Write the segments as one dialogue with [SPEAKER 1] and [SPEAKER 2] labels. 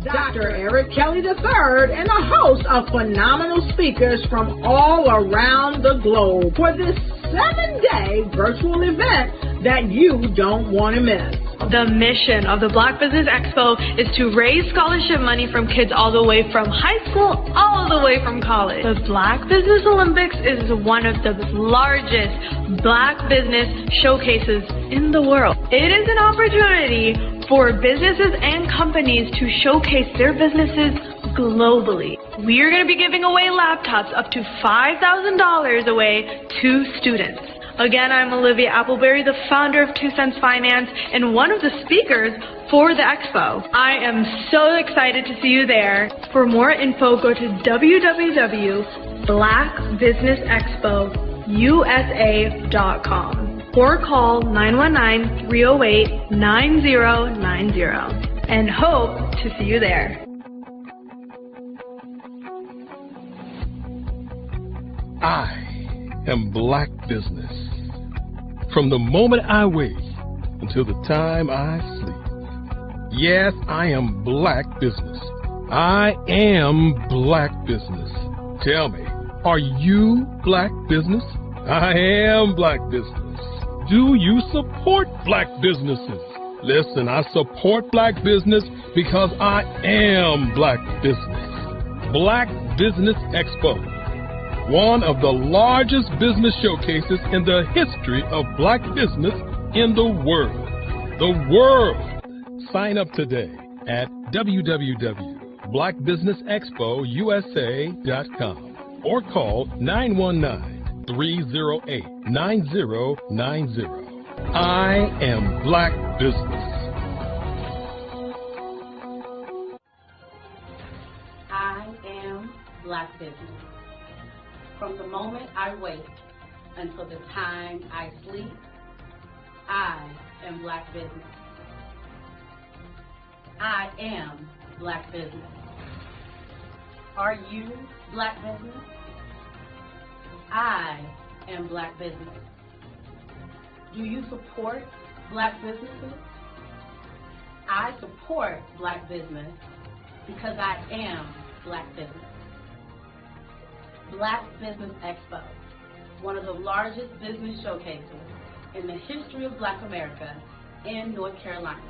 [SPEAKER 1] Dr. Eric Kelly III and a host of phenomenal speakers from all around the globe for this 7-day virtual event that you don't want to miss.
[SPEAKER 2] The mission of the Black Business Expo is to raise scholarship money from kids all the way from high school, all the way from college. The Black Business Olympics is one of the largest Black business showcases in the world. It is an opportunity for businesses and companies to showcase their businesses globally. We are going to be giving away laptops up to $5,000 away to students. Again, I'm Olivia Appleberry, the founder of 2 Cents Finance and one of the speakers for the expo. I am so excited to see you there. For more info, go to www.blackbusinessexpousa.com or call 919-308-9090 and hope to see you there.
[SPEAKER 3] I am Black Business. From the moment I wake until the time I sleep. Yes, I am Black Business. I am Black Business. Tell me, are you Black Business? I am Black Business. Do you support Black businesses? Listen, I support Black business because I am Black Business. Black Business Expo, one of the largest business showcases in the history of Black business in the world. The world! Sign up today at www.blackbusinessexpousa.com or call 919-308-9090. I am Black Business.
[SPEAKER 4] I am Black Business. From the moment I wake until the time I sleep, I am Black Business. I am Black Business. Are you Black Business? I am Black Business. Do you support Black businesses? I support Black business because I am Black Business. Black Business Expo, one of the largest business showcases in the history of Black America in North Carolina.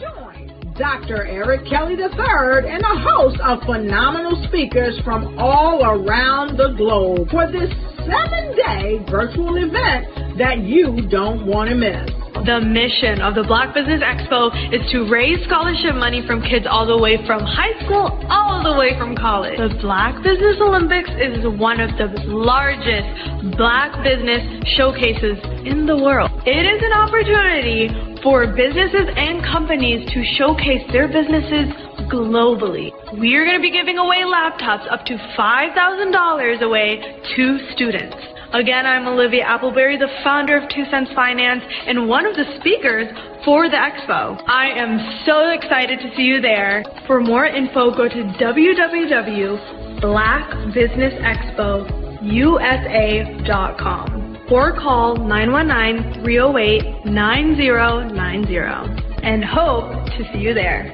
[SPEAKER 1] Join Dr. Eric Kelly III and a host of phenomenal speakers from all around the globe for this 7-day virtual event that you don't want to miss.
[SPEAKER 2] The mission of the Black Business Expo is to raise scholarship money from kids all the way from high school, all the way from college. The Black Business Olympics is one of the largest Black business showcases in the world. It is an opportunity for businesses and companies to showcase their businesses globally. We are going to be giving away laptops up to $5,000 away to students. Again, I'm Olivia Appleberry, the founder of 2 Cents Finance and one of the speakers for the expo. I am so excited to see you there. For more info, go to www.blackbusinessexpousa.com or call 919-308-9090 and hope to see you there.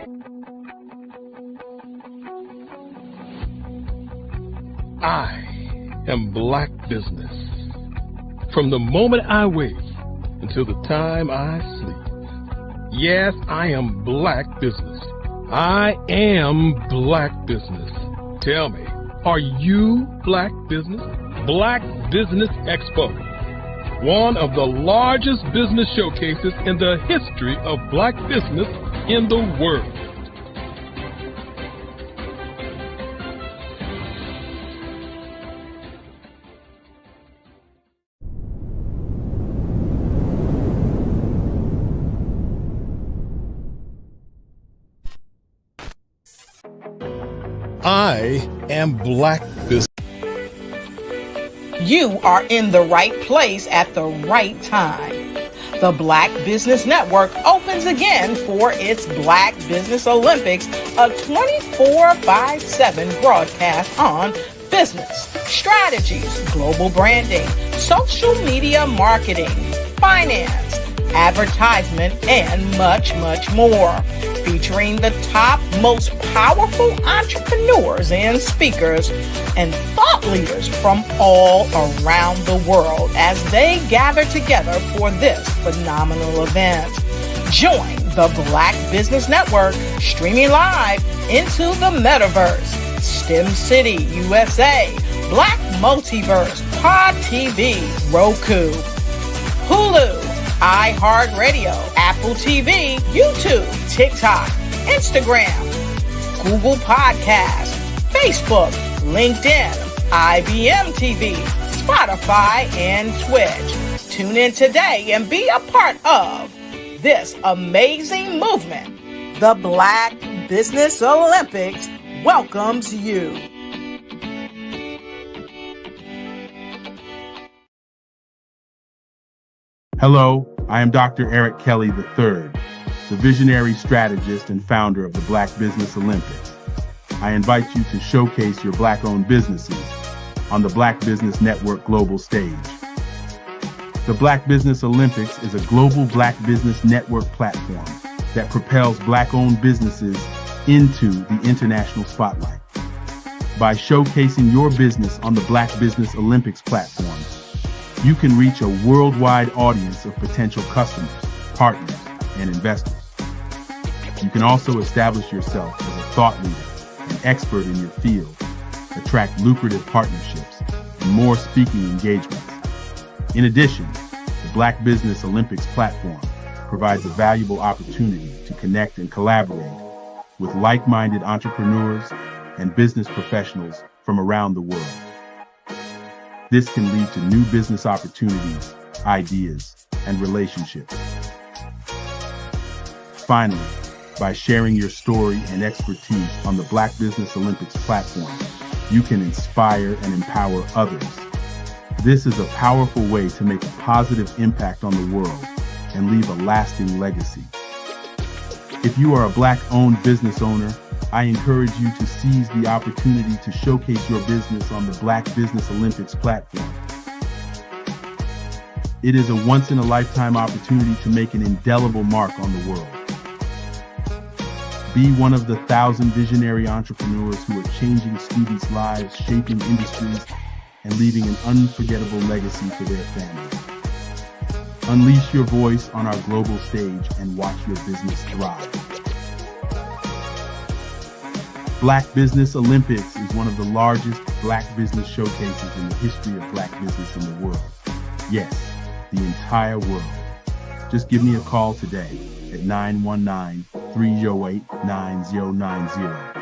[SPEAKER 3] I am Black Business. From the moment I wake until the time I sleep. Yes, I am Black Business. I am Black Business. Tell me, are you Black Business? Black Business Expo, one of the largest business showcases in the history of Black business in the world. I am Black Business.
[SPEAKER 5] You are in the right place at the right time. The Black Business Network opens again for its Black Business Olympics, a 24/7 broadcast on business, strategies, global branding, social media marketing, finance, advertisement, and much, much more. Featuring the top, most powerful entrepreneurs and speakers and thought leaders from all around the world as they gather together for this phenomenal event. Join the Black Business Network streaming live into the metaverse, STEM City USA, Black Multiverse, Pod TV, Roku, Hulu, iHeartRadio, Apple TV, YouTube, TikTok, Instagram, Google Podcasts, Facebook, LinkedIn, IBM TV, Spotify, and Twitch. Tune in today and be a part of this amazing movement. The Black Business Olympics welcomes you.
[SPEAKER 6] Hello, I am Dr. Eric Kelly III, the visionary strategist and founder of the Black Business Olympics. I invite you to showcase your Black-owned businesses on the Black Business Network global stage. The Black Business Olympics is a global Black Business Network platform that propels Black-owned businesses into the international spotlight. By showcasing your business on the Black Business Olympics platform, you can reach a worldwide audience of potential customers, partners, and investors. You can also establish yourself as a thought leader and expert in your field, attract lucrative partnerships, and more speaking engagements. In addition, the Black Business Olympics platform provides a valuable opportunity to connect and collaborate with like-minded entrepreneurs and business professionals from around the world. This can lead to new business opportunities, ideas, and relationships. Finally, by sharing your story and expertise on the Black Business Olympics platform, you can inspire and empower others. This is a powerful way to make a positive impact on the world and leave a lasting legacy. If you are a Black-owned business owner, I encourage you to seize the opportunity to showcase your business on the Black Business Olympics platform. It is a once-in-a-lifetime opportunity to make an indelible mark on the world. Be one of the 1,000 visionary entrepreneurs who are changing students' lives, shaping industries, and leaving an unforgettable legacy for their families. Unleash your voice on our global stage and watch your business thrive. Black Business Olympics is one of the largest Black business showcases in the history of Black business in the world. Yes, the entire world. Just give me a call today at 919-308-9090.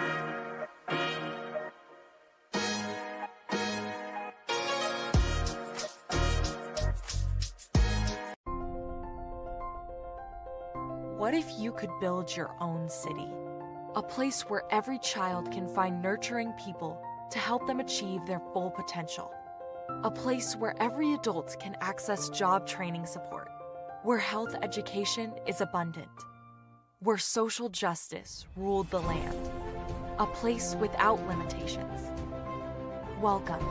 [SPEAKER 7] What if you could build your own city? A place where every child can find nurturing people to help them achieve their full potential. A place where every adult can access job training support, where health education is abundant, where social justice ruled the land. A place without limitations. Welcome.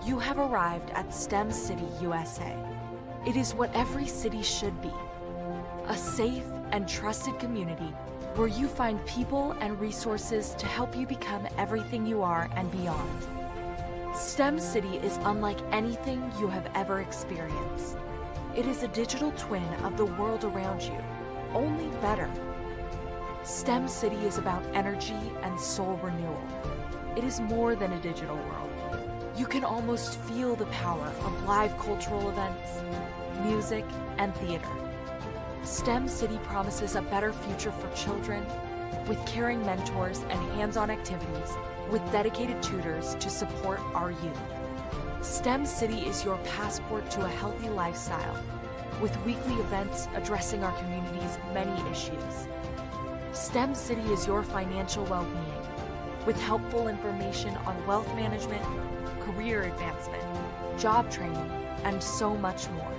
[SPEAKER 7] You have arrived at STEM City USA. It is what every city should be. A safe and trusted community where you find people and resources to help you become everything you are and beyond. STEM City is unlike anything you have ever experienced. It is a digital twin of the world around you, only better. STEM City is about energy and soul renewal. It is more than a digital world. You can almost feel the power of live cultural events, music, and theater. STEM City promises a better future for children with caring mentors and hands-on activities with dedicated tutors to support our youth. STEM City is your passport to a healthy lifestyle with weekly events addressing our community's many issues. STEM City is your financial well-being with helpful information on wealth management, career advancement, job training, and so much more.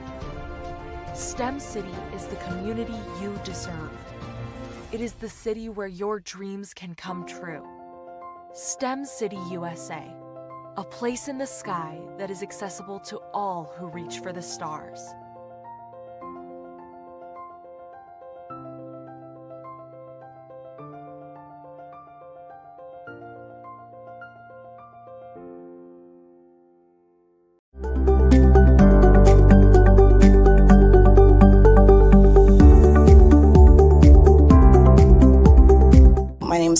[SPEAKER 7] STEM City is the community you deserve. It is the city where your dreams can come true. STEM City USA, a place in the sky that is accessible to all who reach for the stars.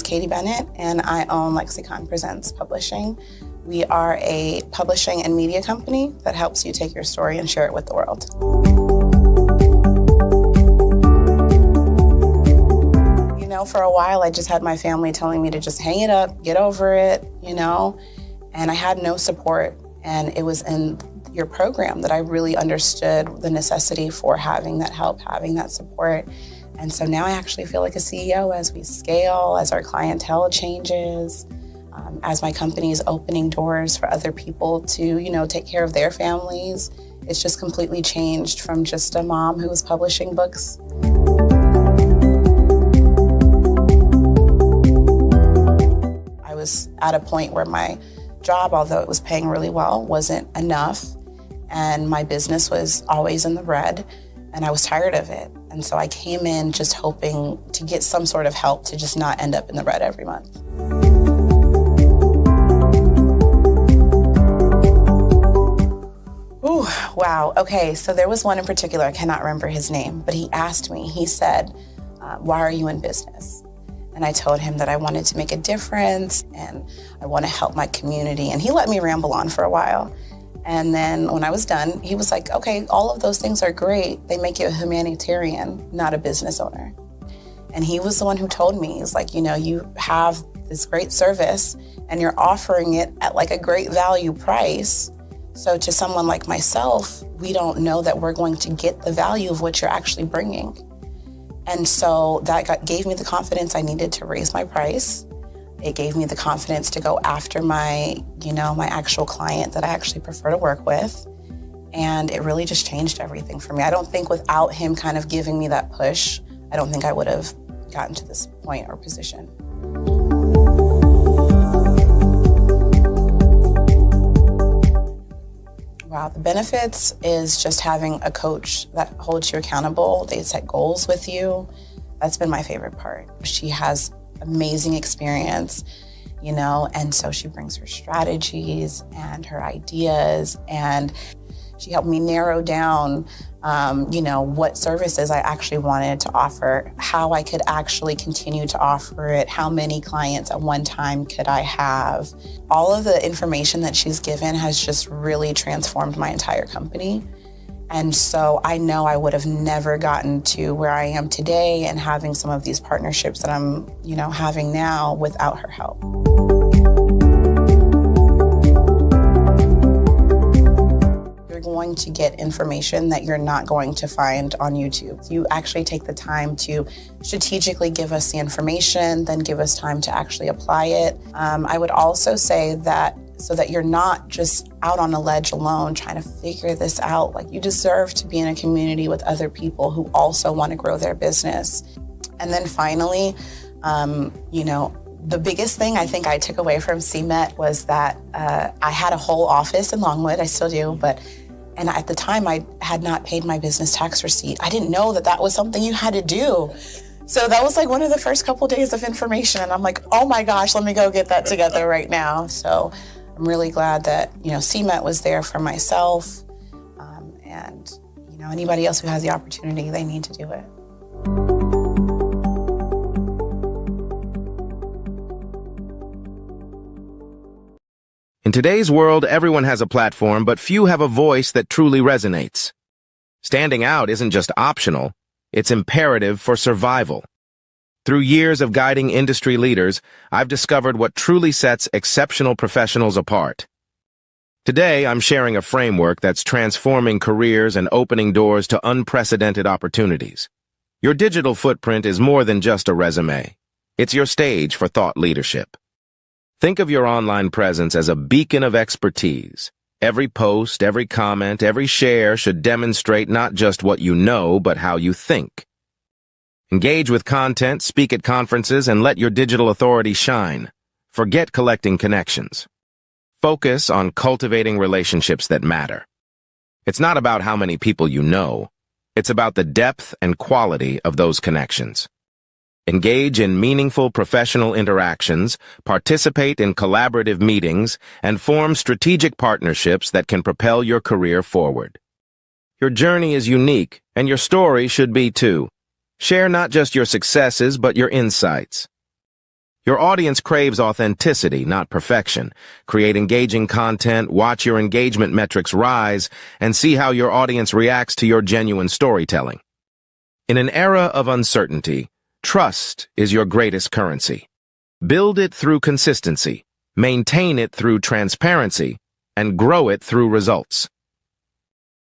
[SPEAKER 8] Katie Bennett, and I own Lexicon Presents Publishing. We are a publishing and media company that helps you take your story and share it with the world. You know, for a while, I just had my family telling me to just hang it up, get over it, you know, and I had no support. And it was in your program that I really understood the necessity for having that help, having that support. And so now I actually feel like a CEO as we scale, as our clientele changes, as my company is opening doors for other people to, you know, take care of their families. It's just completely changed from just a mom who was publishing books. I was at a point where my job, although it was paying really well, wasn't enough. And my business was always in the red, and I was tired of it. And so I came in just hoping to get some sort of help to just not end up in the red every month. Ooh, wow. Okay, so there was one in particular, I cannot remember his name, but he asked me, he said, why are you in business? And I told him that I wanted to make a difference and I want to help my community. And he let me ramble on for a while. And then when I was done, he was like, okay, all of those things are great. They make you a humanitarian, not a business owner. And he was the one who told me, he's like, you know, you have this great service and you're offering it at like a great value price. So to someone like myself, we don't know that we're going to get the value of what you're actually bringing. And so that gave me the confidence I needed to raise my price. It gave me the confidence to go after my, you know, my actual client that I actually prefer to work with. And it really just changed everything for me. I don't think without him kind of giving me that push, I don't think I would have gotten to this point or position. Wow, the benefits is just having a coach that holds you accountable. They set goals with you. That's been my favorite part. She has amazing experience, you know, and so she brings her strategies and her ideas, and she helped me narrow down, you know, what services I actually wanted to offer, how I could actually continue to offer it, how many clients at one time could I have. All of the information that she's given has just really transformed my entire company. And so I know I would have never gotten to where I am today and having some of these partnerships that I'm, you know, having now without her help. You're going to get information that you're not going to find on YouTube. You actually take the time to strategically give us the information, then give us time to actually apply it. I would also say that so that you're not just out on a ledge alone trying to figure this out. Like, you deserve to be in a community with other people who also want to grow their business. And then finally, you know, the biggest thing I think I took away from CMET was that I had a whole office in Longwood, I still do, and at the time I had not paid my business tax receipt. I didn't know that that was something you had to do. So that was like one of the first couple days of information, and I'm like, oh my gosh, let me go get that together right now. So I'm really glad that, you know, CMET was there for myself, and, you know, anybody else who has the opportunity, they need to do it.
[SPEAKER 9] In today's world, everyone has a platform, but few have a voice that truly resonates. Standing out isn't just optional, it's imperative for survival. Through years of guiding industry leaders, I've discovered what truly sets exceptional professionals apart. Today, I'm sharing a framework that's transforming careers and opening doors to unprecedented opportunities. Your digital footprint is more than just a resume. It's your stage for thought leadership. Think of your online presence as a beacon of expertise. Every post, every comment, every share should demonstrate not just what you know, but how you think. Engage with content, speak at conferences, and let your digital authority shine. Forget collecting connections. Focus on cultivating relationships that matter. It's not about how many people you know. It's about the depth and quality of those connections. Engage in meaningful professional interactions, participate in collaborative meetings, and form strategic partnerships that can propel your career forward. Your journey is unique, and your story should be too. Share not just your successes, but your insights. Your audience craves authenticity, not perfection. Create engaging content, watch your engagement metrics rise, and see how your audience reacts to your genuine storytelling. In an era of uncertainty, trust is your greatest currency. Build it through consistency, maintain it through transparency, and grow it through results.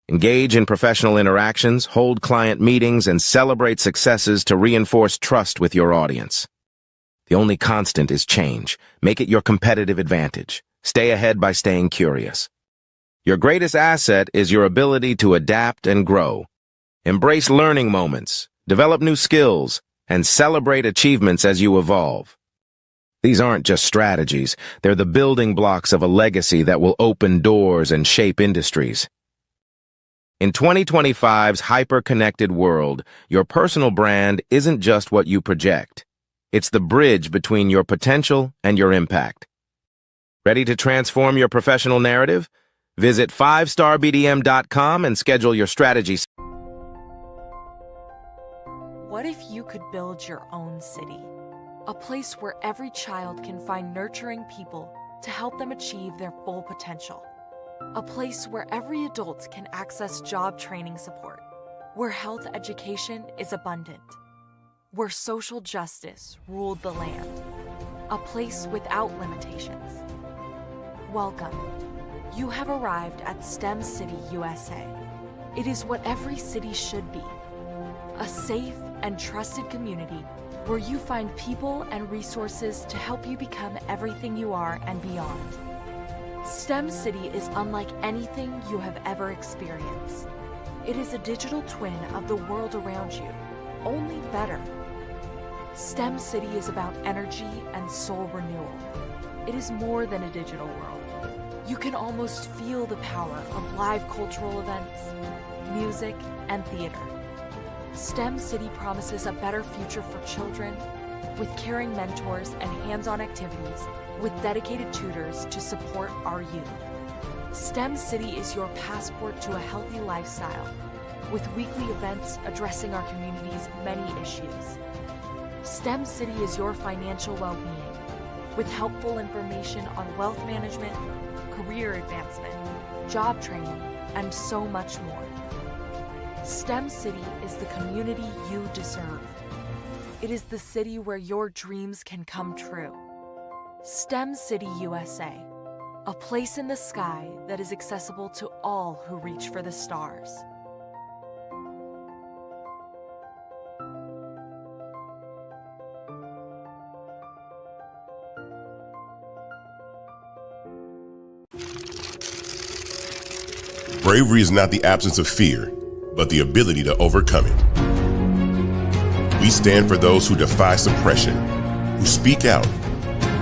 [SPEAKER 9] Engage in professional interactions, hold client meetings, and celebrate successes to reinforce trust with your audience. The only constant is change. Make it your competitive advantage. Stay ahead by staying curious. Your greatest asset is your ability to adapt and grow. Embrace learning moments, develop new skills, and celebrate achievements as you evolve. These aren't just strategies. They're the building blocks of a legacy that will open doors and shape industries. In 2025's hyper-connected world, your personal brand isn't just what you project. It's the bridge between your potential and your impact. Ready to transform your professional narrative? Visit 5starbdm.com and schedule your strategy.
[SPEAKER 7] What if you could build your own city? A place where every child can find nurturing people to help them achieve their full potential. A place where every adult can access job training support. Where health education is abundant. Where social justice ruled the land. A place without limitations. Welcome. You have arrived at STEM City USA. It is what every city should be. A safe and trusted community where you find people and resources to help you become everything you are and beyond. STEM City is unlike anything you have ever experienced. It is a digital twin of the world around you, only better. STEM City is about energy and soul renewal. It is more than a digital world. You can almost feel the power of live cultural events, music, and theater. STEM City promises a better future for children, with caring mentors and hands-on activities, with dedicated tutors to support our youth. STEM City is your passport to a healthy lifestyle, with weekly events addressing our community's many issues. STEM City is your financial well-being, with helpful information on wealth management, career advancement, job training, and so much more. STEM City is the community you deserve. It is the city where your dreams can come true. STEM City USA, a place in the sky that is accessible to all who reach for the stars.
[SPEAKER 10] Bravery is not the absence of fear, but the ability to overcome it. We stand for those who defy suppression, who speak out,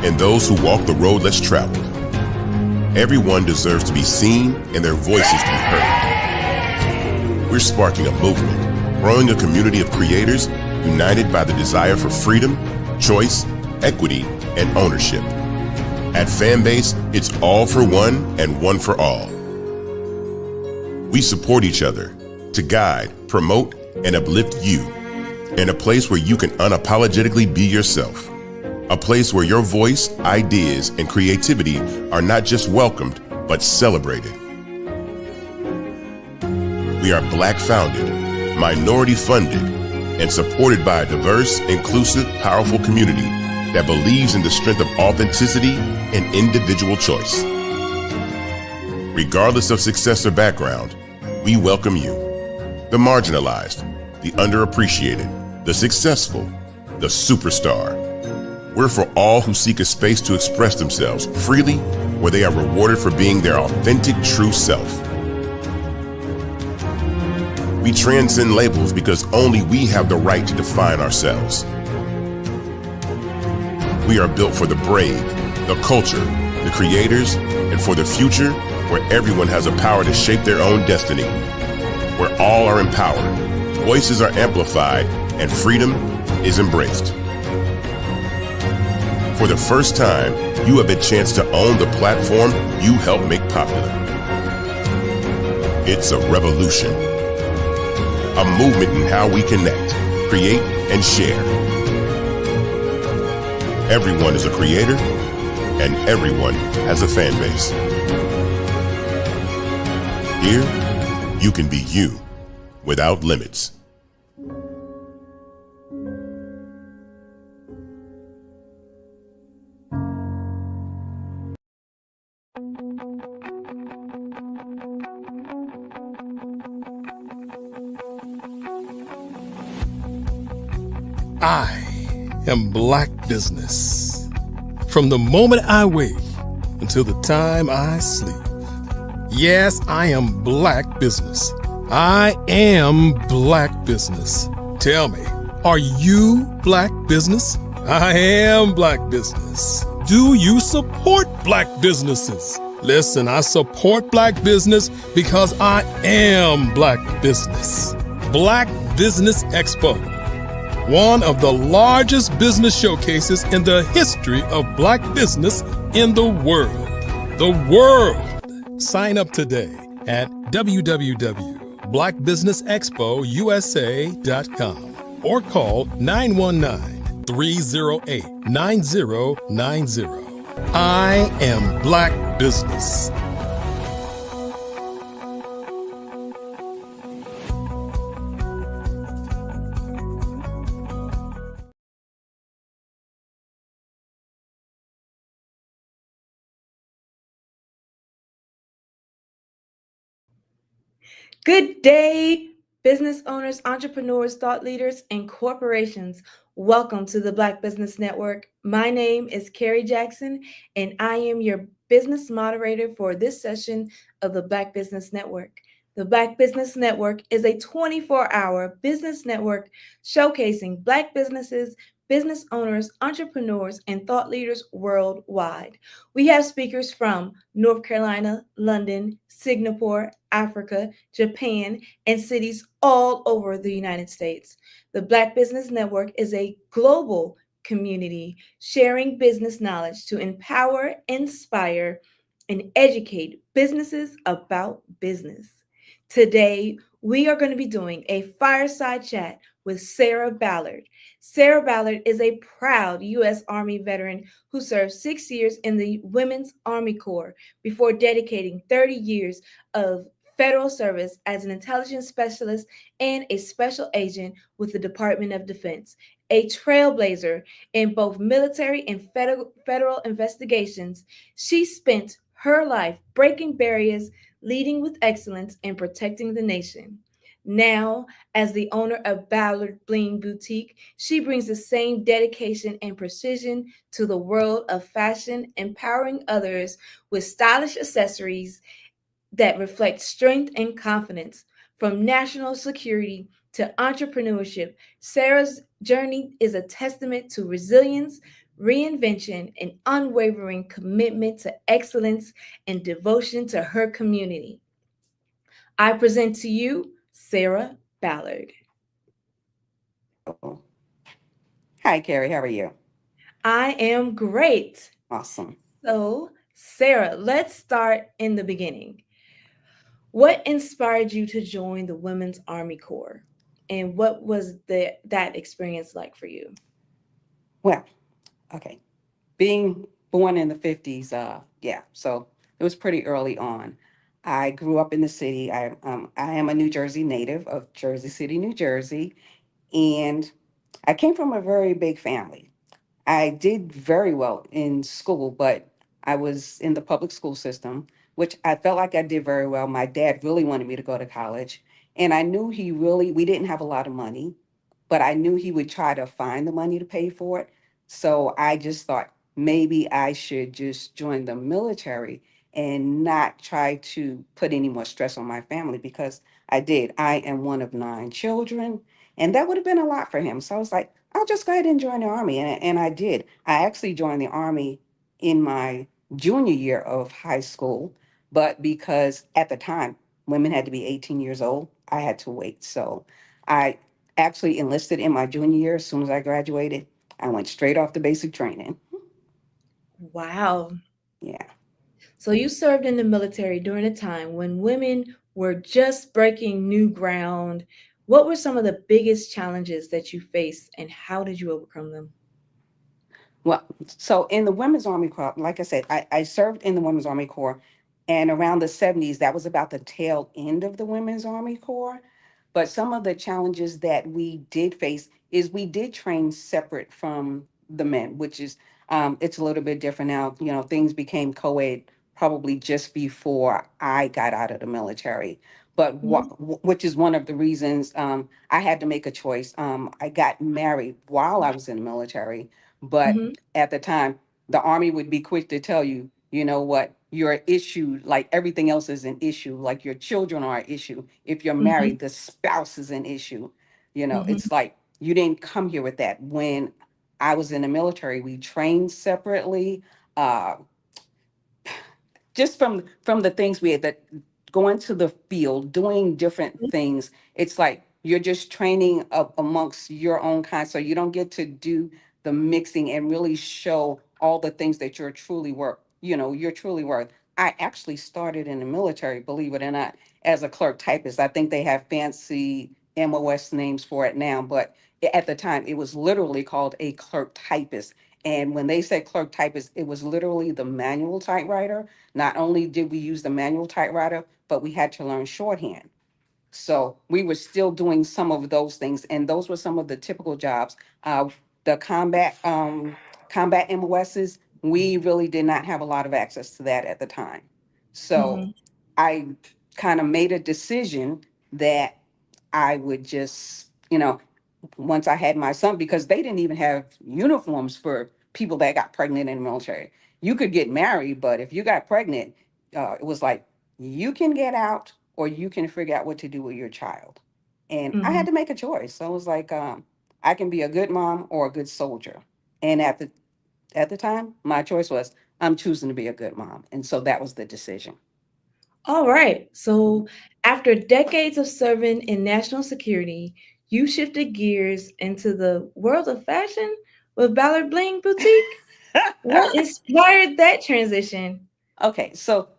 [SPEAKER 10] and those who walk the road less traveled. Everyone deserves to be seen and their voices to be heard. We're sparking a movement, growing a community of creators united by the desire for freedom, choice, equity, and ownership. At Fanbase, it's all for one and one for all. We support each other to guide, promote, and uplift you in a place where you can unapologetically be yourself. A place where your voice, ideas, and creativity are not just welcomed, but celebrated. We are Black founded, minority funded, and supported by a diverse, inclusive, powerful community that believes in the strength of authenticity and individual choice. Regardless of success or background, we welcome you, the marginalized, the underappreciated, the successful, the superstar. We're for all who seek a space to express themselves freely, where they are rewarded for being their authentic, true self. We transcend labels because only we have the right to define ourselves. We are built for the brave, the culture, the creators, and for the future where everyone has a power to shape their own destiny, where all are empowered, voices are amplified, and freedom is embraced. For the first time, you have a chance to own the platform you helped make popular. It's a revolution, a movement in how we connect, create, and share. Everyone is a creator, and everyone has a fan base. Here, you can be you without limits.
[SPEAKER 3] I am Black Business. From the moment I wake until the time I sleep. Yes, I am Black Business. I am Black Business. Tell me, are you Black Business? I am Black Business. Do you support Black businesses? Listen, I support Black business because I am Black Business. Black Business Expo, one of the largest business showcases in the history of Black business in the world. The world! Sign up today at www.blackbusinessexpousa.com or call 919-308-9090. I am Black Business.
[SPEAKER 2] Good day, business owners, entrepreneurs, thought leaders, and corporations. Welcome to the Black Business Network. My name is Carrie Jackson, and I am your business moderator for this session of the Black Business Network. The Black Business Network is a 24-hour business network showcasing Black businesses, business owners, entrepreneurs, and thought leaders worldwide. We have speakers from North Carolina, London, Singapore, Africa, Japan, and cities all over the United States. The Black Business Network is a global community sharing business knowledge to empower, inspire, and educate businesses about business. Today, we are going to be doing a fireside chat with Sarah Ballard. Sarah Ballard is a proud U.S. Army veteran who served 6 years in the Women's Army Corps before dedicating 30 years of federal service as an intelligence specialist and a special agent with the Department of Defense. A trailblazer in both military and federal investigations, she spent her life breaking barriers, leading with excellence, and protecting the nation. Now, as the owner of Ballard Bling Boutique, she brings the same dedication and precision to the world of fashion, empowering others with stylish accessories that reflect strength and confidence. From national security to entrepreneurship, Sarah's journey is a testament to resilience, reinvention, and unwavering commitment to excellence and devotion to her community. I present to you Sarah Ballard.
[SPEAKER 11] Hi, Carrie. How are you?
[SPEAKER 2] I am great.
[SPEAKER 11] Awesome.
[SPEAKER 2] So, Sarah, let's start in the beginning. What inspired you to join the Women's Army Corps? And what was that experience like for you?
[SPEAKER 11] Well, okay. Being born in the 50s, so it was pretty early on. I grew up in the city. I am a New Jersey native of Jersey City, New Jersey, and I came from a very big family. I did very well in school, but I was in the public school system, which I felt like I did very well. My dad really wanted me to go to college, and I knew we didn't have a lot of money, but I knew he would try to find the money to pay for it. So I just thought maybe I should just join the military and not try to put any more stress on my family because I did. I am one of 9 children, and that would have been a lot for him. So I was like, I'll just go ahead and join the Army. And I did. I actually joined the Army in my junior year of high school, but because at the time, women had to be 18 years old, I had to wait. So I actually enlisted in my junior year. As soon as I graduated, I went straight off to basic training.
[SPEAKER 2] Wow.
[SPEAKER 11] Yeah.
[SPEAKER 2] So you served in the military during a time when women were just breaking new ground. What were some of the biggest challenges that you faced and how did you overcome them?
[SPEAKER 11] Well, so in the Women's Army Corps, like I said, I served in the Women's Army Corps, and around the 70s, that was about the tail end of the Women's Army Corps. But some of the challenges that we did face is we did train separate from the men, which is it's a little bit different now. You know, things became co-ed probably just before I got out of the military. But which is one of the reasons I had to make a choice. I got married while I was in the military, but
[SPEAKER 2] Mm-hmm.
[SPEAKER 11] at the time, the Army would be quick to tell you, you know what, your issue, like everything else is an issue, like your children are an issue. If you're
[SPEAKER 2] Mm-hmm.
[SPEAKER 11] married, the spouse is an issue. You know,
[SPEAKER 2] Mm-hmm.
[SPEAKER 11] it's like you didn't come here with that. When I was in the military, we trained separately. Uh, just from the things we had that going to the field doing different things, it's like you're just training up amongst your own kind, so you don't get to do the mixing and really show all the things that you're truly worth. I actually started in the military, believe it or not, as a clerk typist. I think they have fancy MOS names for it now, but at the time it was literally called a clerk typist. And when they said clerk typist, it was literally the manual typewriter. Not only did we use the manual typewriter, but we had to learn shorthand. So we were still doing some of those things, and those were some of the typical jobs. The combat MOSs, we really did not have a lot of access to that at the time. So
[SPEAKER 2] Mm-hmm.
[SPEAKER 11] I kind of made a decision that I would just, once I had my son, because they didn't even have uniforms for people that got pregnant in the military. You could get married, but if you got pregnant, it was like you can get out or you can figure out what to do with your child. And I
[SPEAKER 2] Mm-hmm.
[SPEAKER 11] had to make a choice. So it was like I can be a good mom or a good soldier. And at the time, my choice was I'm choosing to be a good mom. And so that was the decision.
[SPEAKER 2] All right. So, after decades of serving in national security, you shifted gears into the world of fashion with Ballard Bling Boutique. What inspired that transition?
[SPEAKER 11] Okay, so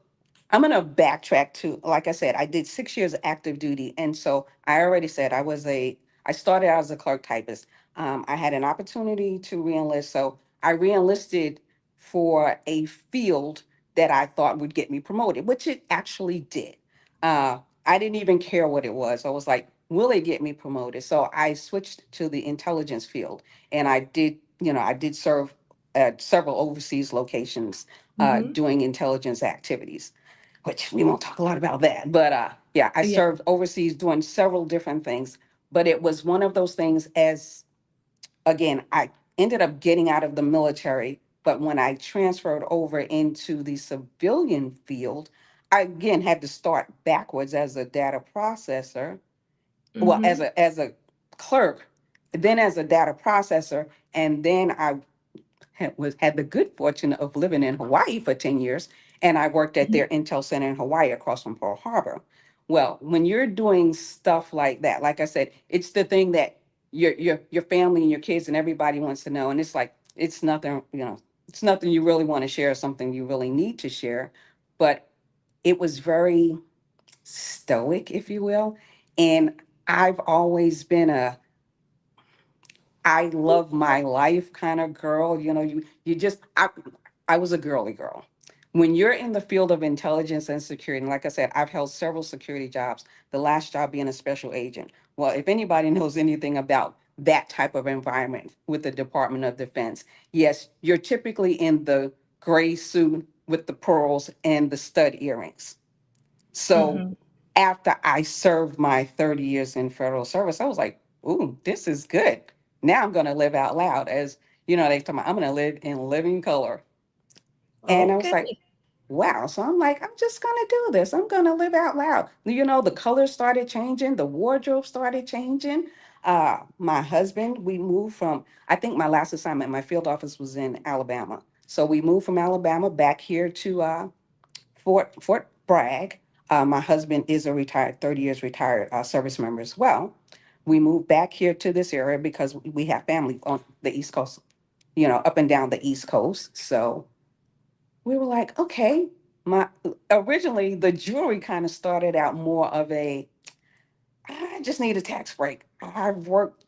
[SPEAKER 11] I'm going to backtrack to, like I said, I did 6 years active duty. And so I already said I started out as a clerk typist. I had an opportunity to reenlist. So I reenlisted for a field that I thought would get me promoted, which it actually did. I didn't even care what it was. I was like, will it get me promoted? So I switched to the intelligence field, and I did serve at several overseas locations
[SPEAKER 2] Mm-hmm.
[SPEAKER 11] doing intelligence activities, which we won't talk a lot about that. But yeah, I
[SPEAKER 2] Yeah.
[SPEAKER 11] served overseas doing several different things. But it was one of those things again, I ended up getting out of the military. But when I transferred over into the civilian field, I again had to start backwards as a data processor. Well,
[SPEAKER 2] Mm-hmm.
[SPEAKER 11] as a clerk, then as a data processor, and then I had the good fortune of living in Hawaii for 10 years, and I worked at their Intel Center in Hawaii across from Pearl Harbor. Well, when you're doing stuff like that, like I said, it's the thing that your family and your kids and everybody wants to know. And it's like it's nothing, it's nothing you really want to share, something you really need to share. But it was very stoic, if you will. And I've always been a I love my life kind of girl. I was a girly girl. When you're in the field of intelligence and security, and like I said, I've held several security jobs, the last job being a special agent. Well, if anybody knows anything about that type of environment with the Department of Defense, yes, you're typically in the gray suit with the pearls and the stud earrings. So
[SPEAKER 2] Mm-hmm.
[SPEAKER 11] after I served my 30 years in federal service, I was like, ooh, this is good. Now I'm going to live out loud. As they talk about, I'm going to live in living color. And I was
[SPEAKER 2] Okay.
[SPEAKER 11] like, wow. So I'm like, I'm just going to do this. I'm going to live out loud. The colors started changing, the wardrobe started changing. My husband, we moved from, I think my last assignment, my field office was in Alabama. So we moved from Alabama back here to Fort Bragg. My husband is a 30 years retired service member as well. We moved back here to this area because we have family on the East Coast, up and down the East Coast. So we were like, okay. My Originally the jewelry kind of started out more of I just need a tax break. I've worked,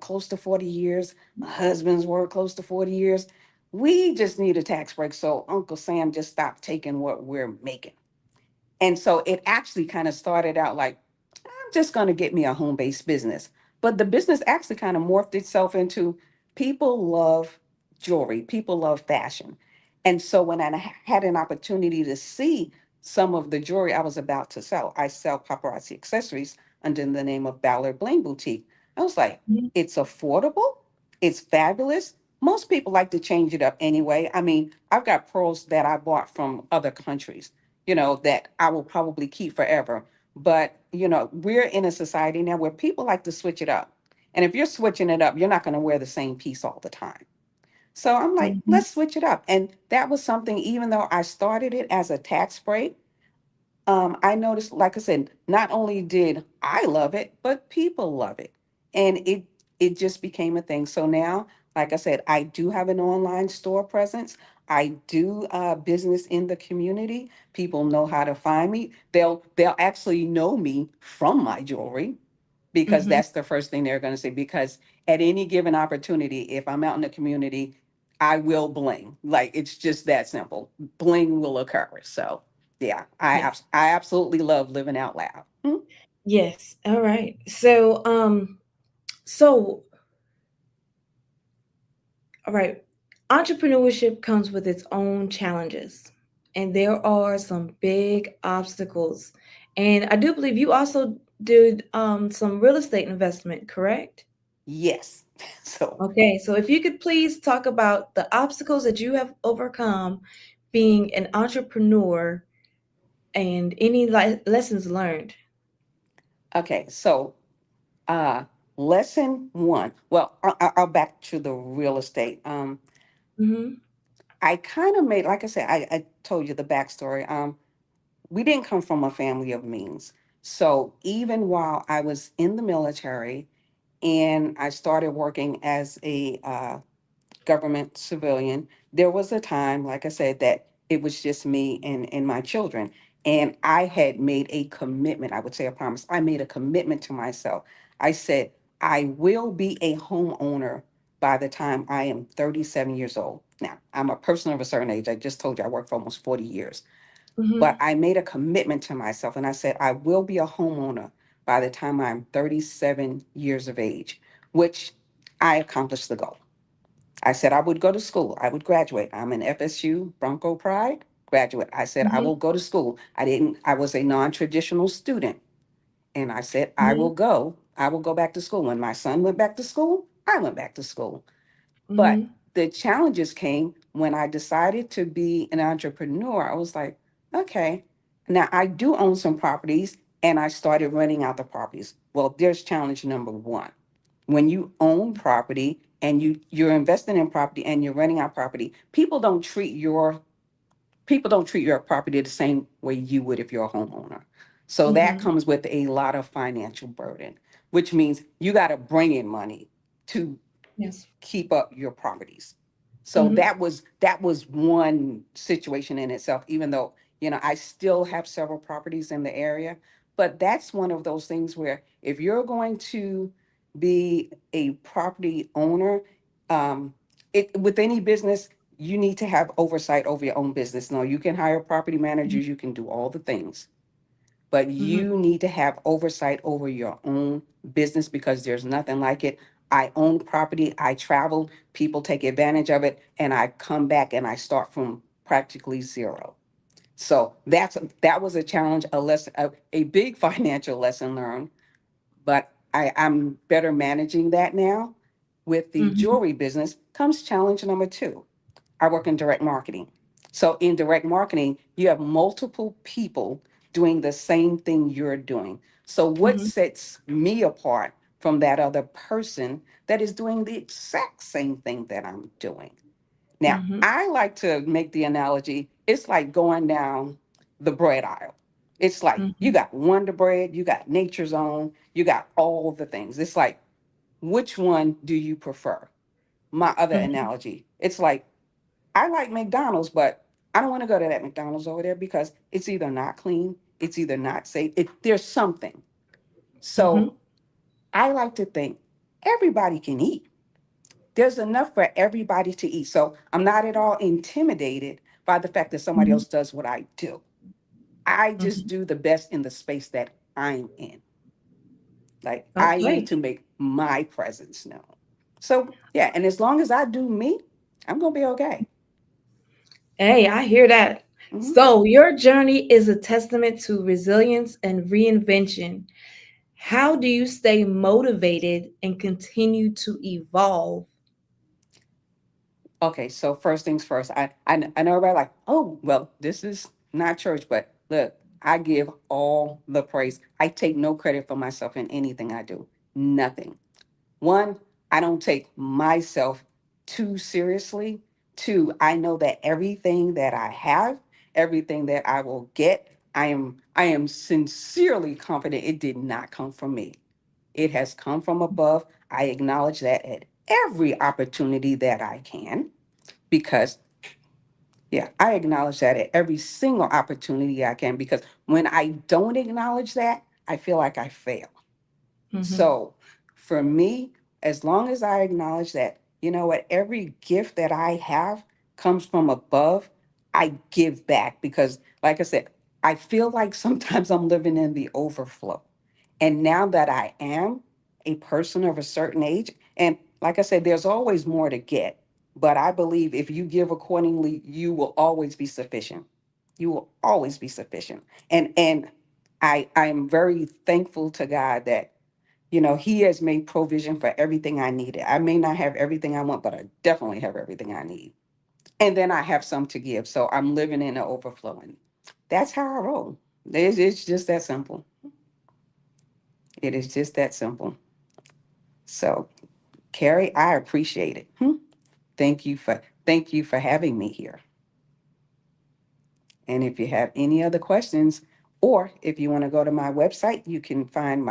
[SPEAKER 11] close to 40 years. My husband's worked close to 40 years. we just need a tax break so Uncle Sam just stopped taking what we're making. And so it actually kind of started out like, I'm just going to get me a home based business. But the business actually kind of morphed itself into people love jewelry, people love fashion. And so when I had an opportunity to see some of the jewelry I was about to sell, I sell paparazzi accessories under the name of Ballard Bling Boutique. I was like, it's affordable, it's fabulous. Most people like to change it up anyway. I mean, I've got pearls that I bought from other countries, that I will probably keep forever. But, we're in a society now where people like to switch it up. And if you're switching it up, you're not going to wear the same piece all the time. So I'm like,
[SPEAKER 12] Mhm.
[SPEAKER 11] let's switch it up. And that was something, even though I started it as a tax break, I noticed, like I said, not only did I love it, but people love it. And it just became a thing. So now, like I said, I do have an online store presence. I do business in the community. People know how to find me. They'll actually know me from my jewelry because
[SPEAKER 12] Mhm.
[SPEAKER 11] that's the first thing they're going to say. Because at any given opportunity, if I'm out in the community, I will bling. Like it's just that simple. Bling will occur. So yeah,
[SPEAKER 12] Yes.
[SPEAKER 11] I absolutely love living out loud. Mhm.
[SPEAKER 12] Yes. All right. So all right. Entrepreneurship comes with its own challenges, and there are some big obstacles. And I do believe you also did some real estate investment, correct?
[SPEAKER 11] Yes. So
[SPEAKER 12] Okay, so if you could please talk about the obstacles that you have overcome being an entrepreneur and any lessons learned.
[SPEAKER 11] okay, so uh lesson one. Well, I'll back to the real estate.
[SPEAKER 12] Mm-hmm.
[SPEAKER 11] I kind of made, like I said, I told you the backstory. We didn't come from a family of means. So even while I was in the military and I started working as a government civilian, there was a time, like I said, that it was just me and my children. And I had made a commitment, I would say a promise. I made a commitment to myself. I said, I will be a homeowner by the time I am 37 years old. Now, I'm a person of a certain age. I just told you I worked for almost 40 years. But
[SPEAKER 12] Mm-hmm.
[SPEAKER 11] I made a commitment to myself and I said, I will be a homeowner by the time I'm 37 years of age, which I accomplished the goal. I said I would go to school. I would graduate. I'm an FSU Bronco Pride graduate. I said I will
[SPEAKER 12] Mm-hmm.
[SPEAKER 11] go to school. I was a non-traditional student. And I said I will
[SPEAKER 12] Mm-hmm.
[SPEAKER 11] go. I will go back to school. When my son went back to school, I went back to school. But
[SPEAKER 12] Mm-hmm.
[SPEAKER 11] the challenges came when I decided to be an entrepreneur. I was like, okay, now I do own some properties and I started renting out the properties. Well, there's challenge number one. When you own property and you're investing in property and you're renting out property, people don't treat your property the same way you would if you're a homeowner. So that
[SPEAKER 12] Mm-hmm.
[SPEAKER 11] comes with a lot of financial burden, which means you got to bring in money to
[SPEAKER 12] Yes.
[SPEAKER 11] keep up your properties. So
[SPEAKER 12] Mm-hmm.
[SPEAKER 11] that was one situation in itself, even though, I still have several properties in the area, but that's one of those things where if you're going to be a property owner, it with any business, you need to have oversight over your own business. Now, you can hire property managers, you can do all the things, but
[SPEAKER 12] Mm-hmm.
[SPEAKER 11] you need to have oversight over your own business because there's nothing like it. I own property, I travel, people take advantage of it, and I come back and I start from practically zero. So that was a challenge, a lesson, a big financial lesson learned, but I'm better managing that now. With the
[SPEAKER 12] Mm-hmm.
[SPEAKER 11] jewelry business comes challenge number two. I work in direct marketing. So in direct marketing, you have multiple people doing the same thing you're doing. So what
[SPEAKER 12] Mm-hmm.
[SPEAKER 11] sets me apart from that other person that is doing the exact same thing that I'm doing? Now,
[SPEAKER 12] Mm-hmm.
[SPEAKER 11] I like to make the analogy, it's like going down the bread aisle. It's like you
[SPEAKER 12] Mm-hmm.
[SPEAKER 11] got Wonder Bread, you got Nature's Own, you got all the things. It's like, which one do you prefer? My other
[SPEAKER 12] Mm-hmm.
[SPEAKER 11] analogy, it's like I like McDonald's, but I don't want to go to that McDonald's over there because it's either not clean, it's either not safe. There's something.
[SPEAKER 12] Mm-hmm.
[SPEAKER 11] So I like to think everybody can eat. there's enough for everybody to eat. So I'm not at all intimidated by the fact that somebody else does what I do. I just do the best in the space that I'm in. Like I need
[SPEAKER 12] Okay.
[SPEAKER 11] to make my presence known. So yeah, and as long as I do me, I'm gonna be okay.
[SPEAKER 12] Hey, I hear that.
[SPEAKER 11] Mhm.
[SPEAKER 12] So, your journey is a testament to resilience and reinvention. How do you stay motivated and continue to evolve?
[SPEAKER 11] Okay, so first things first. I know everybody like, oh well, this is not church, but look, I give all the praise. I take no credit for myself in anything I do. Nothing. One, I don't take myself too seriously. Two, I know that everything that I have, everything that I will get, I am sincerely confident it did not come from me. It has come from above. I acknowledge that at every opportunity that I can because yeah, I acknowledge that at every single opportunity I can because when I don't acknowledge that, I feel like I fail.
[SPEAKER 12] Mhm.
[SPEAKER 11] So for me, as long as I acknowledge that, you know what, every gift that I have comes from above, I give back because, like I said, I feel like sometimes I'm living in the overflow. And now that I am a person of a certain age, and like I said, there's always more to get. But I believe if you give accordingly, you will always be sufficient. You will always be sufficient. And I'm very thankful to God that He has made provision for everything I needed. I may not have everything I want, but I definitely have everything I need. And then I have some to give. So I'm living in an overflowing. That's how I roll. It's just that simple. It is just that simple. So, Carrie, I appreciate it. Thank you for having me here. And if you have any other questions, or if you want to go to my website, you can find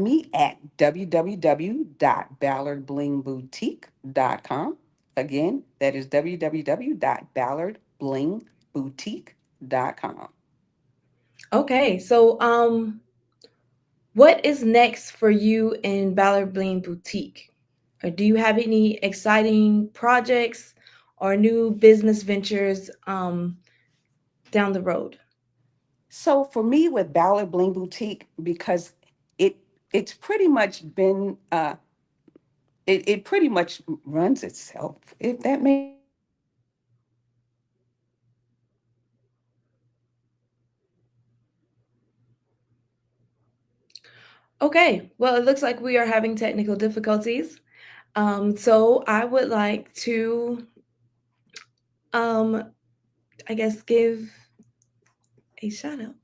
[SPEAKER 11] me at www.ballardblingboutique.com. Again, that is www.ballardblingboutique.com.
[SPEAKER 12] Okay, so what is next for you in Ballard Bling Boutique? Or do you have any exciting projects or new business ventures down the road?
[SPEAKER 11] So for me with Ballard Bling Boutique, because it it's pretty much been it pretty much runs itself, if that makes
[SPEAKER 12] Okay, well, it looks like we are having technical difficulties. So I would like to, um, I guess, give a shout out.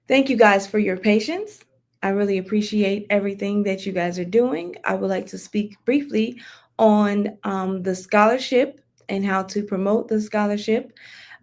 [SPEAKER 12] Thank you guys for your patience. I really appreciate everything that you guys are doing. I would like to speak briefly on the scholarship and how to promote the scholarship.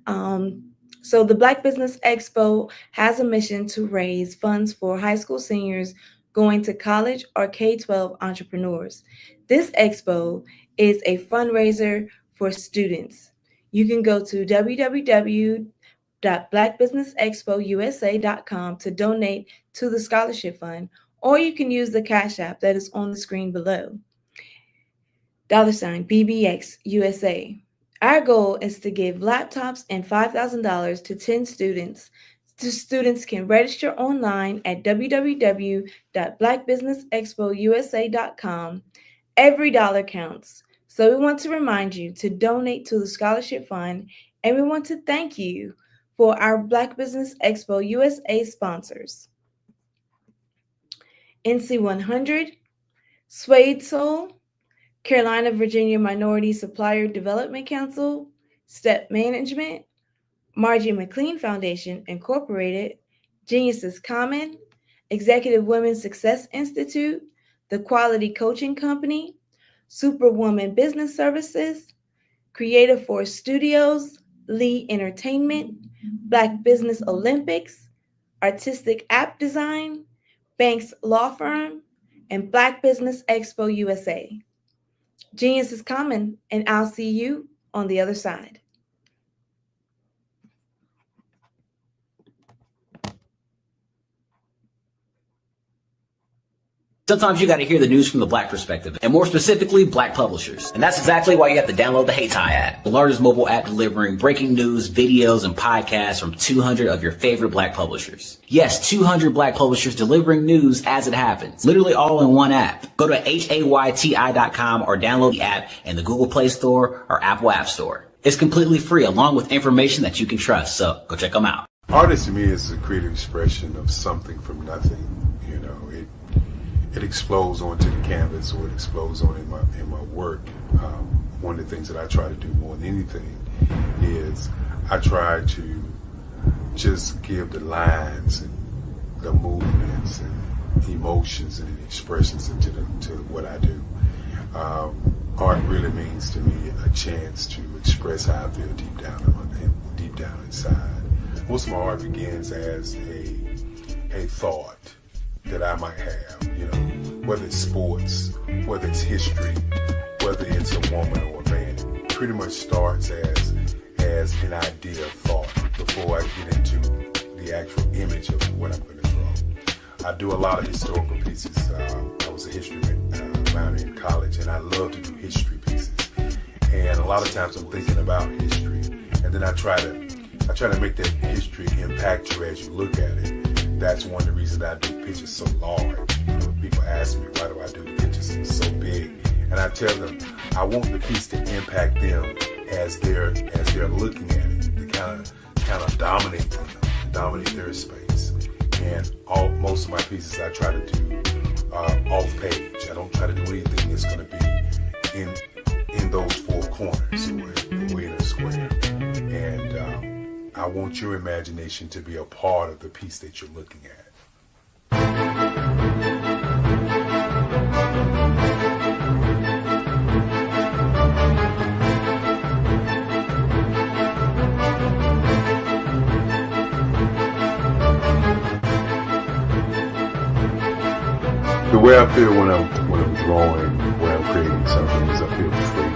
[SPEAKER 12] Um, so, the Black Business Expo has a mission to raise funds for high school seniors going to college or K 12 entrepreneurs. This expo is a fundraiser for students. You can go to www.blackbusinessexpousa.com to donate to the scholarship fund, or you can use the Cash App that is on the screen below. $BBX USA. Our goal is to give laptops and $5,000 to 10 students. The students can register online at www.blackbusinessexpousa.com. Every dollar counts. So we want to remind you to donate to the scholarship fund, and we want to thank you for our Black Business Expo USA sponsors. NC100, Suede Soul, Carolina Virginia Minority Supplier Development Council, Step Management, Margie McLean Foundation Incorporated, Geniuses Common, Executive Women's Success Institute, The Quality Coaching Company, Superwoman Business Services, Creative Force Studios, Lee Entertainment, Black Business Olympics, Artistic App Design, Banks Law Firm, and Black Business Expo USA. Genius is common, and I'll see you on the other side.
[SPEAKER 13] Sometimes you got to hear the news from the Black perspective, and more specifically, Black publishers. And that's exactly why you have to download the Hey Tie app, the largest mobile app delivering breaking news, videos, and podcasts from 200 of your favorite Black publishers. Yes, 200 Black publishers delivering news as it happens, literally all in one app. Go to HAYTI.com or download the app in the Google Play Store or Apple App Store. It's completely free, along with information that you can trust, so go check them out.
[SPEAKER 14] Art to me is a creative expression of something from nothing. You know, it explodes onto the canvas, or it explodes on in my work. One of the things that I try to do more than anything is I try to just give the lines and the movements and emotions and expressions into what I do. Art really means to me a chance to express how I feel deep down inside. Most of my art begins as a thought that I might have, you know, whether it's sports, whether it's history, whether it's a woman or a man. It pretty much starts as an idea of thought before I get into the actual image of what I'm going to draw. I do a lot of historical pieces. I was a history minor in college, and I love to do history pieces. And a lot of times I'm thinking about history, and then I try to make that history impact you as you look at it. That's one of the reasons I do pictures so large. You know, people ask me, why do I do the pictures so big? And I tell them, I want the piece to impact them as they're looking at it, to kind of dominate them, dominate their space. And most of my pieces I try to do off page. I don't try to do anything that's going to be in those four corners, or in a square. And I want your imagination to be a part of the piece that you're looking at. The way I feel when I'm drawing, when I'm creating something, is I feel free.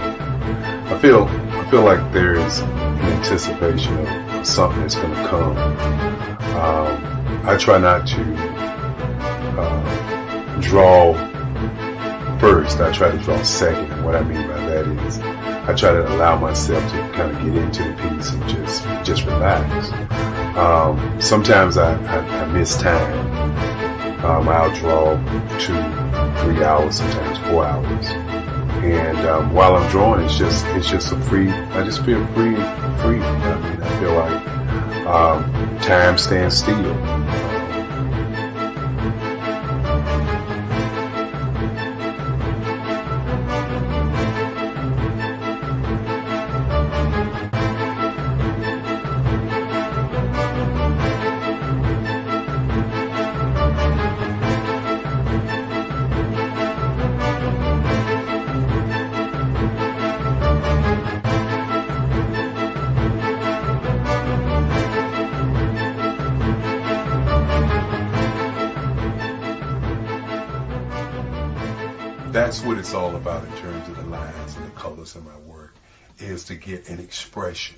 [SPEAKER 14] I feel like there's an anticipation of something that's going to come. I try not to draw first. I try to draw second. And what I mean by that is I try to allow myself to kind of get into the piece and just relax. Sometimes I miss time. I'll draw 2-3 hours, sometimes 4 hours. And while I'm drawing, it's just a free. I just feel free. I mean, I feel like time stands still. That's what it's all about in terms of the lines and the colors of my work, is to get an expression,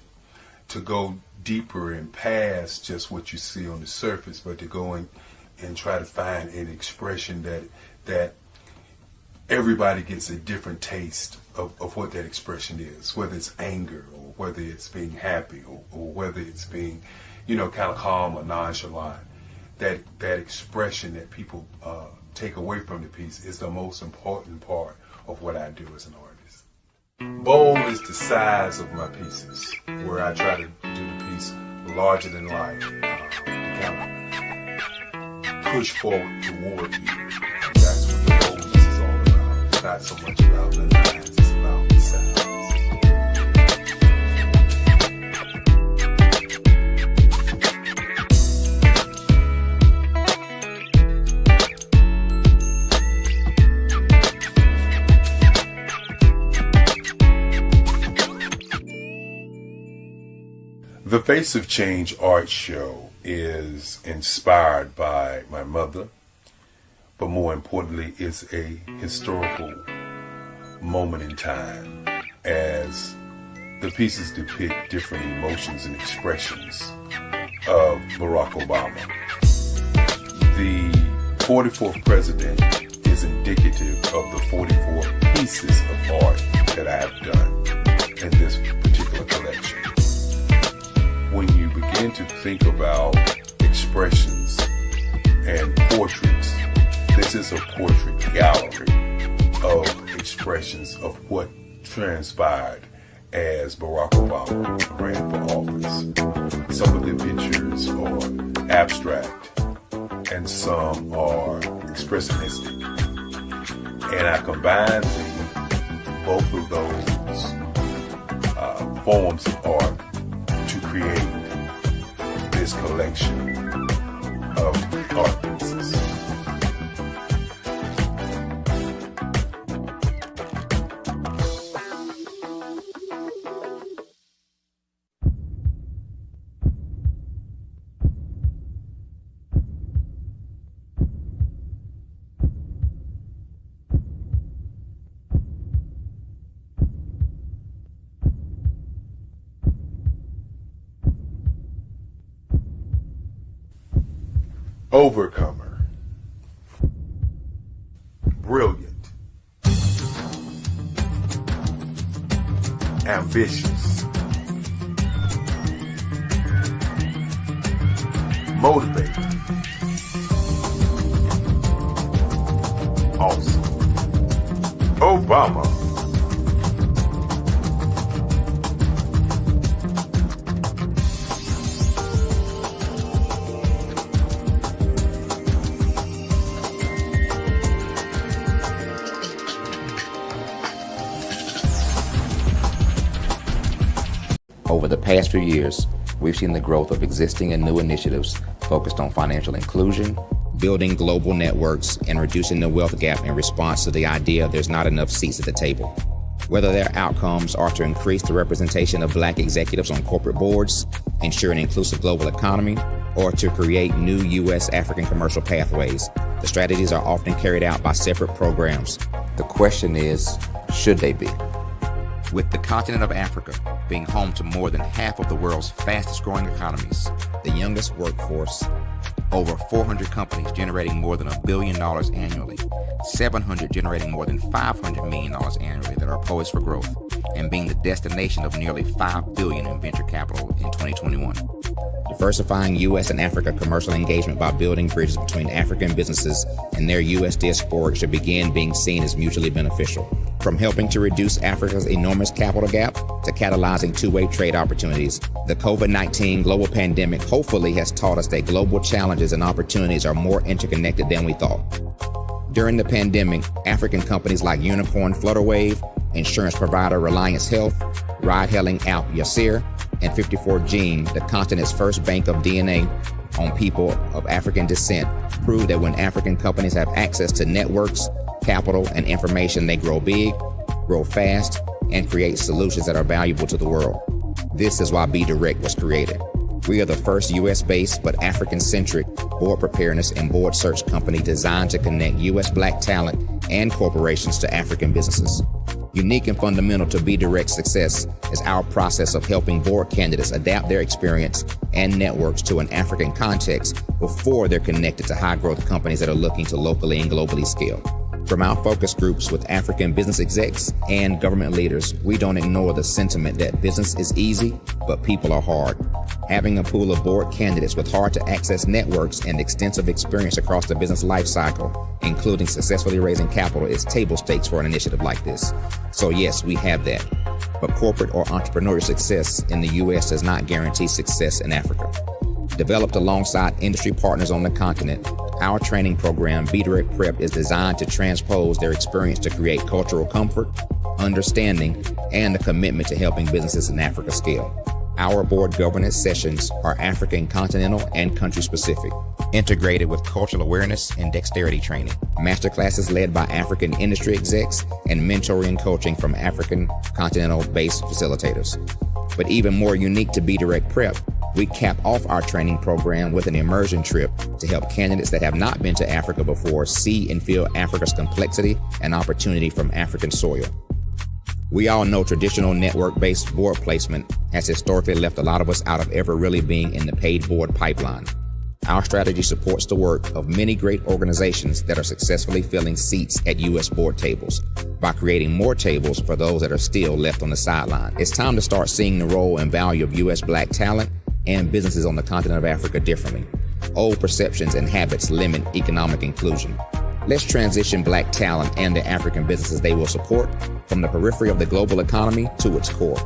[SPEAKER 14] to go deeper and past just what you see on the surface, but to go in and try to find an expression that everybody gets a different taste of what that expression is, whether it's anger or whether it's being happy or whether it's being, kind of calm or nonchalant. That expression that people take away from the piece is the most important part of what I do as an artist. Bold is the size of my pieces, where I try to do the piece larger than life, to kind of push forward toward you. That's what the boldness is all about. It's not so much about the lines, it's about the size. The Face of Change art show is inspired by my mother, but more importantly, it's a historical moment in time as the pieces depict different emotions and expressions of Barack Obama. The 44th president is is indicative of the 44 pieces of art that I have done in this particular collection. When you begin to think about expressions and portraits, this is a portrait gallery of expressions of what transpired as Barack Obama ran for office. Some of the pictures are abstract and some are expressionistic. And I combined both of those forms of art to create this collection of art pieces. Overcomer, brilliant, ambitious, motivated, awesome, Obama.
[SPEAKER 15] Over the past few years, we've seen the growth of existing and new initiatives focused on financial inclusion, building global networks, and reducing the wealth gap in response to the idea there's not enough seats at the table. Whether their outcomes are to increase the representation of Black executives on corporate boards, ensure an inclusive global economy, or to create new U.S. African commercial pathways, the strategies are often carried out by separate programs. The question is, should they be? With the continent of Africa being home to more than half of the world's fastest growing economies, the youngest workforce, over 400 companies generating more than $1 billion annually, 700 generating more than $500 million annually that are poised for growth, and being the destination of nearly $5 billion in venture capital in 2021. Diversifying U.S. and Africa commercial engagement by building bridges between African businesses and their U.S. diaspora should begin being seen as mutually beneficial. From helping to reduce Africa's enormous capital gap to catalyzing two-way trade opportunities, the COVID-19 global pandemic hopefully has taught us that global challenges and opportunities are more interconnected than we thought. During the pandemic, African companies like Unicorn Flutterwave, insurance provider Reliance Health, ride-hailing app Yasir, and 54Gene, the continent's first bank of DNA on people of African descent, proved that when African companies have access to networks, capital, and information, they grow big, grow fast, and create solutions that are valuable to the world. This is why Be Direct was created. We are the first U.S.-based but African-centric board preparedness and board search company designed to connect U.S. Black talent and corporations to African businesses. Unique and fundamental to Be Direct's success is our process of helping board candidates adapt their experience and networks to an African context before they're connected to high-growth companies that are looking to locally and globally scale. From our focus groups with African business execs and government leaders, we don't ignore the sentiment that business is easy, but people are hard. Having a pool of board candidates with hard-to-access networks and extensive experience across the business life cycle, including successfully raising capital, is table stakes for an initiative like this. So yes, we have that. But corporate or entrepreneurial success in the U.S. does not guarantee success in Africa. Developed alongside industry partners on the continent, our training program, Be Direct Prep, is designed to transpose their experience to create cultural comfort, understanding, and a commitment to helping businesses in Africa scale. Our board governance sessions are African, continental, and country-specific, integrated with cultural awareness and dexterity training, masterclasses led by African industry execs, and mentoring coaching from African continental-based facilitators. But even more unique to Be Direct Prep, we cap off our training program with an immersion trip to help candidates that have not been to Africa before see and feel Africa's complexity and opportunity from African soil. We all know traditional network-based board placement has historically left a lot of us out of ever really being in the paid board pipeline. Our strategy supports the work of many great organizations that are successfully filling seats at U.S. board tables by creating more tables for those that are still left on the sideline. It's time to start seeing the role and value of U.S. Black talent and businesses on the continent of Africa differently. Old perceptions and habits limit economic inclusion. Let's transition Black talent and the African businesses they will support from the periphery of the global economy to its core.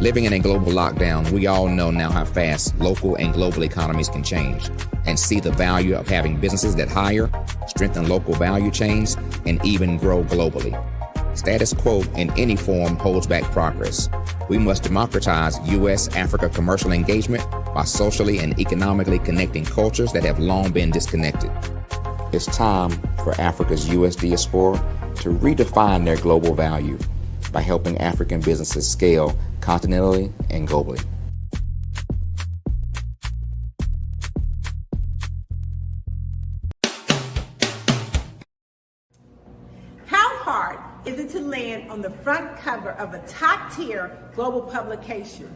[SPEAKER 15] Living in a global lockdown, we all know now how fast local and global economies can change, and see the value of having businesses that hire, strengthen local value chains, and even grow globally. Status quo in any form holds back progress. We must democratize U.S.-Africa commercial engagement by socially and economically connecting cultures that have long been disconnected. It's time for Africa's U.S. diaspora to redefine their global value by helping African businesses scale continentally and globally.
[SPEAKER 16] How hard is it to land on the front cover of a top-tier global publication?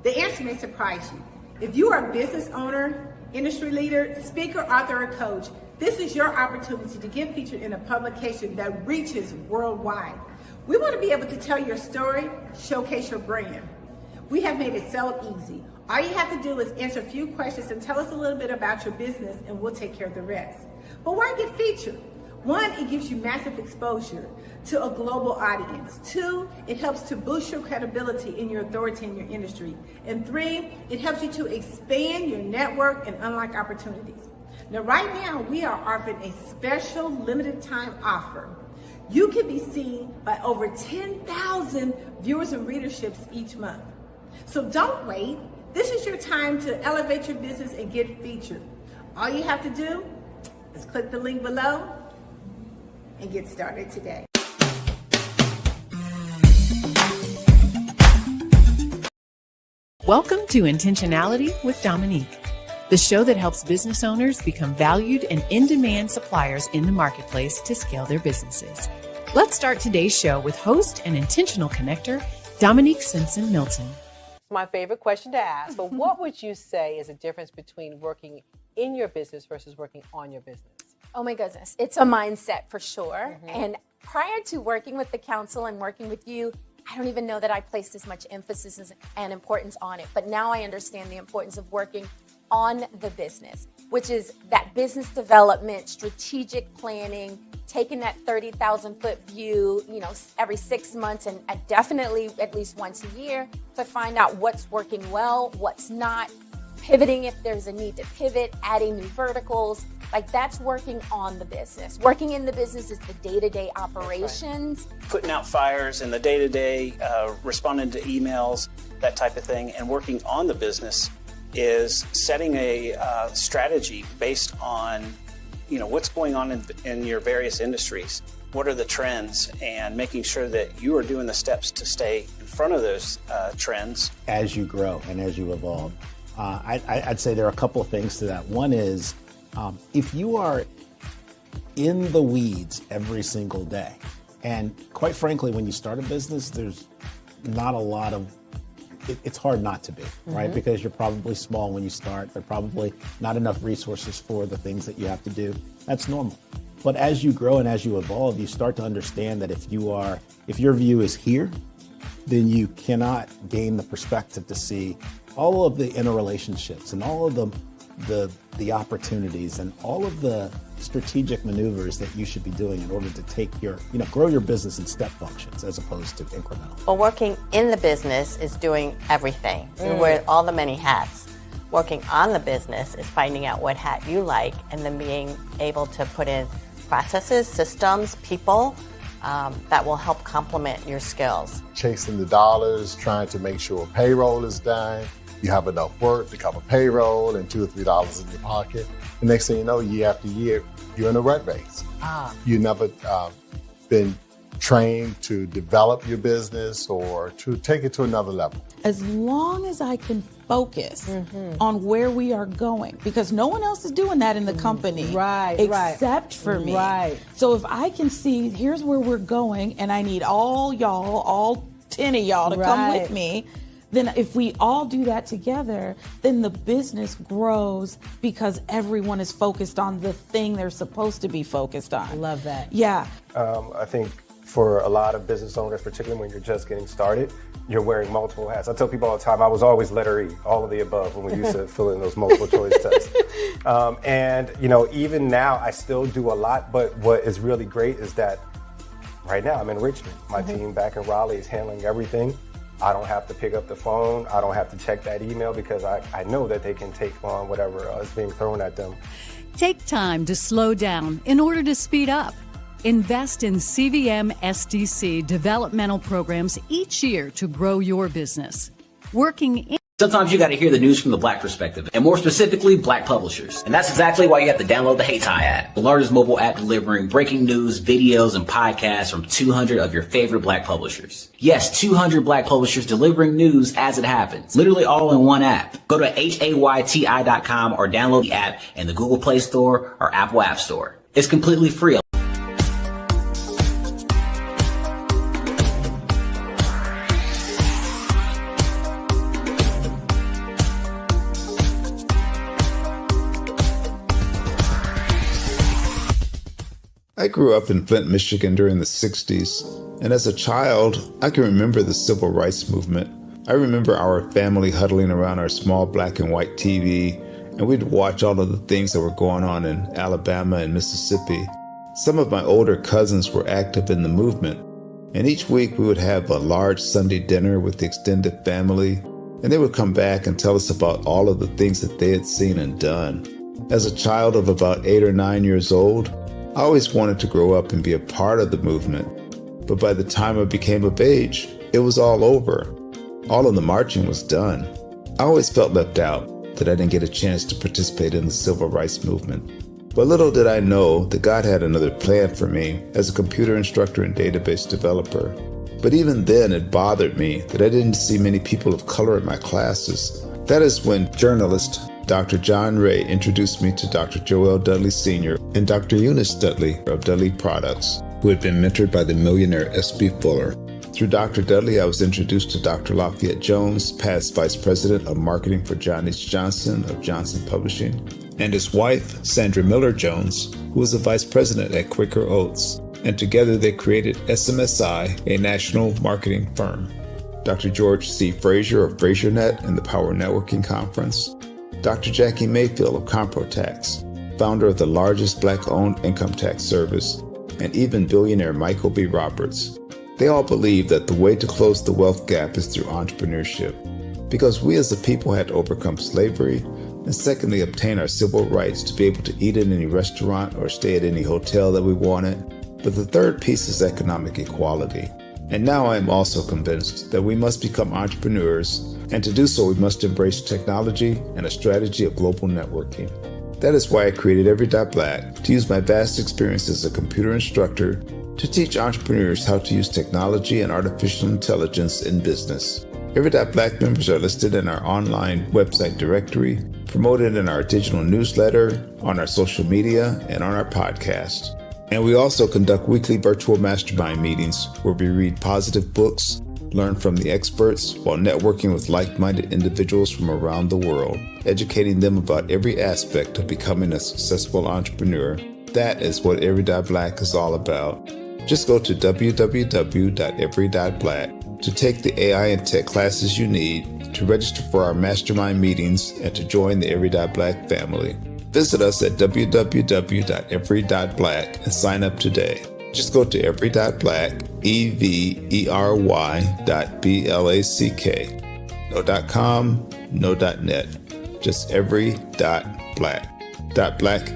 [SPEAKER 16] The answer may surprise you. If you are a business owner, industry leader, speaker, author, or coach, this is your opportunity to get featured in a publication that reaches worldwide. We want to be able to tell your story, showcase your brand. We have made it so easy. All you have to do is answer a few questions and tell us a little bit about your business, and we'll take care of the rest. But why get featured? 1, it gives you massive exposure to a global audience. 2, it helps to boost your credibility in your authority in your industry. And 3, it helps you to expand your network and unlock opportunities. Now, right now, we are offering a special limited time offer. You can be seen by over 10,000 viewers and readerships each month. So don't wait. This is your time to elevate your business and get featured. All you have to do is click the link below and get started today.
[SPEAKER 17] Welcome to Intentionality with Dominique, the show that helps business owners become valued and in-demand suppliers in the marketplace to scale their businesses. Let's start today's show with host and intentional connector, Dominique Simpson-Milton.
[SPEAKER 18] My favorite question to ask, but what would you say is the difference between working in your business versus working on your business?
[SPEAKER 19] Oh my goodness, it's a mindset for sure. And prior to working with the council and working with you, I don't even know that I placed as much emphasis and importance on it. But now I understand the importance of working on the business, which is that business development, strategic planning, taking that 30,000 foot view, every 6 months and definitely at least once a year to find out what's working well, what's not, pivoting if there's a need to pivot, adding new verticals. Like that's working on the business. Working in the business is the day-to-day operations.
[SPEAKER 20] Right. Putting out fires in the day-to-day, responding to emails, that type of thing. And working on the business is setting a strategy based on what's going on in your various industries. What are the trends, and making sure that you are doing the steps to stay in front of those trends.
[SPEAKER 21] As you grow and as you evolve, I'd say there are a couple of things to that. One is, if you are in the weeds every single day, and quite frankly, when you start a business, there's not a lot of, it's hard not to be, right? Because you're probably small when you start. There are probably not enough resources for the things that you have to do. That's normal. But as you grow and as you evolve, you start to understand that if your view is here, then you cannot gain the perspective to see all of the interrelationships and all of the opportunities and all of the strategic maneuvers that you should be doing in order to grow your business in step functions as opposed to incremental.
[SPEAKER 22] Well, working in the business is doing everything. You wear all the many hats. Working on the business is finding out what hat you like and then being able to put in processes, systems, people that will help complement your skills.
[SPEAKER 23] Chasing the dollars, trying to make sure payroll is done. You have enough work to cover payroll and $2 or $3 in your pocket. The next thing you know, year after year, you're in a rat race. You never been trained to develop your business or to take it to another level.
[SPEAKER 24] As long as I can focus on where we are going, because no one else is doing that in the company, except for me. So if I can see, here's where we're going, and I need all 10 of y'all to come with me, then if we all do that together, then the business grows because everyone is focused on the thing they're supposed to be focused on.
[SPEAKER 1] Love that.
[SPEAKER 24] Yeah.
[SPEAKER 4] I think for a lot of business owners, particularly when you're just getting started, you're wearing multiple hats. I tell people all the time, I was always letter E, all of the above, when we used to fill in those multiple choice tests. And, you know, even now I still do a lot, but what is really great is that right now I'm in Richmond. My team back in Raleigh is handling everything. I don't have to pick up the phone. I don't have to check that email because I know that they can take on whatever is being thrown at them.
[SPEAKER 5] Take time to slow down in order to speed up. Invest in CVM SDC developmental programs each year to grow your business. Working in
[SPEAKER 13] Sometimes you got to hear the news from the Black perspective, and more specifically, Black publishers. And that's exactly why you have to download the Hey Tie app, the largest mobile app delivering breaking news, videos, and podcasts from 200 of your favorite Black publishers. Yes, 200 Black publishers delivering news as it happens, literally all in one app. Go to HAYTI.com or download the app in the Google Play Store or Apple App Store. It's completely free.
[SPEAKER 6] I grew up in Flint, Michigan during the 60s, and as a child, I can remember the civil rights movement. I remember our family huddling around our small black and white TV, and we'd watch all of the things that were going on in Alabama and Mississippi. Some of my older cousins were active in the movement, and each week we would have a large Sunday dinner with the extended family, and they would come back and tell us about all of the things that they had seen and done. As a child of about 8 or 9 years old, I always wanted to grow up and be a part of the movement, but by the time I became of age, it was all over. All of the marching was done. I always felt left out, that I didn't get a chance to participate in the civil rights movement. But little did I know that God had another plan for me as a computer instructor and database developer. But even then, it bothered me that I didn't see many people of color in my classes. That is when journalist Dr. John Ray introduced me to Dr. Joel Dudley Sr. and Dr. Eunice Dudley of Dudley Products, who had been mentored by the millionaire S.B. Fuller. Through Dr. Dudley, I was introduced to Dr. Lafayette Jones, past Vice President of Marketing for John H. Johnson of Johnson Publishing, and his wife, Sandra Miller Jones, who was a Vice President at Quaker Oats, and together they created SMSI, a national marketing firm. Dr. George C. Frazier of FrazierNet and the Power Networking Conference, Dr. Jackie Mayfield of ComproTax, founder of the largest Black-owned income tax service, and even billionaire Michael B. Roberts. They all believe that the way to close the wealth gap is through entrepreneurship, because we as a people had to overcome slavery, and secondly, obtain our civil rights to be able to eat in any restaurant or stay at any hotel that we wanted. But the third piece is economic equality. And now I am also convinced that we must become entrepreneurs, and to do so we must embrace technology and a strategy of global networking. That is why I created Every.Black, to use my vast experience as a computer instructor to teach entrepreneurs how to use technology and artificial intelligence in business. Every.Black members are listed in our online website directory, promoted in our digital newsletter, on our social media, and on our podcast. And we also conduct weekly virtual mastermind meetings where we read positive books, learn from the experts, while networking with like-minded individuals from around the world, educating them about every aspect of becoming a successful entrepreneur. That is what Every.Black is all about. Just go to www.every.black to take the AI and tech classes you need, to register for our mastermind meetings, and to join the Every.Black family. Visit us at www.every.black and sign up today. Just go to every.black, every.black. No .com, no .net. Just every.black. .black.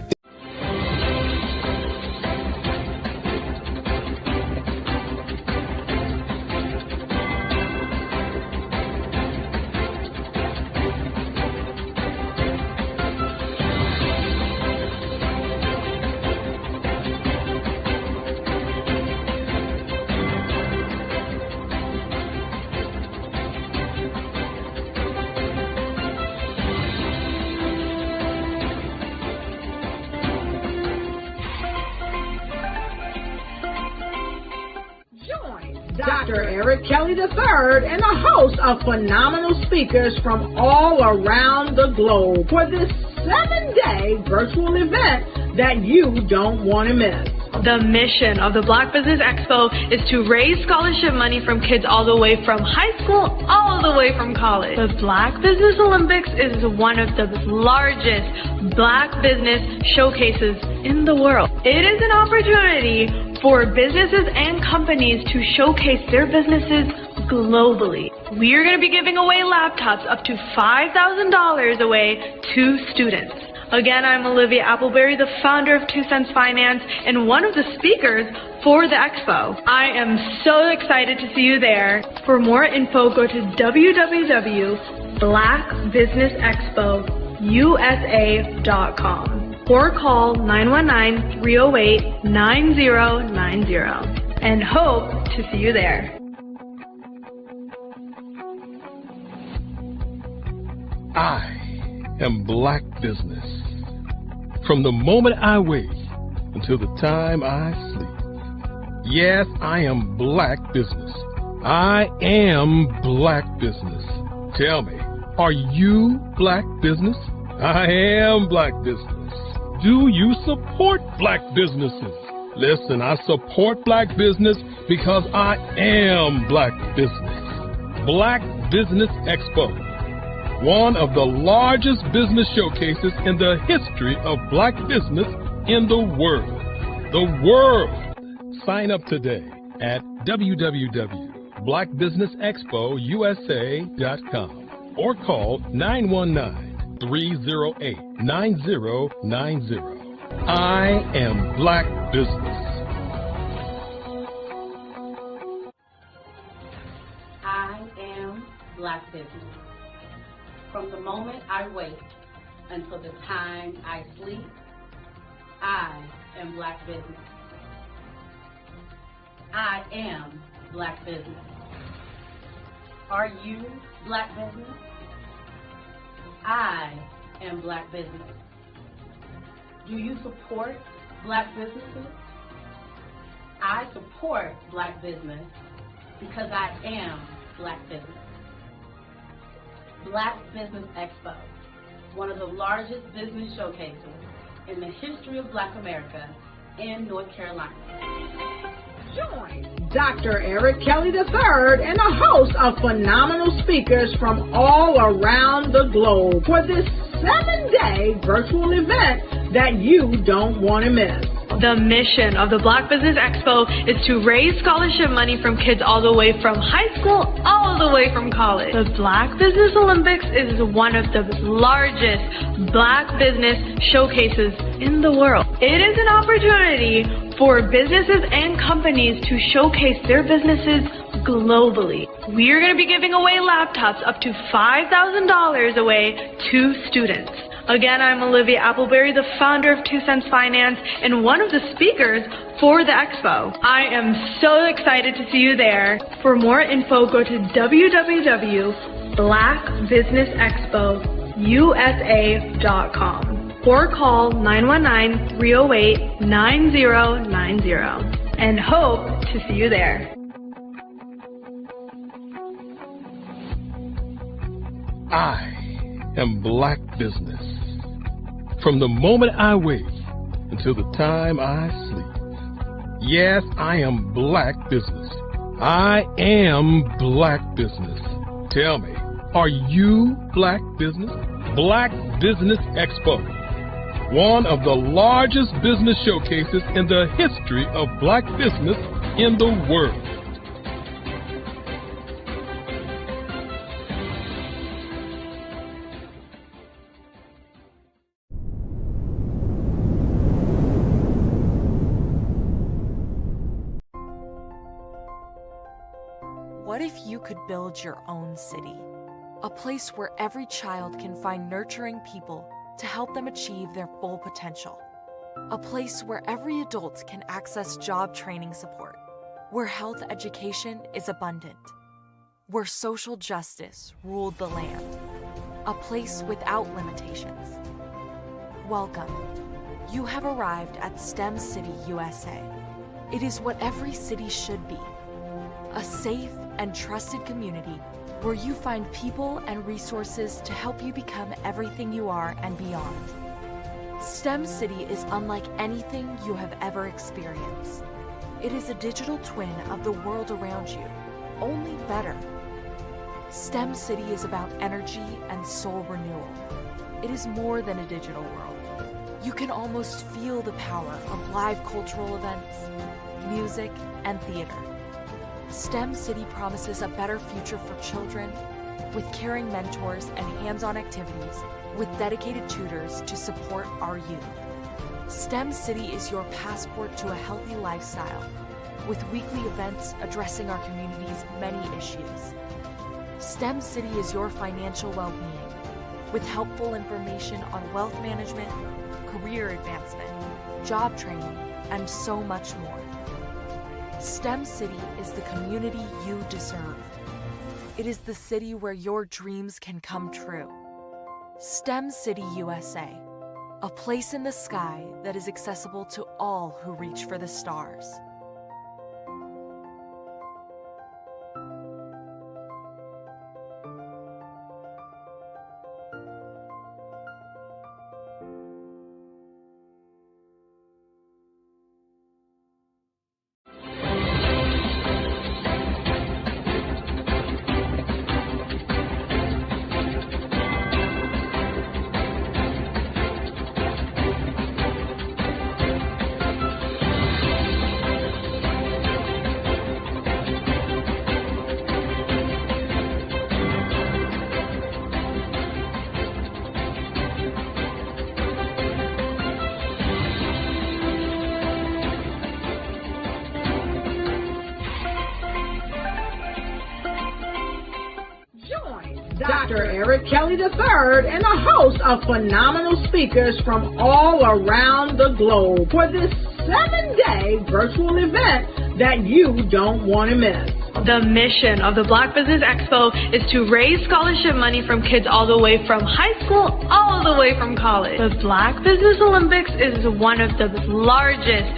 [SPEAKER 1] Dr. Eric Kelly III and a host of phenomenal speakers from all around the globe for this 7-day virtual event that you don't want to miss.
[SPEAKER 2] The mission of the Black Business Expo is to raise scholarship money from kids all the way from high school, all the way from college. The Black Business Olympics is one of the largest Black business showcases in the world. It is an opportunity for businesses and companies to showcase their businesses globally. We are going to be giving away laptops up to $5,000 away to students. Again, I'm Olivia Appleberry, the founder of 2 Cents Finance and one of the speakers for the expo. I am so excited to see you there. For more info, go to www.blackbusinessexpousa.com or call 919-308-9090 and hope to see you there.
[SPEAKER 3] I am Black Business. From the moment I wake until the time I sleep. Yes, I am Black Business. I am Black Business. Tell me, are you Black Business? I am Black Business. Do you support Black businesses? Listen, I support Black business because I am Black Business. Black Business Expo, one of the largest business showcases in the history of Black business in the world. The world! Sign up today at www.blackbusinessexpousa.com or call 919-308-9090. I am Black Business.
[SPEAKER 7] I am Black Business. From the moment I wake until the time I sleep, I am Black Business. I am Black Business. Are you Black Business? I am Black Business. Do you support Black businesses? I support Black business because I am Black Business. Black Business Expo, one of the largest business showcases in the history of Black America in North Carolina.
[SPEAKER 1] Join Dr. Eric Kelly III and a host of phenomenal speakers from all around the globe for this 7-day virtual event that you don't want to miss.
[SPEAKER 2] The mission of the Black Business Expo is to raise scholarship money from kids all the way from high school, all the way from college. The Black Business Olympics is one of the largest Black business showcases in the world. It is an opportunity for businesses and companies to showcase their businesses globally. We are going to be giving away laptops up to $5,000 away to students. Again, I'm Olivia Appleberry, the founder of 2 Cents Finance and one of the speakers for the expo. I am so excited to see you there. For more info, go to www.blackbusinessexpousa.com or call 919-308-9090 and hope to see you there.
[SPEAKER 3] I am Black Business. From the moment I wake until the time I sleep. Yes, I am Black Business. I am Black Business. Tell me, are you Black Business? Black Business Expo, one of the largest business showcases in the history of Black business in the world.
[SPEAKER 8] What if you could build your own city? A place where every child can find nurturing people to help them achieve their full potential. A place where every adult can access job training support. Where health education is abundant. Where social justice ruled the land. A place without limitations. Welcome. You have arrived at STEM City USA. It is what every city should be. a safe and trusted community where you find people and resources to help you become everything you are and beyond. STEM City is unlike anything you have ever experienced. It is a digital twin of the world around you, only better. STEM City is about energy and soul renewal. It is more than a digital world. You can almost feel the power of live cultural events, music, and theater. STEM City promises a better future for children with caring mentors and hands-on activities with dedicated tutors to support our youth. STEM City is your passport to a healthy lifestyle with weekly events addressing our community's many issues. STEM City is your financial well-being with helpful information on wealth management, career advancement, job training, and so much more. STEM City is the community you deserve. It is the city where your dreams can come true. STEM City USA, a place in the sky that is accessible to all who reach for the stars.
[SPEAKER 1] Dr. Eric Kelly III and a host of phenomenal speakers from all around the globe for this 7-day virtual event that you don't want to miss.
[SPEAKER 2] The mission of the Black Business Expo is to raise scholarship money from kids all the way from high school all the way from college. The Black Business Olympics is one of the largest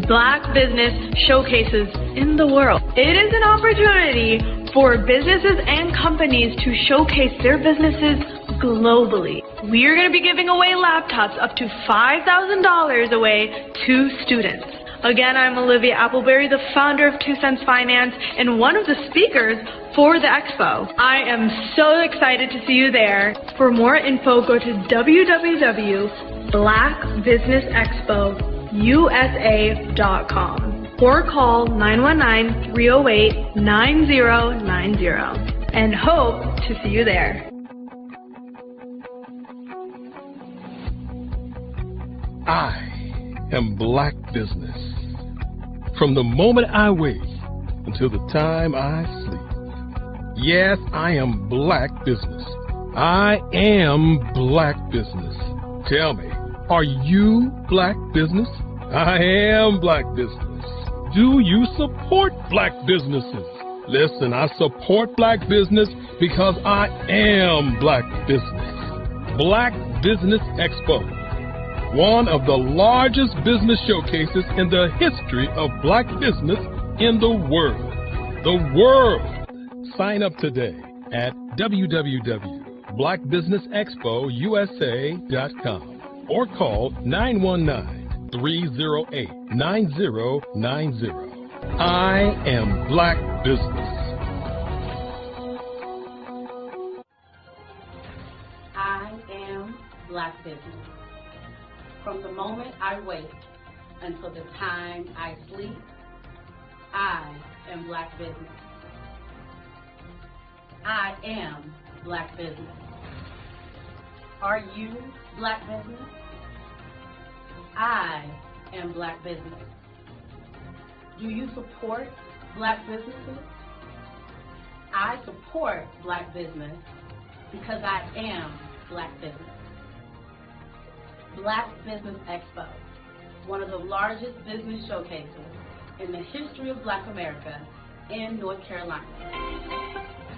[SPEAKER 2] Black business showcases in the world. It is an opportunity for businesses and companies to showcase their businesses globally. We are going to be giving away laptops up to $5,000 away to students. Again, I'm Olivia Appleberry, the founder of 2 Cents Finance and one of the speakers for the expo. I am so excited to see you there. For more info, go to www.blackbusinessexpousa.com or call 919-308-9090 and hope to see you there.
[SPEAKER 3] I am Black Business. From the moment I wake until the time I sleep. Yes, I am Black Business. I am Black Business. Tell me, are you Black Business? I am Black Business. Do you support Black businesses? Listen, I support Black business because I am Black Business. Black Business Expo, one of the largest business showcases in the history of Black business in the world. The world! Sign up today at www.blackbusinessexpousa.com or call 919-308-9090. I am Black Business.
[SPEAKER 7] I am Black Business. From the moment I wake until the time I sleep, I am Black Business. I am Black Business. Are you Black Business? I am Black Business. Do you support Black businesses? I support Black business because I am Black Business. Black Business Expo, one of the largest business showcases in the history of Black America in North Carolina.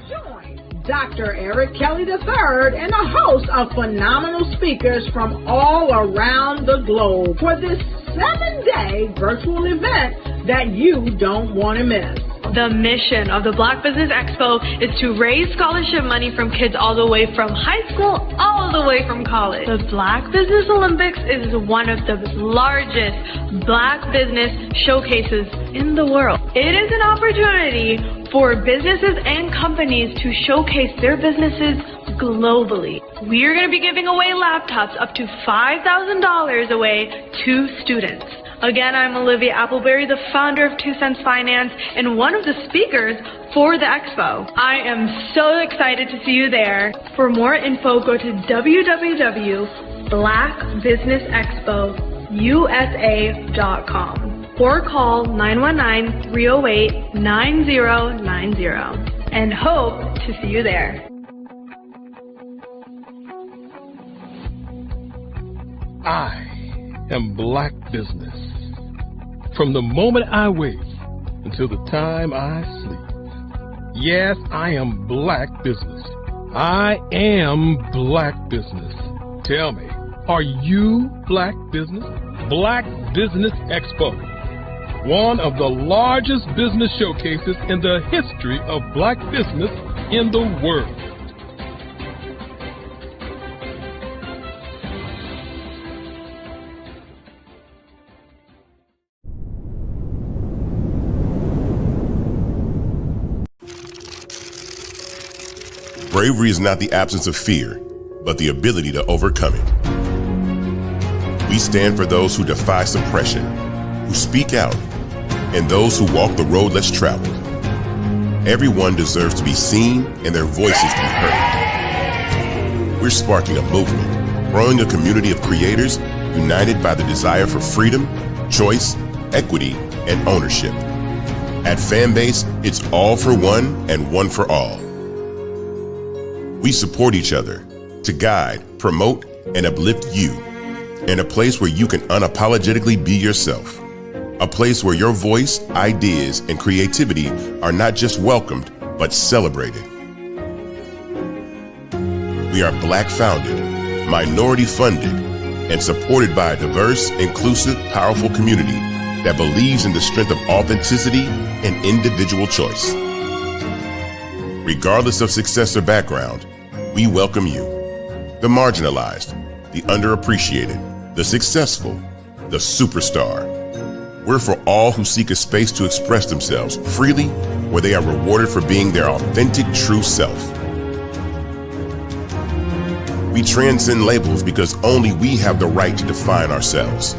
[SPEAKER 1] Join Dr. Eric Kelly III and a host of phenomenal speakers from all around the globe for this 7-day virtual event that you don't want to miss.
[SPEAKER 2] The mission of the Black Business Expo is to raise scholarship money from kids all the way from high school, all the way from college. The Black Business Olympics is one of the largest Black business showcases in the world. It is an opportunity for businesses and companies to showcase their businesses globally. We are going to be giving away laptops up to $5,000 away to students. Again, I'm Olivia Appleberry, the founder of 2 Cents Finance and one of the speakers for the expo. I am so excited to see you there. For more info, go to www.blackbusinessexpousa.com or call 919-308-9090 and hope to see you there.
[SPEAKER 3] I am Black Business. From the moment I wake until the time I sleep. Yes, I am Black Business. I am Black Business. Tell me, are you Black Business? Black Business Expo, one of the largest business showcases in the history of Black business in the world.
[SPEAKER 9] Bravery is not the absence of fear, but the ability to overcome it. We stand for those who defy suppression, who speak out, and those who walk the road less traveled. Everyone deserves to be seen and their voices to be heard. We're sparking a movement, growing a community of creators united by the desire for freedom, choice, equity, and ownership. At Fanbase, it's all for one and one for all. We support each other to guide, promote, and uplift you in a place where you can unapologetically be yourself. A place where your voice, ideas, and creativity are not just welcomed, but celebrated. We are Black founded, minority funded, and supported by a diverse, inclusive, powerful community that believes in the strength of authenticity and individual choice. Regardless of success or background, we welcome you, the marginalized, the underappreciated, the successful, the superstar. We're for all who seek a space to express themselves freely, where they are rewarded for being their authentic, true self. We transcend labels because only we have the right to define ourselves.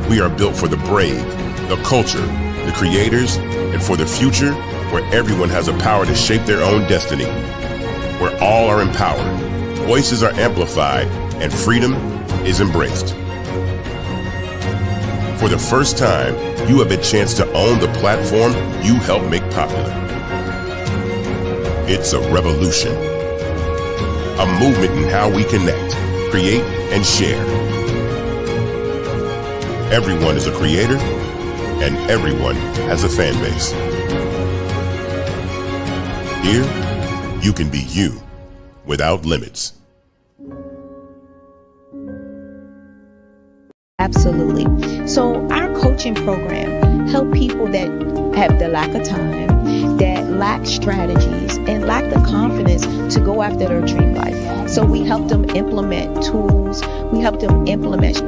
[SPEAKER 9] We are built for the brave, the culture, the creators, and for the future where everyone has a power to shape their own destiny, where all are empowered, voices are amplified, and freedom is embraced. For the first time, you have a chance to own the platform you helped make popular. It's a revolution, a movement in how we connect, create, and share. Everyone is a creator, and everyone has a fan base. Here, you can be you without limits.
[SPEAKER 10] Absolutely. So our coaching program help people that have the lack of time, that lack strategies, and lack the confidence to go after their dream life. So we help them implement tools. We help them implement,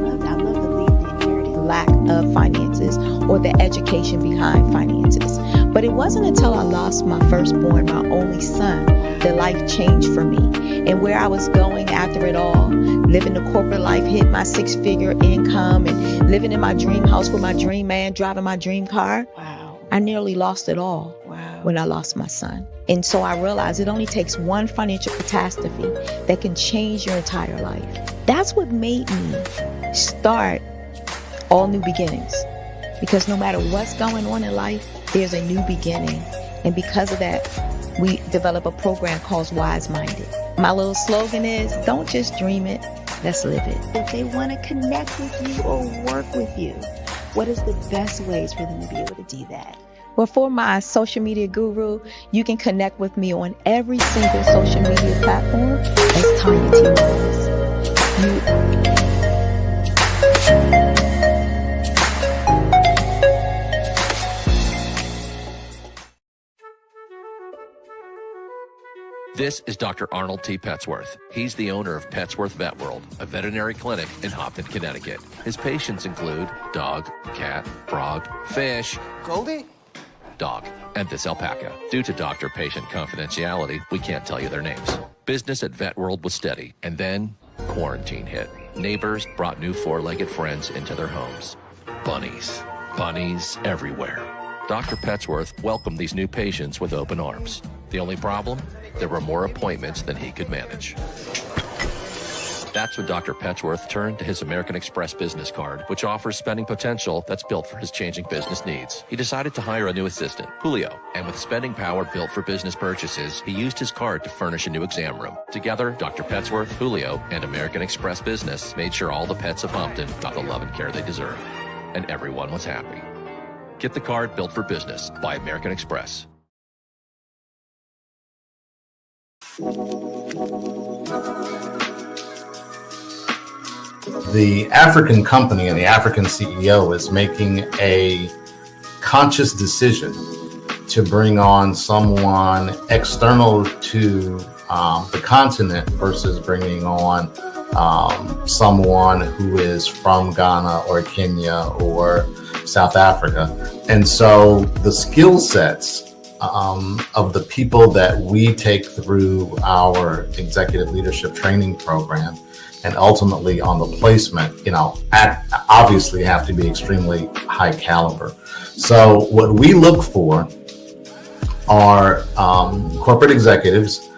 [SPEAKER 10] lack of finances or the education behind finances. But it wasn't until I lost my firstborn, my only son, that life changed for me. And where I was going after it all, living the corporate life, hit my 6-figure income and living in my dream house with my dream man, driving my dream car. Wow. I nearly lost it all. Wow. When I lost my son. And so I realized it only takes one financial catastrophe that can change your entire life. That's what made me start All New Beginnings, because no matter what's going on in life, there's a new beginning. And because of that, we develop a program called Wise Minded. My little slogan is, don't just dream it, let's live it. If they want to connect with you or work with you, what is the best ways for them to be able to do that? Well, for my social media guru, you can connect with me on every single social media platform as Tanya T. Morris.
[SPEAKER 11] This is Dr. Arnold T. Petsworth. He's the owner of Petsworth Vet World, a veterinary clinic in Hopton, Connecticut. His patients include dog, cat, frog, fish,
[SPEAKER 12] Goldie,
[SPEAKER 11] dog, and this alpaca. Due to doctor-patient confidentiality, we can't tell you their names. Business at Vet World was steady, and then quarantine hit. Neighbors brought new four-legged friends into their homes. Bunnies. Bunnies everywhere. Dr. Petsworth welcomed these new patients with open arms. The only problem? There were more appointments than he could manage. That's when Dr. Petsworth turned to his American Express business card, which offers spending potential that's built for his changing business needs. He decided to hire a new assistant, Julio, and with spending power built for business purchases, he used his card to furnish a new exam room. Together, Dr. Petsworth, Julio, and American Express Business made sure all the pets of Hopton got the love and care they deserve. And everyone was happy. Get the card built for business by American Express.
[SPEAKER 14] The African company and the African CEO is making a conscious decision to bring on someone external to the continent versus bringing on someone who is from Ghana or Kenya or South Africa. And so the skill sets of the people that we take through our executive leadership training program and ultimately on the placement, obviously have to be extremely high caliber. So what we look for are corporate executives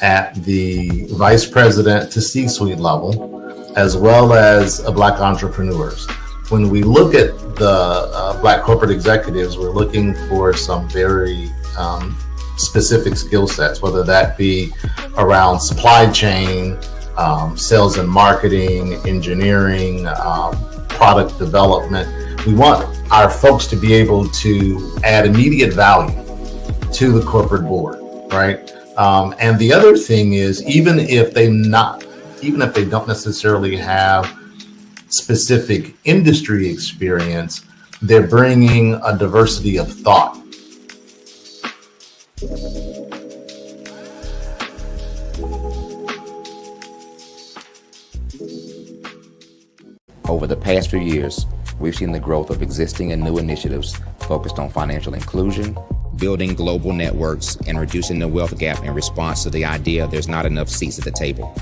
[SPEAKER 14] at the vice president to C-suite level, as well as Black entrepreneurs. When we look at the Black corporate executives, we're looking for some very specific skill sets, whether that be around supply chain, sales and marketing, engineering, product development. We want our folks to be able to add immediate value to the corporate board, right? And the other thing is, even if they don't necessarily have specific industry experience, they're bringing a diversity of thought.
[SPEAKER 15] Over the past few years, we've seen the growth of existing and new initiatives focused on financial inclusion, building global networks, and reducing the wealth gap in response to the idea there's not enough seats at the table.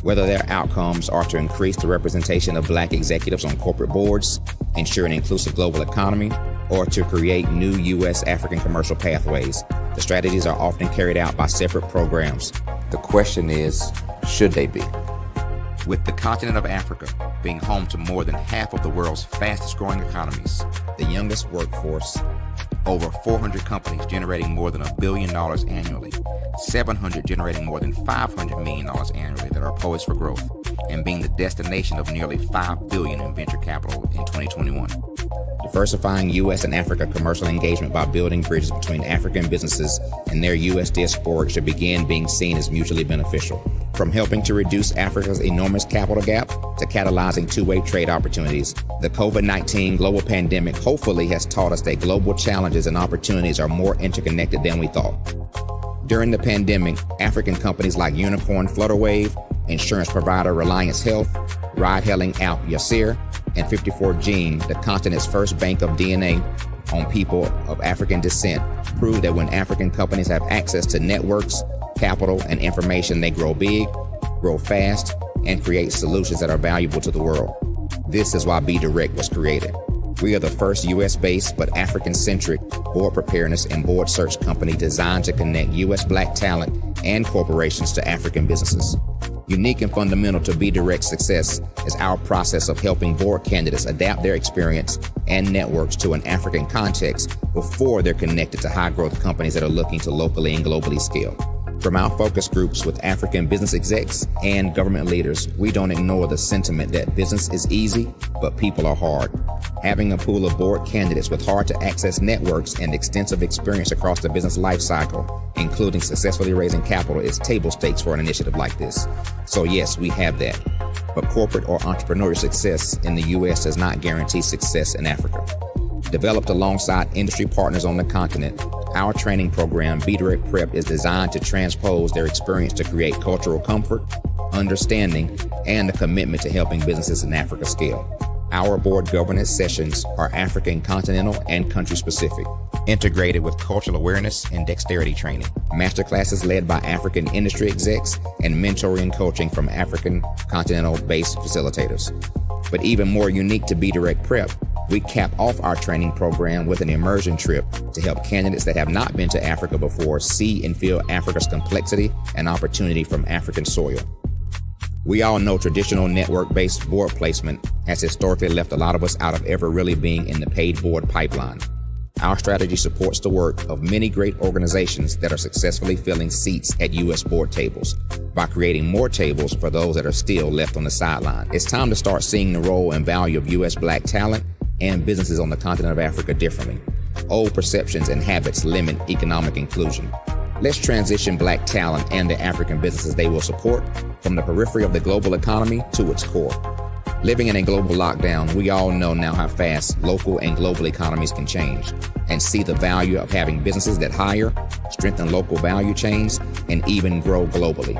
[SPEAKER 15] Whether their outcomes are to increase the representation of Black executives on corporate boards, ensure an inclusive global economy, or to create new U.S. African commercial pathways, the strategies are often carried out by separate programs. The question is, should they be? With the continent of Africa being home to more than half of the world's fastest growing economies, the youngest workforce, over 400 companies generating more than $1 billion annually, 700 generating more than $500 million annually that are poised for growth, and being the destination of nearly $5 billion in venture capital in 2021. Diversifying U.S. and Africa commercial engagement by building bridges between African businesses and their U.S. diaspora should begin being seen as mutually beneficial. From helping to reduce Africa's enormous capital gap to catalyzing two-way trade opportunities, the COVID-19 global pandemic hopefully has taught us that global challenges and opportunities are more interconnected than we thought. During the pandemic, African companies like Unicorn Flutterwave, insurance provider Reliance Health, ride-hailing app Yasir, and 54Gene, the continent's first bank of DNA on people of African descent, proved that when African companies have access to networks, capital, and information, they grow big, grow fast, and create solutions that are valuable to the world. This is why Be Direct was created. We are the first U.S.-based but African-centric board preparedness and board search company designed to connect U.S. Black talent and corporations to African businesses. Unique and fundamental to Be Direct's success is our process of helping board candidates adapt their experience and networks to an African context before they're connected to high-growth companies that are looking to locally and globally scale. From our focus groups with African business execs and government leaders, we don't ignore the sentiment that business is easy, but people are hard. Having a pool of board candidates with hard-to-access networks and extensive experience across the business life cycle, including successfully raising capital, is table stakes for an initiative like this. So yes, we have that. But corporate or entrepreneurial success in the U.S. does not guarantee success in Africa. Developed alongside industry partners on the continent, Our training program, Be Direct Prep, is designed to transpose their experience to create cultural comfort, understanding, and a commitment to helping businesses in Africa scale. Our board governance sessions are African, continental, and country specific, integrated with cultural awareness and dexterity training. Masterclasses led by African industry execs and mentoring and coaching from African continental-based facilitators. But even more unique to Be Direct Prep, we cap off our training program with an immersion trip to help candidates that have not been to Africa before see and feel Africa's complexity and opportunity from African soil. We all know traditional network-based board placement has historically left a lot of us out of ever really being in the paid board pipeline. Our strategy supports the work of many great organizations that are successfully filling seats at U.S. board tables by creating more tables for those that are still left on the sideline. It's time to start seeing the role and value of U.S. Black talent and businesses on the continent of Africa differently. Old perceptions and habits limit economic inclusion. Let's transition Black talent and the African businesses they will support from the periphery of the global economy to its core. Living in a global lockdown, we all know now how fast local and global economies can change and see the value of having businesses that hire, strengthen local value chains, and even grow globally.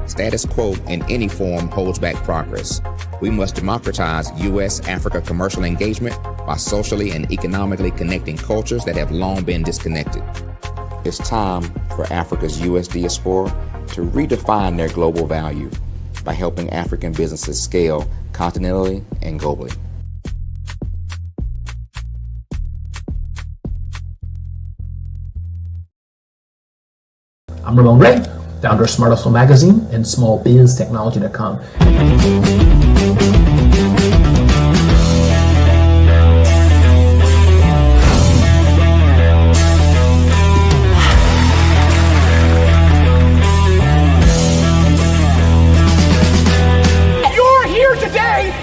[SPEAKER 15] Status quo in any form holds back progress. We must democratize U.S.-Africa commercial engagement by socially and economically connecting cultures that have long been disconnected. It's time for Africa's U.S. diaspora to redefine their global value by helping African businesses scale continentally and globally.
[SPEAKER 12] I'm Ramon Ray, founder of Smart Hustle Magazine and smallbiztechnology.com.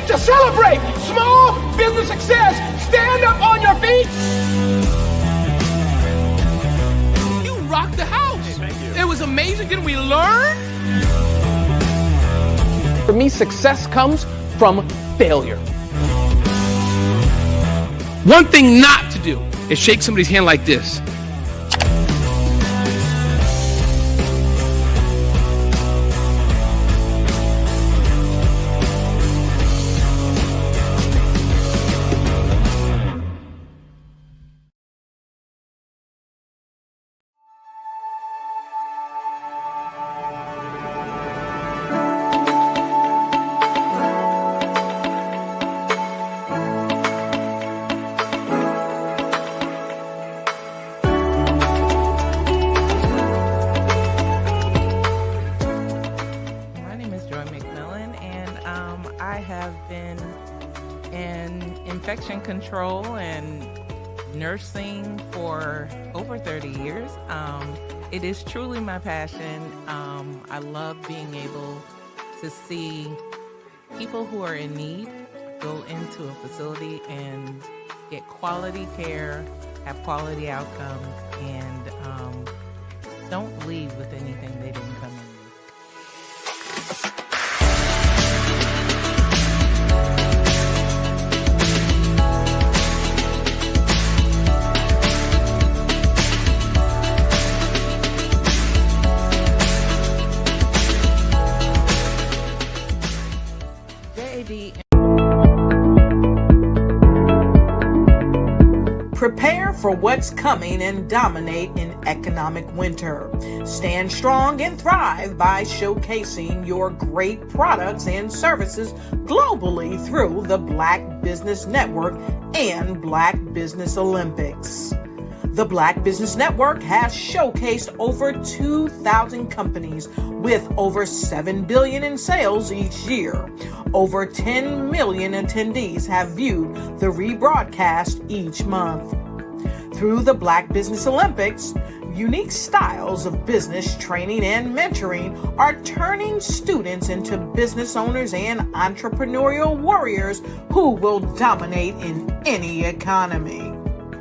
[SPEAKER 16] To celebrate small business success. Stand up on your feet. You rocked the house. Hey, thank you. It was amazing. Didn't we learn? For me, success comes from failure. One thing not to do is shake somebody's hand like this.
[SPEAKER 17] Control and nursing for over 30 years. It is truly my passion. I love being able to see people who are in need go into a facility and get quality care, have quality outcomes, and don't leave with anything they didn't come in with.
[SPEAKER 1] Prepare for what's coming and dominate in economic winter. Stand strong and thrive by showcasing your great products and services globally through the Black Business Network and Black Business Olympics. The Black Business Network has showcased over 2,000 companies with over $7 billion in sales each year. Over 10 million attendees have viewed the rebroadcast each month. Through the Black Business Olympics, unique styles of business training and mentoring are turning students into business owners and entrepreneurial warriors who will dominate in any economy.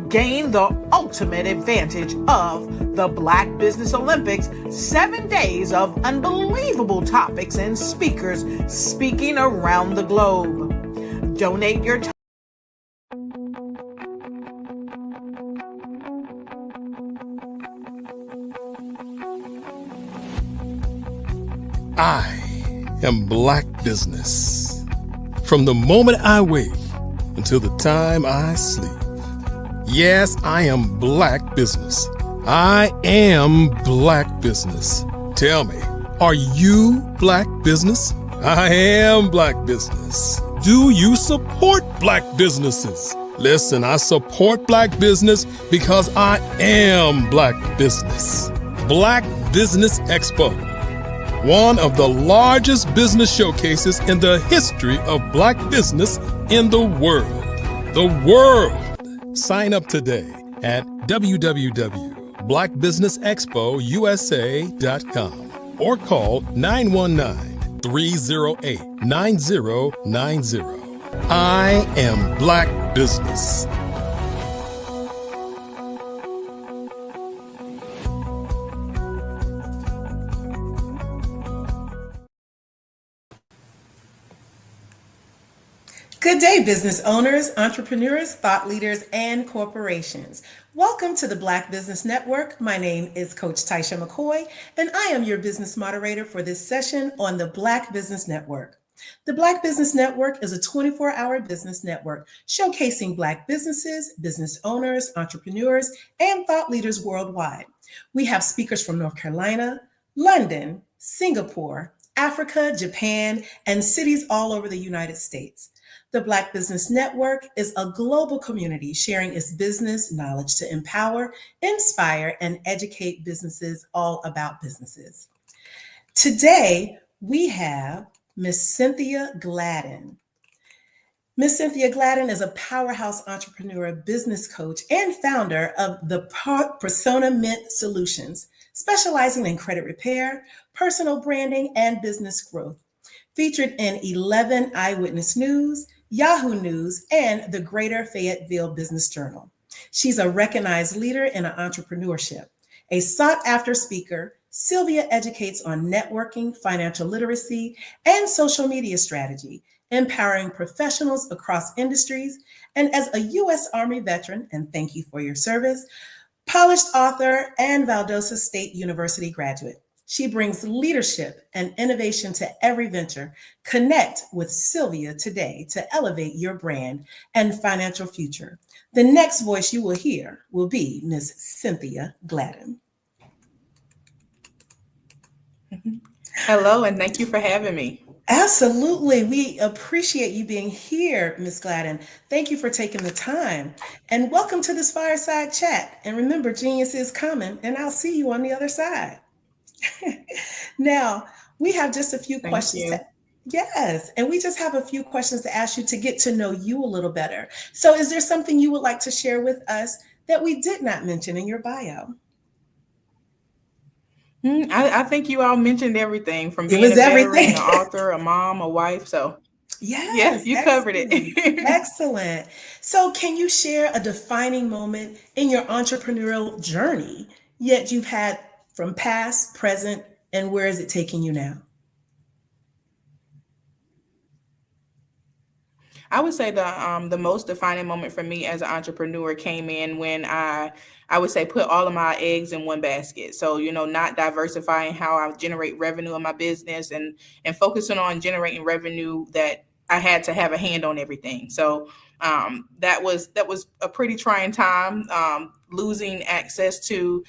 [SPEAKER 1] Gain the ultimate advantage of the Black Business Olympics, 7 days of unbelievable topics and speakers speaking around the globe. Donate your time.
[SPEAKER 3] I am Black Business. From the moment I wake until the time I sleep. Yes, I am Black Business. I am Black Business. Tell me, are you Black Business? I am Black Business. Do you support Black businesses? Listen, I support Black business because I am Black Business. Black Business Expo, one of the largest business showcases in the history of Black business in the world. The world. Sign up today at www.blackbusinessexpousa.com or call 919-308-9090. I am Black Business.
[SPEAKER 18] Good day, business owners, entrepreneurs, thought leaders, and corporations. Welcome to the Black Business Network. My name is Coach Taisha McCoy, and I am your business moderator for this session on the Black Business Network. The Black Business Network is a 24-hour business network showcasing Black businesses, business owners, entrepreneurs, and thought leaders worldwide. We have speakers from North Carolina, London, Singapore, Africa, Japan, and cities all over the United States. The Black Business Network is a global community sharing its business knowledge to empower, inspire, and educate businesses all about businesses. Today, we have Miss Cynthia Gladden. Miss Cynthia Gladden is a powerhouse entrepreneur, business coach, and founder of the Persona Mint Solutions, specializing in credit repair, personal branding, and business growth. Featured in 11 Eyewitness News, Yahoo News, and the Greater Fayetteville Business Journal. She's a recognized leader in entrepreneurship. A sought-after speaker, Sylvia educates on networking, financial literacy, and social media strategy, empowering professionals across industries. And as a U.S. Army veteran, and thank you for your service, polished author and Valdosta State University graduate. She brings leadership and innovation to every venture. Connect with Sylvia today to elevate your brand and financial future. The next voice you will hear will be Miss Cynthia Gladden.
[SPEAKER 19] Hello, and thank you for having me.
[SPEAKER 18] Absolutely. We appreciate you being here, Ms. Gladden. Thank you for taking the time. And welcome to this fireside chat. And remember, genius is coming, and I'll see you on the other side. Now, we have just a few questions. Yes, and we just have a few questions to ask you to get to know you a little better. So is there something you would like to share with us that we did not mention in your bio?
[SPEAKER 19] I think you all mentioned everything from being a veteran, an author, a mom, a wife. So yes, you covered it.
[SPEAKER 18] Excellent. So can you share a defining moment in your entrepreneurial journey yet you've had from past, present, and where is it taking you now?
[SPEAKER 19] I would say the most defining moment for me as an entrepreneur came in when I would say put all of my eggs in one basket. So, not diversifying how I generate revenue in my business and focusing on generating revenue that I had to have a hand on everything. So that was a pretty trying time, losing access to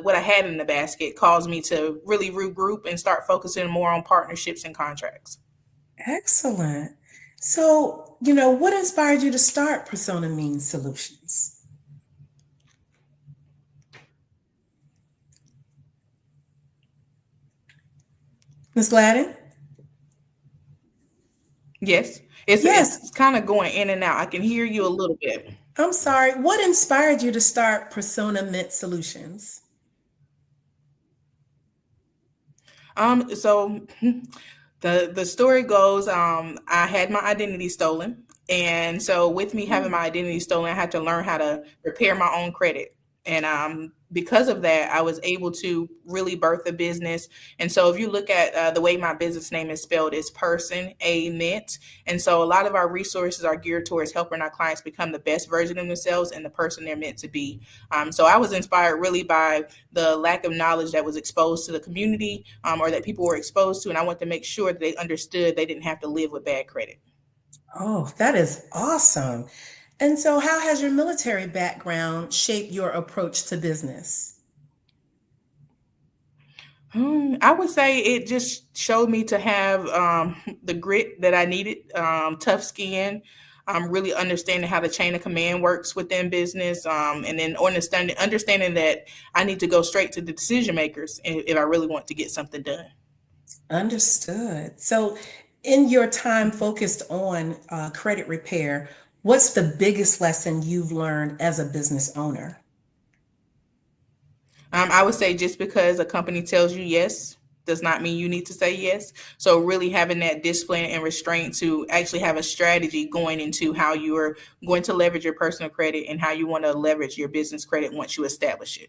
[SPEAKER 19] what I had in the basket caused me to really regroup and start focusing more on partnerships and contracts.
[SPEAKER 18] Excellent. So, what inspired you to start Persona Mint Solutions? Ms. Gladden?
[SPEAKER 19] Yes. It's kind of going in and out. I can hear you a little bit.
[SPEAKER 18] I'm sorry. What inspired you to start Persona Mint Solutions?
[SPEAKER 19] So the story goes, I had my identity stolen. And so with me having my identity stolen, I had to learn how to repair my own credit. And because of that, I was able to really birth a business. And so if you look at the way my business name is spelled, it's person, a mint. And so a lot of our resources are geared towards helping our clients become the best version of themselves and the person they're meant to be. So I was inspired really by the lack of knowledge that was exposed to the community, or that people were exposed to. And I want to make sure that they understood they didn't have to live with bad credit.
[SPEAKER 18] Oh, that is awesome. And so, how has your military background shaped your approach to business?
[SPEAKER 19] I would say it just showed me to have the grit that I needed, tough skin, really understanding how the chain of command works within business, and then understanding that I need to go straight to the decision makers if I really want to get something done.
[SPEAKER 18] Understood. So, in your time focused on credit repair, what's the biggest lesson you've learned as a business owner?
[SPEAKER 19] I would say just because a company tells you yes does not mean you need to say yes. So really having that discipline and restraint to actually have a strategy going into how you are going to leverage your personal credit and how you want to leverage your business credit once you establish it.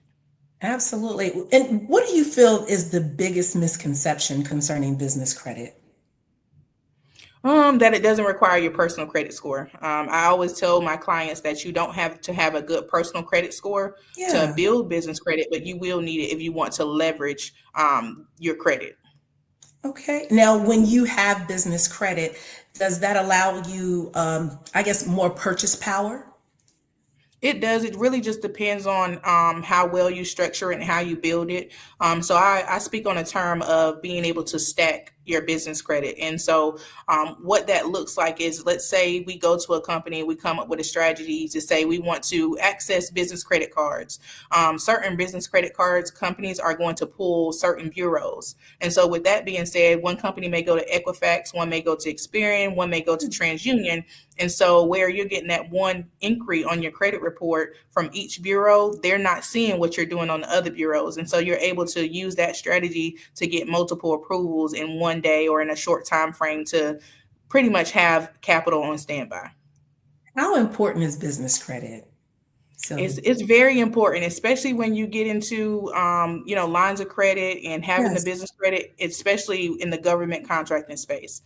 [SPEAKER 18] Absolutely. And what do you feel is the biggest misconception concerning business credit?
[SPEAKER 19] That it doesn't require your personal credit score. I always tell my clients that you don't have to have a good personal credit score to build business credit, but you will need it if you want to leverage your credit.
[SPEAKER 18] Okay. Now, when you have business credit, does that allow you, I guess, more purchase power?
[SPEAKER 19] It does. It really just depends on how well you structure it and how you build it. So I speak on a term of being able to stack your business credit. And so what that looks like is, let's say we go to a company and we come up with a strategy to say we want to access business credit cards. Certain business credit cards, companies are going to pull certain bureaus. And so with that being said, one company may go to Equifax, one may go to Experian, one may go to TransUnion. And so where you're getting that one inquiry on your credit report from each bureau, they're not seeing what you're doing on the other bureaus. And so you're able to use that strategy to get multiple approvals in one day or in a short time frame to pretty much have capital on standby.
[SPEAKER 18] How important is business credit?
[SPEAKER 19] So it's very important, especially when you get into lines of credit and having the business credit, especially in the government contracting space,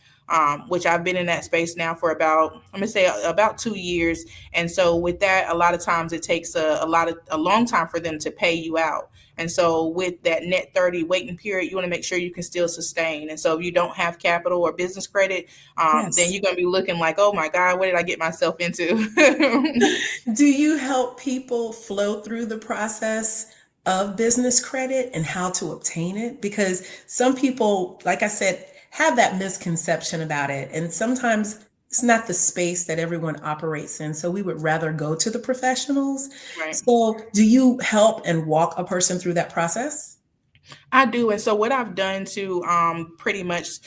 [SPEAKER 19] which I've been in that space now for about 2 years. And so with that, a lot of times it takes a long time for them to pay you out. And so with that net 30 waiting period, you want to make sure you can still sustain. And so if you don't have capital or business credit, then you're going to be looking like, oh my God, what did I get myself into?
[SPEAKER 18] Do you help people flow through the process of business credit and how to obtain it? Because some people, like I said, have that misconception about it. And sometimes it's not the space that everyone operates in. So we would rather go to the professionals.
[SPEAKER 19] Right.
[SPEAKER 18] So do you help and walk a person through that process?
[SPEAKER 19] I do. And so what I've done to pretty much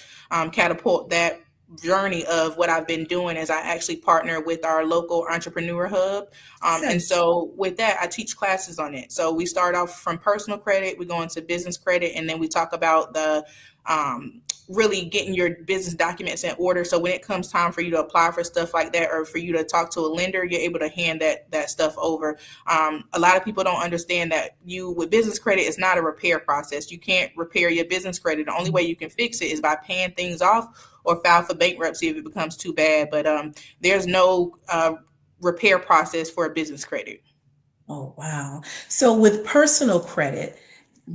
[SPEAKER 19] catapult that journey of what I've been doing is I actually partner with our local entrepreneur hub. And so with that, I teach classes on it. So we start off from personal credit, we go into business credit, and then we talk about the really getting your business documents in order. So when it comes time for you to apply for stuff like that, or for you to talk to a lender, you're able to hand that stuff over. A lot of people don't understand that with business credit, it's not a repair process. You can't repair your business credit. The only way you can fix it is by paying things off or file for bankruptcy if it becomes too bad. But there's no repair process for a business credit.
[SPEAKER 18] Oh, wow. So with personal credit,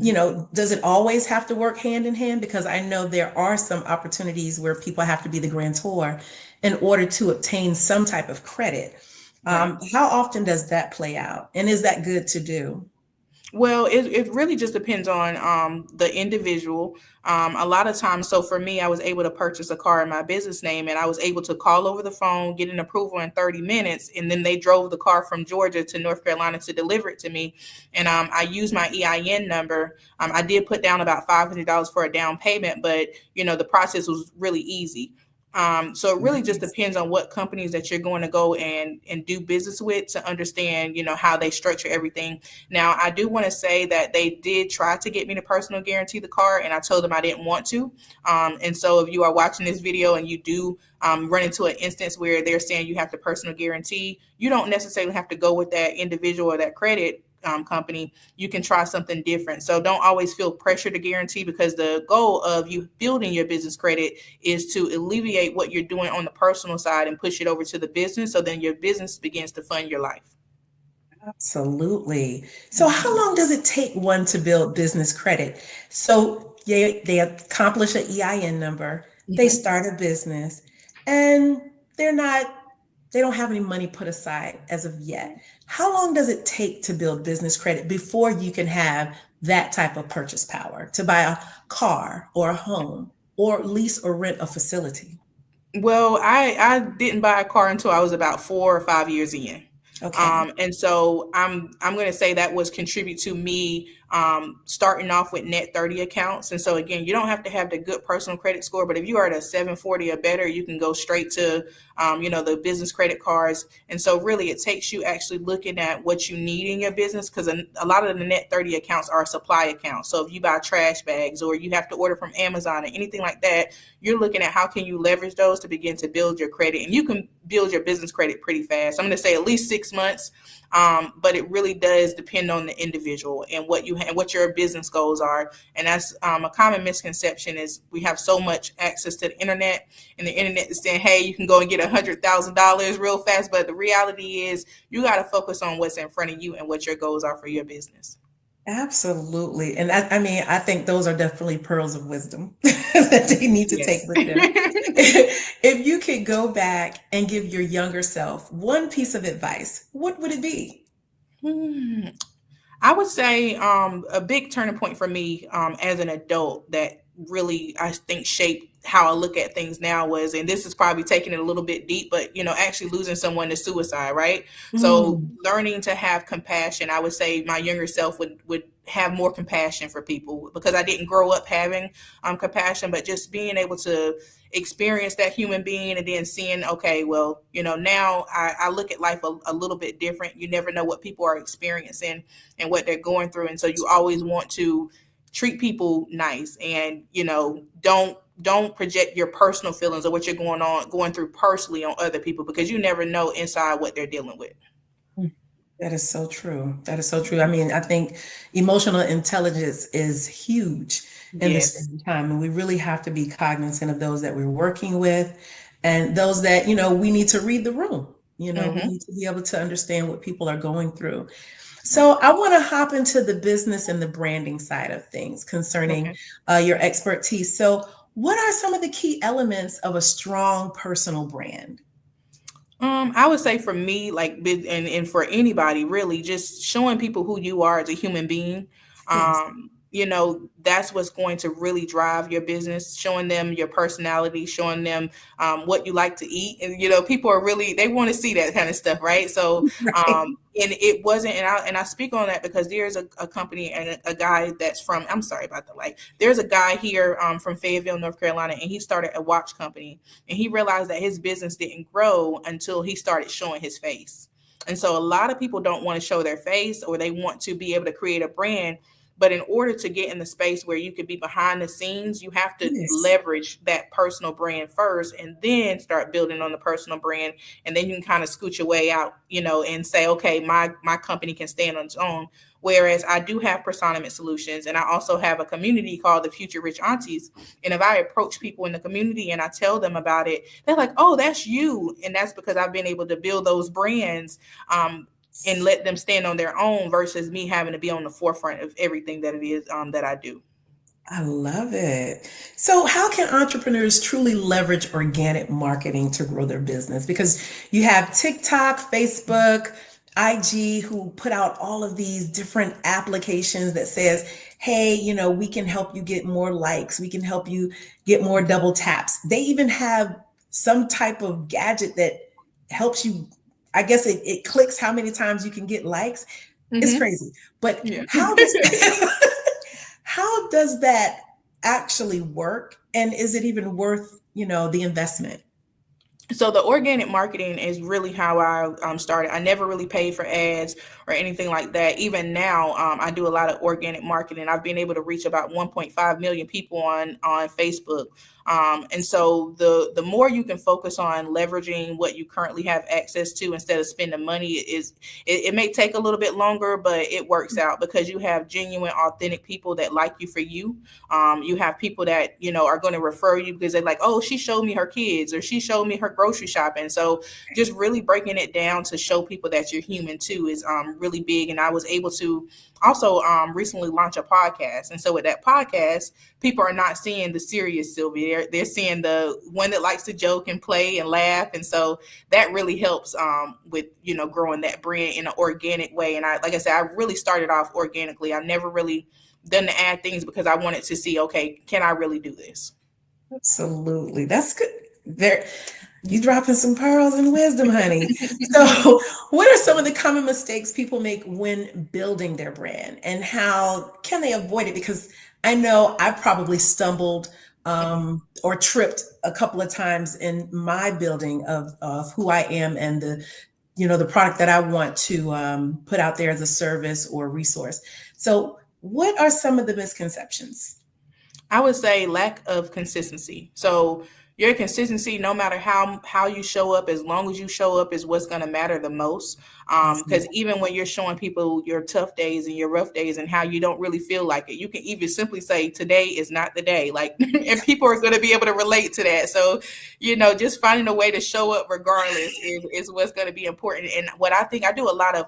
[SPEAKER 18] does it always have to work hand in hand? Because I know there are some opportunities where people have to be the grantor in order to obtain some type of credit. How often does that play out? And is that good to do?
[SPEAKER 19] Well, it really just depends on the individual. A lot of times, so for me, I was able to purchase a car in my business name, and I was able to call over the phone, get an approval in 30 minutes, and then they drove the car from Georgia to North Carolina to deliver it to me. And I used my EIN number. I did put down about $500 for a down payment, but the process was really easy. So it really just depends on what companies that you're going to go and do business with to understand, how they structure everything. Now, I do want to say that they did try to get me to personal guarantee the car, and I told them I didn't want to. And so if you are watching this video and you do run into an instance where they're saying you have to personal guarantee, you don't necessarily have to go with that individual or that credit company, you can try something different. So don't always feel pressure to guarantee, because the goal of you building your business credit is to alleviate what you're doing on the personal side and push it over to the business. So then your business begins to fund your life.
[SPEAKER 18] Absolutely. So how long does it take one to build business credit? So they accomplish an EIN number, they start a business, and they don't have any money put aside as of yet. How long does it take to build business credit before you can have that type of purchase power to buy a car or a home or lease or rent a facility?
[SPEAKER 19] Well, I didn't buy a car until I was about 4 or 5 years in.
[SPEAKER 18] Okay.
[SPEAKER 19] And so I'm going to say that was contribute to me starting off with net 30 accounts. And so again, you don't have to have the good personal credit score, but if you are at a 740 or better, you can go straight to the business credit cards. And so really it takes you actually looking at what you need in your business, because a lot of the net 30 accounts are supply accounts. So if you buy trash bags or you have to order from Amazon or anything like that, you're looking at how can you leverage those to begin to build your credit. And you can build your business credit pretty fast. I'm going to say at least 6 months. But it really does depend on the individual and what your business goals are. And that's a common misconception is we have so much access to the internet, and the internet is saying, hey, you can go and get $100,000 real fast. But the reality is you got to focus on what's in front of you and what your goals are for your business.
[SPEAKER 18] Absolutely. And I think those are definitely pearls of wisdom that they need to take with them. If you could go back and give your younger self one piece of advice, what would it be?
[SPEAKER 19] I would say a big turning point for me as an adult that really, I think, shaped how I look at things now was, and this is probably taking it a little bit deep, but actually losing someone to suicide, right? So learning to have compassion, I would say my younger self would have more compassion for people, because I didn't grow up having compassion, but just being able to experience that human being and then seeing, okay, well, now I look at life a little bit different. You never know what people are experiencing and what they're going through. And so you always want to treat people nice, and don't project your personal feelings or what you're going through personally on other people, because you never know inside what they're dealing with.
[SPEAKER 18] That is so true. That is so true. I mean, I think emotional intelligence is huge in this time, and we really have to be cognizant of those that we're working with and those that, we need to read the room. We need to be able to understand what people are going through. So I want to hop into the business and the branding side of things concerning your expertise. So what are some of the key elements of a strong personal brand?
[SPEAKER 19] I would say for me, and for anybody really, just showing people who you are as a human being. That's what's going to really drive your business, showing them your personality, showing them what you like to eat. And, people are really, they want to see that kind of stuff, right? So, and it wasn't, and I speak on that because there's a company and a guy that's from, I'm sorry about the light. There's a guy here from Fayetteville, North Carolina, and he started a watch company, and he realized that his business didn't grow until he started showing his face. And so a lot of people don't want to show their face, or they want to be able to create a brand. But in order to get in the space where you could be behind the scenes, you have to leverage that personal brand first, and then start building on the personal brand. And then you can kind of scoot your way out, and say, okay, my company can stand on its own. Whereas I do have Personament Solutions, and I also have a community called the Future Rich Aunties. And if I approach people in the community and I tell them about it, they're like, oh, that's you. And that's because I've been able to build those brands and let them stand on their own, versus me having to be on the forefront of everything that it is that I do.
[SPEAKER 18] I love it. So how can entrepreneurs truly leverage organic marketing to grow their business? Because you have TikTok, Facebook, IG, who put out all of these different applications that says, hey, we can help you get more likes. We can help you get more double taps. They even have some type of gadget that helps you. I guess it clicks how many times you can get likes. It's crazy. But how does that actually work? And is it even worth, the investment?
[SPEAKER 19] So the organic marketing is really how I started. I never really paid for ads or anything like that. Even now, I do a lot of organic marketing. I've been able to reach about 1.5 million people on Facebook. And so the more you can focus on leveraging what you currently have access to instead of spending money, it may take a little bit longer, but it works out because you have genuine, authentic people that like you for you. You have people that, are going to refer you because they're like, oh, she showed me her kids or she showed me her grocery shopping. So just really breaking it down to show people that you're human too is really big. And I was able to also recently launch a podcast. And so with that podcast, people are not seeing the serious Sylvia. They're seeing the one that likes to joke and play and laugh. And so that really helps with, growing that brand in an organic way. And like I said, I really started off organically. I never really done the ad things because I wanted to see, okay, can I really do this?
[SPEAKER 18] Absolutely. That's good. You dropping some pearls and wisdom, honey. So what are some of the common mistakes people make when building their brand, and how can they avoid it? Because I know I probably stumbled or tripped a couple of times in my building of who I am and the product that I want to put out there as a service or resource. So what are some of the misconceptions?
[SPEAKER 19] I would say lack of consistency. So your consistency, no matter how you show up, as long as you show up, is what's going to matter the most. Because even when you're showing people your tough days and your rough days and how you don't really feel like it, you can even simply say today is not the day. Like, and people are going to be able to relate to that. So, just finding a way to show up regardless is what's going to be important. And what I think I do a lot of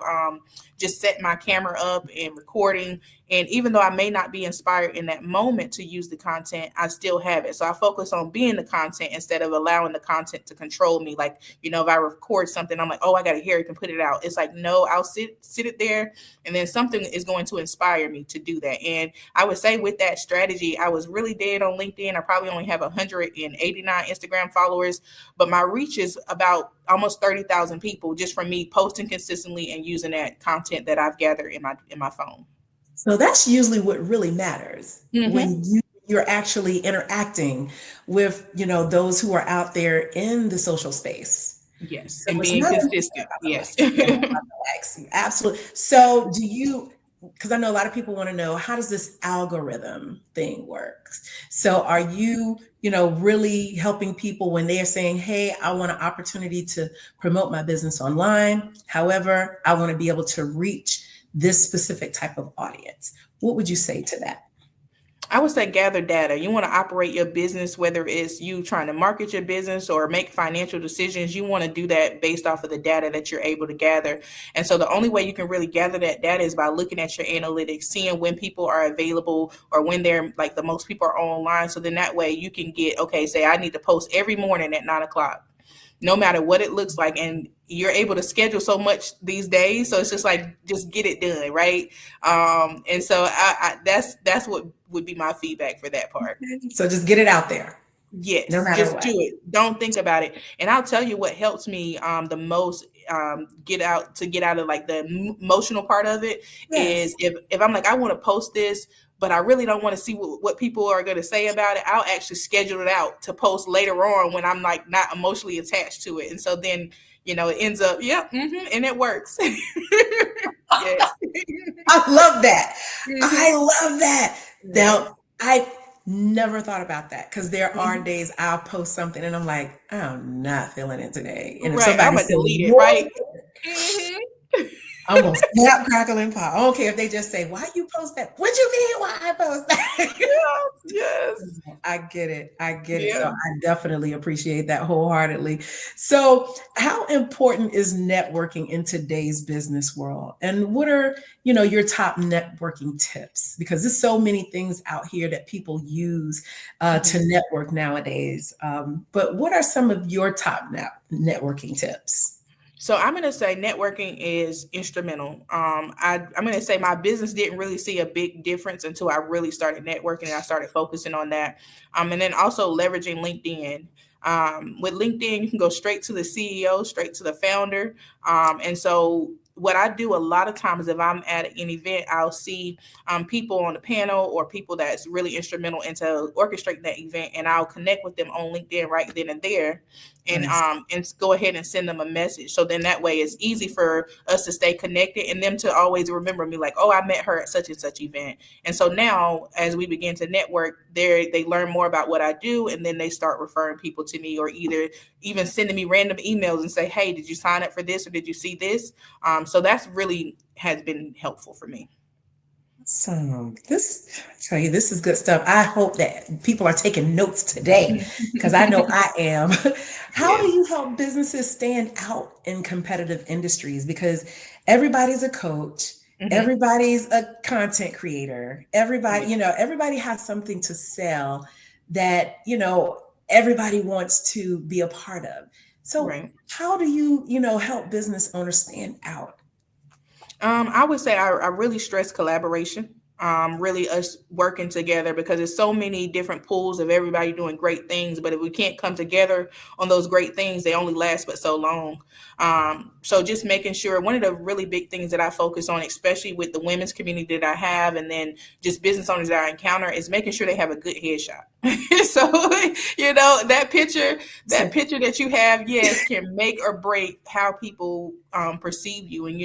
[SPEAKER 19] just setting my camera up and recording. And even though I may not be inspired in that moment to use the content, I still have it. So I focus on being the content instead of allowing the content to control me. Like, if I record something, I'm like, oh, I got to hear it and put it out. It's like, no, I'll sit it there. And then something is going to inspire me to do that. And I would say with that strategy, I was really dead on LinkedIn. I probably only have 189 Instagram followers, but my reach is about almost 30,000 people just from me posting consistently and using that content that I've gathered in my phone.
[SPEAKER 18] So that's usually what really matters when you're actually interacting with, those who are out there in the social space.
[SPEAKER 19] Yes, so and being consistent. Yes.
[SPEAKER 18] Absolutely. So because I know a lot of people want to know, how does this algorithm thing work? So are you, really helping people when they are saying, hey, I want an opportunity to promote my business online. However, I want to be able to reach this specific type of audience. What would you say to that?
[SPEAKER 19] I would say gather data. You want to operate your business, whether it's you trying to market your business or make financial decisions, you want to do that based off of the data that you're able to gather. And so the only way you can really gather that data is by looking at your analytics, seeing when people are available or when they're like the most people are online. So then that way you can get, okay, say I need to post every morning at 9:00. No matter what it looks like. And you're able to schedule so much these days. So it's just like, just get it done. Right. And so that's what would be my feedback for that part.
[SPEAKER 18] So just get it out there.
[SPEAKER 19] Yes. No matter just what. Do it. Don't think about it. And I'll tell you what helps me the most get out of like the emotional part of it is if I'm like, I want to post this, but I really don't want to see what people are going to say about it. I'll actually schedule it out to post later on when I'm like not emotionally attached to it. And so then, it ends up, and it works. Yes.
[SPEAKER 18] I love that. I love that. Now, I never thought about that because there are days I'll post something and I'm like, I'm not feeling it today. And if
[SPEAKER 19] I'm going to delete it, right?
[SPEAKER 18] I'm gonna snap, crackle, and pop. I don't care if they just say, why you post that? What you mean why I post that?
[SPEAKER 19] Yes.
[SPEAKER 18] I get it. So I definitely appreciate that wholeheartedly. So how important is networking in today's business world? And what are, your top networking tips? Because there's so many things out here that people use to network nowadays. But what are some of your top networking tips?
[SPEAKER 19] So I'm going to say networking is instrumental. I'm going to say my business didn't really see a big difference until I really started networking and I started focusing on that. And then also leveraging LinkedIn. With LinkedIn, you can go straight to the CEO, straight to the founder. And so what I do a lot of times, if I'm at an event, I'll see people on the panel or people that's really instrumental into orchestrating that event, and I'll connect with them on LinkedIn right then and there, and go ahead and send them a message. So then that way it's easy for us to stay connected and them to always remember me, like, oh, I met her at such and such event. And so now as we begin to network, they learn more about what I do, and then they start referring people to me, or either even sending me random emails and say, hey, did you sign up for this, or did you see this? So that's really has been helpful for me.
[SPEAKER 18] So I tell you, this is good stuff. I hope that people are taking notes today, because I know I am. How do you help businesses stand out in competitive industries? Because everybody's a coach, everybody's a content creator, everybody, everybody has something to sell that, everybody wants to be a part of. So how do you, help business owners stand out?
[SPEAKER 19] I would say I really stress collaboration, really us working together, because there's so many different pools of everybody doing great things. But if we can't come together on those great things, they only last but so long. So just making sure, one of the really big things that I focus on, especially with the women's community that I have, and then just business owners that I encounter, is making sure they have a good headshot. So, that picture that you have, yes, can make or break how people perceive you. And,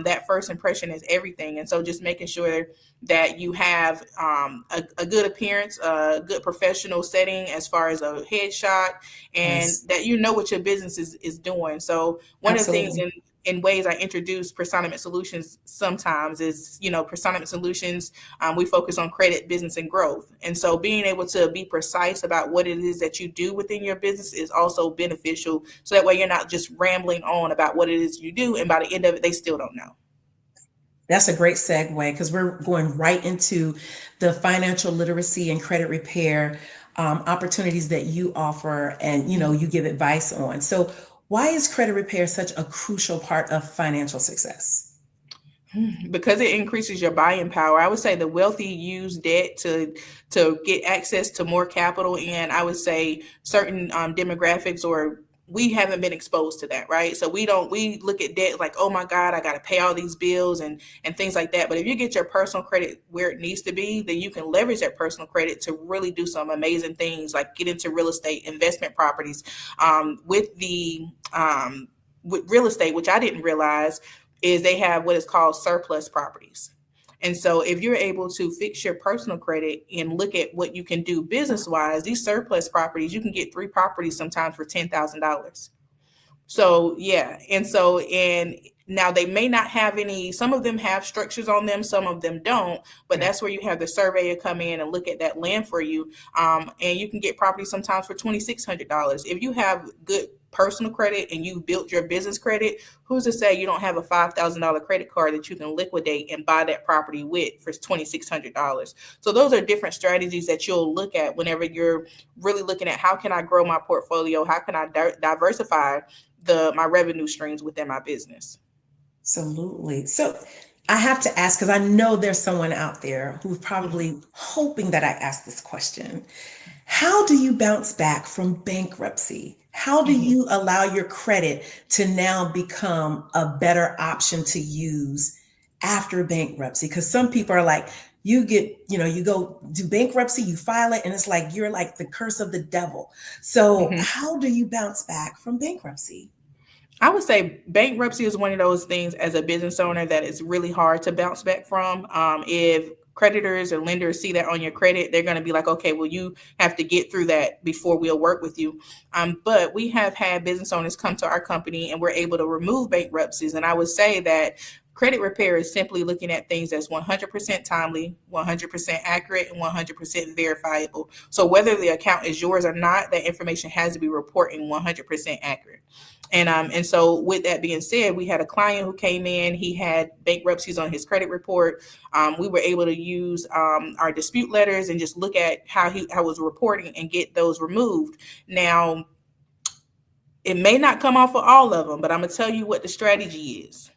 [SPEAKER 19] that first impression is everything. And so just making sure that you have a good appearance, a good professional setting as far as a headshot, and that what your business is doing. So one of the things in ways I introduce Personamit Solutions sometimes is, Personamit Solutions, we focus on credit, business, and growth. And so being able to be precise about what it is that you do within your business is also beneficial. So that way you're not just rambling on about what it is you do, and by the end of it, they still don't know.
[SPEAKER 18] That's a great segue, because we're going right into the financial literacy and credit repair opportunities that you offer and, you give advice on. So why is credit repair such a crucial part of financial success?
[SPEAKER 19] Because it increases your buying power. I would say the wealthy use debt to get access to more capital, and I would say certain demographics, or we haven't been exposed to that, right? So we look at debt like, oh my God, I got to pay all these bills and things like that. But if you get your personal credit where it needs to be, then you can leverage that personal credit to really do some amazing things, like get into real estate, investment properties. With real estate, which I didn't realize, is they have what is called surplus properties. And so if you're able to fix your personal credit and look at what you can do business-wise, these surplus properties, you can get 3 properties sometimes for $10,000. So, yeah. And now they may not have any, some of them have structures on them, some of them don't, but that's where you have the surveyor come in and look at that land for you. And you can get property sometimes for $2,600. If you have good personal credit and you built your business credit, who's to say you don't have a $5,000 credit card that you can liquidate and buy that property with for $2,600? So those are different strategies that you'll look at whenever you're really looking at, how can I grow my portfolio? How can I diversify my revenue streams within my business?
[SPEAKER 18] Absolutely. So I have to ask, because I know there's someone out there who's probably hoping that I ask this question. How do you bounce back from bankruptcy? How do you allow your credit to now become a better option to use after bankruptcy? Because some people are like, you go do bankruptcy, you file it, and it's like, you're like the curse of the devil. So how do you bounce back from bankruptcy?
[SPEAKER 19] I would say bankruptcy is one of those things as a business owner that is really hard to bounce back from. If creditors or lenders see that on your credit, they're going to be like, okay, well, you have to get through that before we'll work with you. But we have had business owners come to our company and we're able to remove bankruptcies. And I would say that credit repair is simply looking at things that's 100% timely, 100% accurate, and 100% verifiable. So whether the account is yours or not, that information has to be reporting 100% accurate. And so with that being said, we had a client who came in, he had bankruptcies on his credit report. We were able to use our dispute letters and just look at how he was reporting and get those removed. Now, it may not come off of all of them, but I'm going to tell you what the strategy is.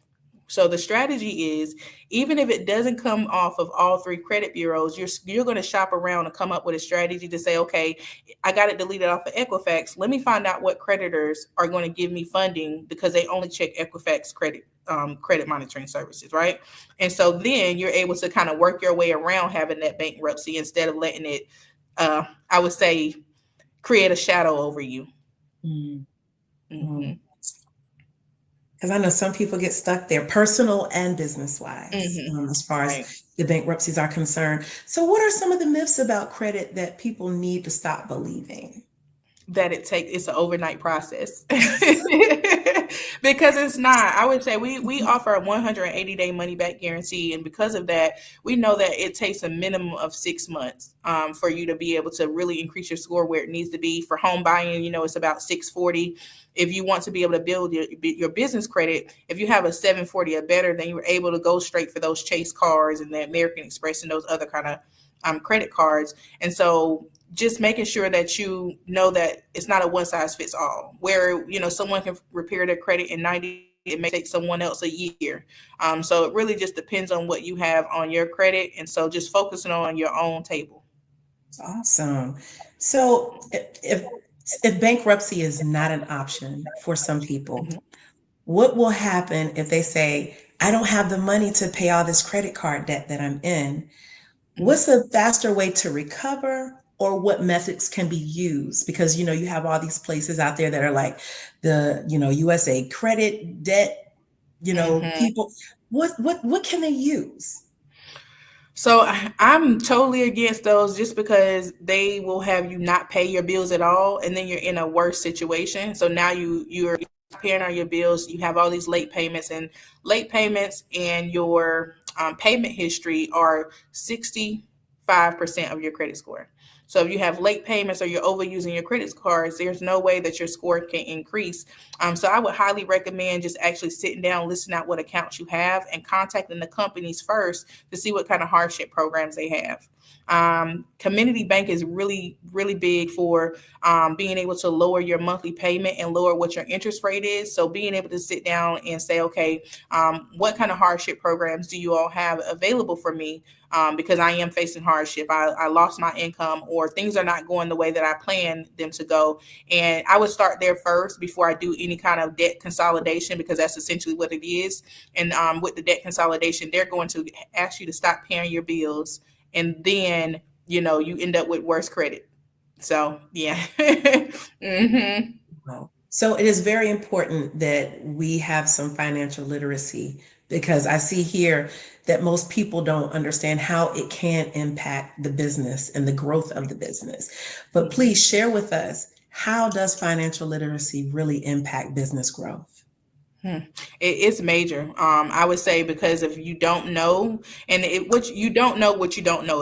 [SPEAKER 19] So the strategy is, even if it doesn't come off of all 3 credit bureaus, you're going to shop around and come up with a strategy to say, okay, I got it deleted off of Equifax. Let me find out what creditors are going to give me funding because they only check Equifax credit monitoring services, right? And so then you're able to kind of work your way around having that bankruptcy instead of letting it, I would say, create a shadow over you.
[SPEAKER 18] Because I know some people get stuck there, personal and business wise, as far as the bankruptcies are concerned. So what are some of the myths about credit that people need to stop believing?
[SPEAKER 19] That it's an overnight process. Because it's not. I would say we offer a 180-day money back guarantee, and because of that, we know that it takes a minimum of 6 months for you to be able to really increase your score where it needs to be. For home buying, it's about 640. If you want to be able to build your business credit, if you have a 740 or better, then you're able to go straight for those Chase cards and the American Express and those other kind of credit cards. And so just making sure that you know that it's not a one size fits all, where, someone can repair their credit in 90, it may take someone else a year. So it really just depends on what you have on your credit. And so just focusing on your own table.
[SPEAKER 18] Awesome. So if bankruptcy is not an option for some people, what will happen if they say, I don't have the money to pay all this credit card debt that I'm in? What's a faster way to recover, or what methods can be used? Because, you have all these places out there that are like the, USA credit debt, people, what can they use?
[SPEAKER 19] So I'm totally against those, just because they will have you not pay your bills at all, and then you're in a worse situation. So now you're paying on your bills, you have all these late payments, and your payment history are 65% of your credit score. So if you have late payments or you're overusing your credit cards, there's no way that your score can increase. So I would highly recommend just actually sitting down, listening out what accounts you have, and contacting the companies first to see what kind of hardship programs they have. Community bank is really, really big for being able to lower your monthly payment and lower what your interest rate is. So being able to sit down and say, okay, what kind of hardship programs do you all have available for me? Because I am facing hardship. I lost my income, or things are not going the way that I planned them to go. And I would start there first before I do any kind of debt consolidation, because that's essentially what it is. And with the debt consolidation, they're going to ask you to stop paying your bills. And then, you end up with worse credit. So, yeah.
[SPEAKER 18] So it is very important that we have some financial literacy, because I see here that most people don't understand how it can impact the business and the growth of the business. But please share with us, how does financial literacy really impact business growth?
[SPEAKER 19] It's major. I would say, because if you don't know, and what you don't know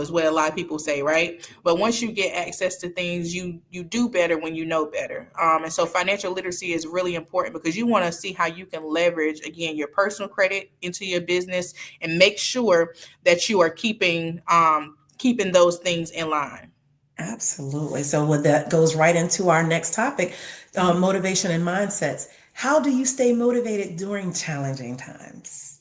[SPEAKER 19] is what a lot of people say, right? But once you get access to things, you do better when you know better. And so financial literacy is really important, because you want to see how you can leverage, again, your personal credit into your business, and make sure that you are keeping those things in line.
[SPEAKER 18] Absolutely. So that goes right into our next topic, motivation and mindsets. How do you stay motivated during challenging times?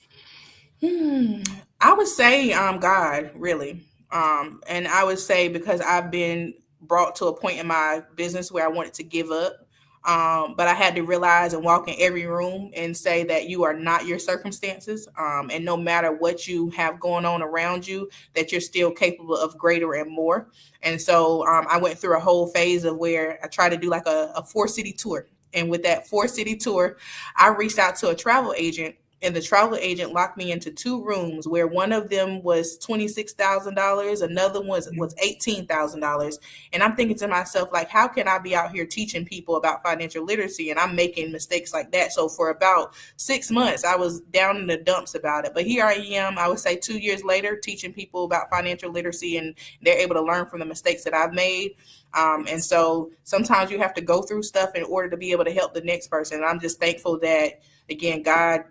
[SPEAKER 19] I would say God, really. And I would say, because I've been brought to a point in my business where I wanted to give up. But I had to realize and walk in every room and say that you are not your circumstances. And no matter what you have going on around you, that you're still capable of greater and more. And so I went through a whole phase of where I tried to do like a 4-city tour. And with that 4-city tour, I reached out to a travel agent, and the travel agent locked me into 2 rooms, where one of them was $26,000, another one was $18,000. And I'm thinking to myself, like, how can I be out here teaching people about financial literacy, and I'm making mistakes like that? So for about 6 months, I was down in the dumps about it. But here I am, I would say 2 years later, teaching people about financial literacy, and they're able to learn from the mistakes that I've made. And so sometimes you have to go through stuff in order to be able to help the next person. And I'm just thankful that, again, God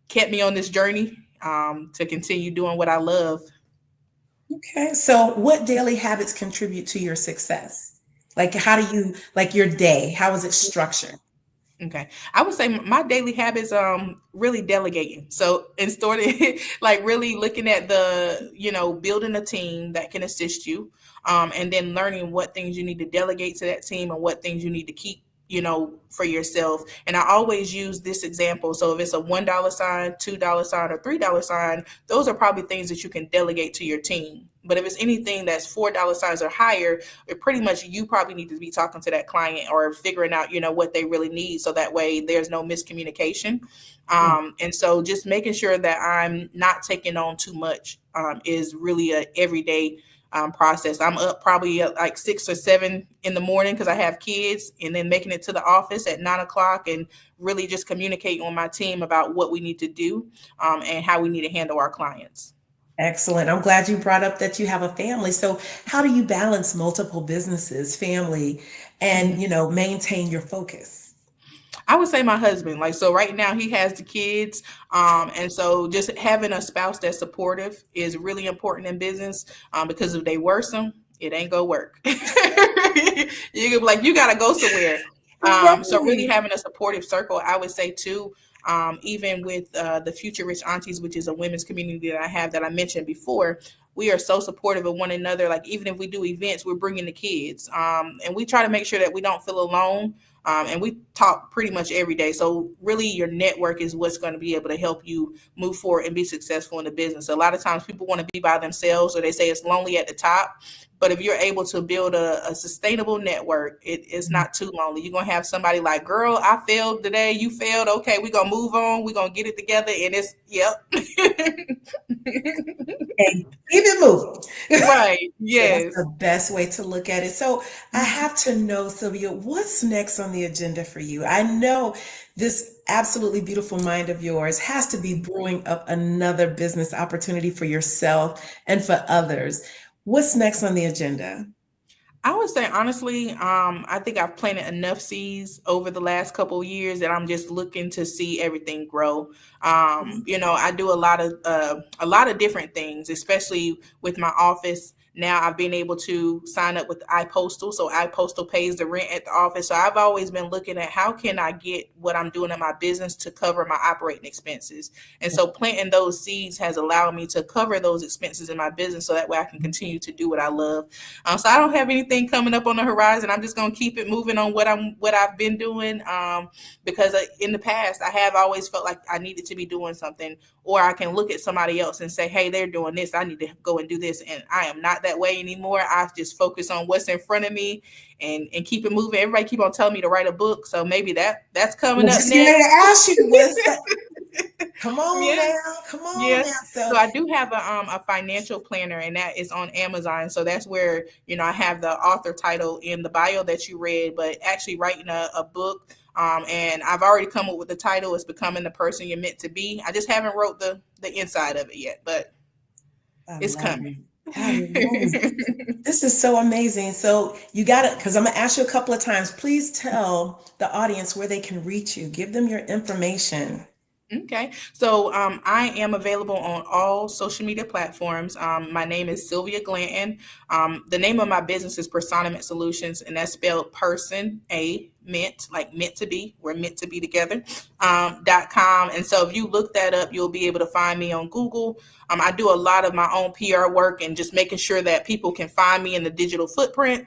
[SPEAKER 19] kept me on this journey to continue doing what I love.
[SPEAKER 18] Okay. So what daily habits contribute to your success? Like, how do you, like your day, how is it structured?
[SPEAKER 19] Okay. I would say my daily habits, really delegating. So instead of like really looking at building a team that can assist you, and then learning what things you need to delegate to that team and what things you need to keep, for yourself. And I always use this example. So if it's a $1 sign, $2 sign, or $3 sign, those are probably things that you can delegate to your team. But if it's anything that's $4 signs or higher, it pretty much you probably need to be talking to that client or figuring out, what they really need. So that way there's no miscommunication. And so just making sure that I'm not taking on too much is really a everyday process. I'm up probably at like 6 or 7 in the morning because I have kids, and then making it to the office at 9 o'clock and really just communicating with my team about what we need to do and how we need to handle our clients.
[SPEAKER 18] Excellent. I'm glad you brought up that you have a family. So how do you balance multiple businesses, family, and, maintain your focus?
[SPEAKER 19] I would say my husband. Like, so right now he has the kids. And so just having a spouse that's supportive is really important in business because if they worsen, it ain't gonna work. You can be like, you gotta go somewhere. So really having a supportive circle, I would say too, even with the Future Rich Aunties, which is a women's community that I have that I mentioned before, we are so supportive of one another. Like even if we do events, we're bringing the kids, and we try to make sure that we don't feel alone. And we talk pretty much every day. So really your network is what's going to be able to help you move forward and be successful in the business. A lot of times people want to be by themselves, or they say it's lonely at the top. But if you're able to build a sustainable network, it's not too lonely. You're going to have somebody like, girl, I failed today. You failed. Okay, we're going to move on. We're going to get it together. And it's, yep.
[SPEAKER 18] And keep it moving.
[SPEAKER 19] Right. Yes.
[SPEAKER 18] That's the best way to look at it. So I have to know, Sylvia, what's next on the agenda for you? I know this absolutely beautiful mind of yours has to be brewing up another business opportunity for yourself and for others. What's next on the agenda?
[SPEAKER 19] I would say, honestly, I think I've planted enough seeds over the last couple of years that I'm just looking to see everything grow. I do a lot of different things, especially with my office. Now I've been able to sign up with iPostal. So iPostal pays the rent at the office. So I've always been looking at how can I get what I'm doing in my business to cover my operating expenses. And so planting those seeds has allowed me to cover those expenses in my business so that way I can continue to do what I love. So I don't have anything coming up on the horizon. I'm just going to keep it moving on what I've been doing because in the past I have always felt like I needed to be doing something, or I can look at somebody else and say, hey, they're doing this. I need to go and do this. And I am not that way anymore. I just focus on what's in front of me and keep it moving. Everybody keep on telling me to write a book. So maybe that's coming up next.
[SPEAKER 18] To ask you come on now. Come on now.
[SPEAKER 19] So I do have a financial planner, and that is on Amazon. So that's where, I have the author title in the bio that you read, but actually writing a book. And I've already come up with the title. It's Becoming the Person You're Meant to Be. I just haven't wrote the inside of it yet, but it's coming.
[SPEAKER 18] This is so amazing. So you got it, because I'm going to ask you a couple of times. Please tell the audience where they can reach you. Give them your information.
[SPEAKER 19] Okay. So I am available on all social media platforms. My name is Sylvia Glanton. The name of my business is Personament Solutions, and that's spelled person, like meant to be. We're meant to be together, .com. And so if you look that up, you'll be able to find me on Google. I do a lot of my own PR work and just making sure that people can find me in the digital footprint.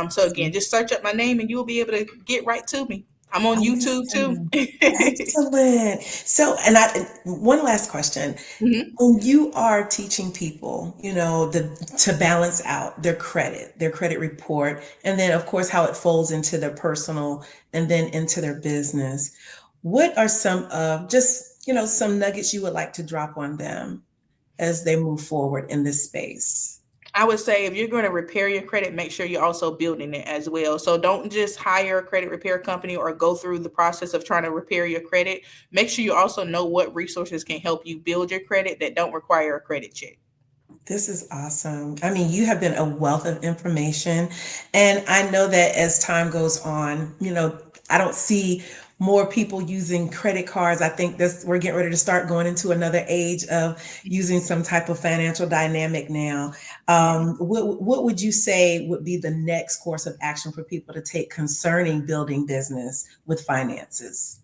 [SPEAKER 19] So again, just search up my name and you'll be able to get right to me. I'm on YouTube too.
[SPEAKER 18] Excellent. So, and one last question. Mm-hmm. When you are teaching people, to balance out their credit report, and then of course how it folds into their personal and then into their business, what are some of some nuggets you would like to drop on them as they move forward in this space?
[SPEAKER 19] I would say if you're going to repair your credit, make sure you're also building it as well. So don't just hire a credit repair company or go through the process of trying to repair your credit. Make sure you also know what resources can help you build your credit that don't require a credit check.
[SPEAKER 18] This is awesome. I mean, you have been a wealth of information. And I know that as time goes on, I don't see more people using credit cards. I think we're getting ready to start going into another age of using some type of financial dynamic now. What would you say would be the next course of action for people to take concerning building business with finances?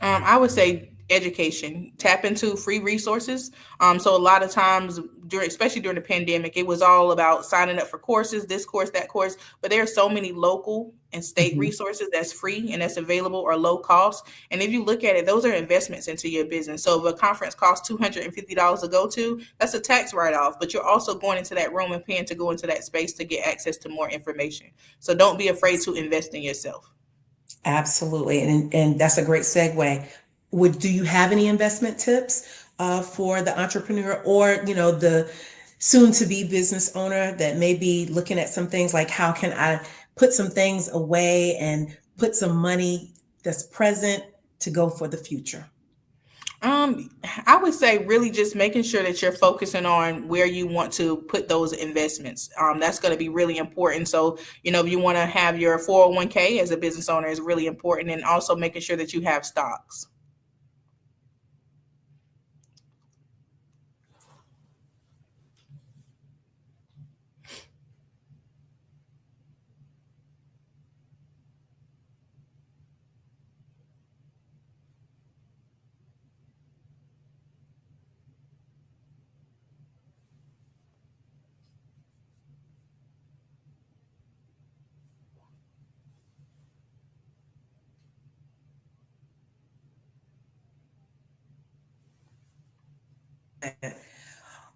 [SPEAKER 19] I would say education. Tap into free resources. So a lot of times, especially during the pandemic, it was all about signing up for courses, this course, that course. But there are so many local and state resources that's free and that's available or low cost. And if you look at it, those are investments into your business. So if a conference costs $250 to go to, that's a tax write-off. But you're also going into that room and paying to go into that space to get access to more information. So don't be afraid to invest in yourself.
[SPEAKER 18] Absolutely. And that's a great segue. Do you have any investment tips for the entrepreneur or, the soon to be business owner that may be looking at some things like, how can I put some things away and put some money that's present to go for the future?
[SPEAKER 19] I would say really just making sure that you're focusing on where you want to put those investments. That's going to be really important. So, if you want to have your 401k as a business owner is really important, and also making sure that you have stocks.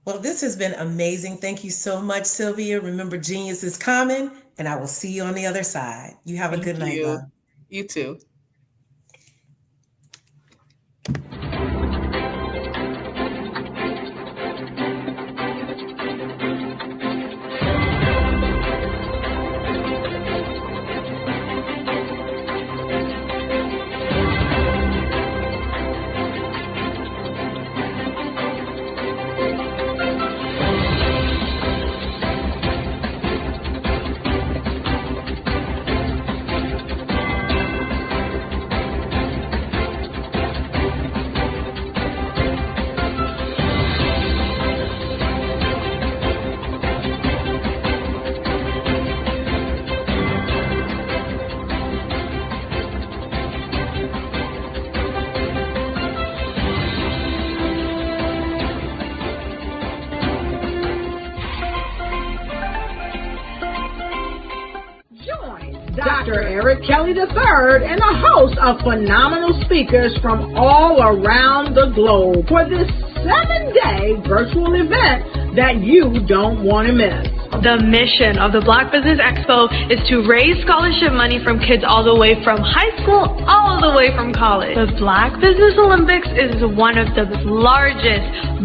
[SPEAKER 18] Well, this has been amazing. Thank you so much, Sylvia. Remember, genius is common, and I will see you on the other side. You have a good night, love.
[SPEAKER 19] You too.
[SPEAKER 1] Dr. Eric Kelly III and a host of phenomenal speakers from all around the globe for this 7-day virtual event that you don't want to miss.
[SPEAKER 2] The mission of the Black Business Expo is to raise scholarship money from kids all the way from high school, all the way from college. The Black Business Olympics is one of the largest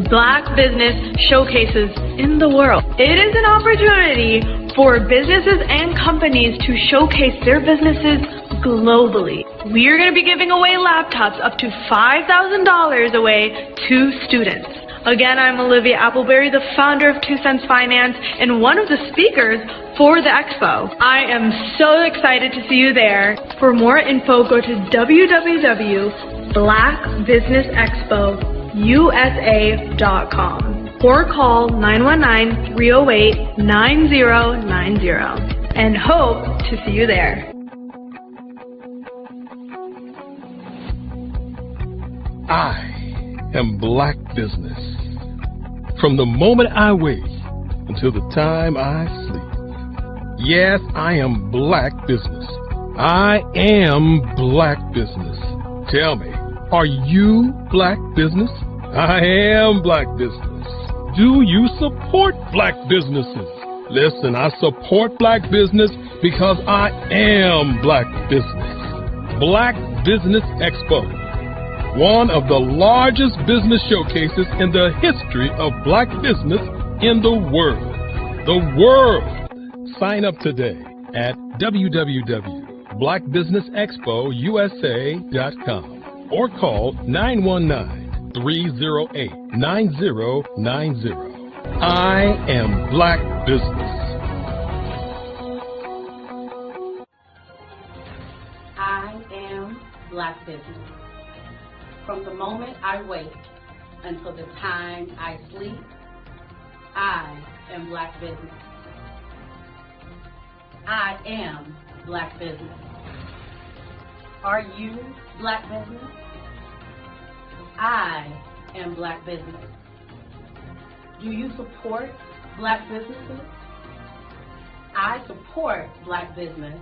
[SPEAKER 2] Black business showcases in the world. It is an opportunity for businesses and companies to showcase their businesses globally. We are going to be giving away laptops up to $5,000 away to students. Again, I'm Olivia Appleberry, the founder of 2 Cents Finance and one of the speakers for the expo. I am so excited to see you there. For more info, go to www.blackbusinessexpousa.com or call 919-308-9090 and hope to see you there.
[SPEAKER 3] I am Black Business. From the moment I wake until the time I sleep. Yes, I am Black Business. I am Black Business. Tell me, are you Black Business? I am Black Business. Do you support Black businesses? Listen, I support Black business because I am Black Business. Black Business Expo, one of the largest business showcases in the history of Black business in the world. The world! Sign up today at www.blackbusinessexpousa.com or call 919-308-9090. I am Black Business.
[SPEAKER 7] I am Black Black business. From the moment I wake until the time I sleep, I am Black business. I am Black business. Are you Black business? I am Black business. Do you support Black businesses? I support Black business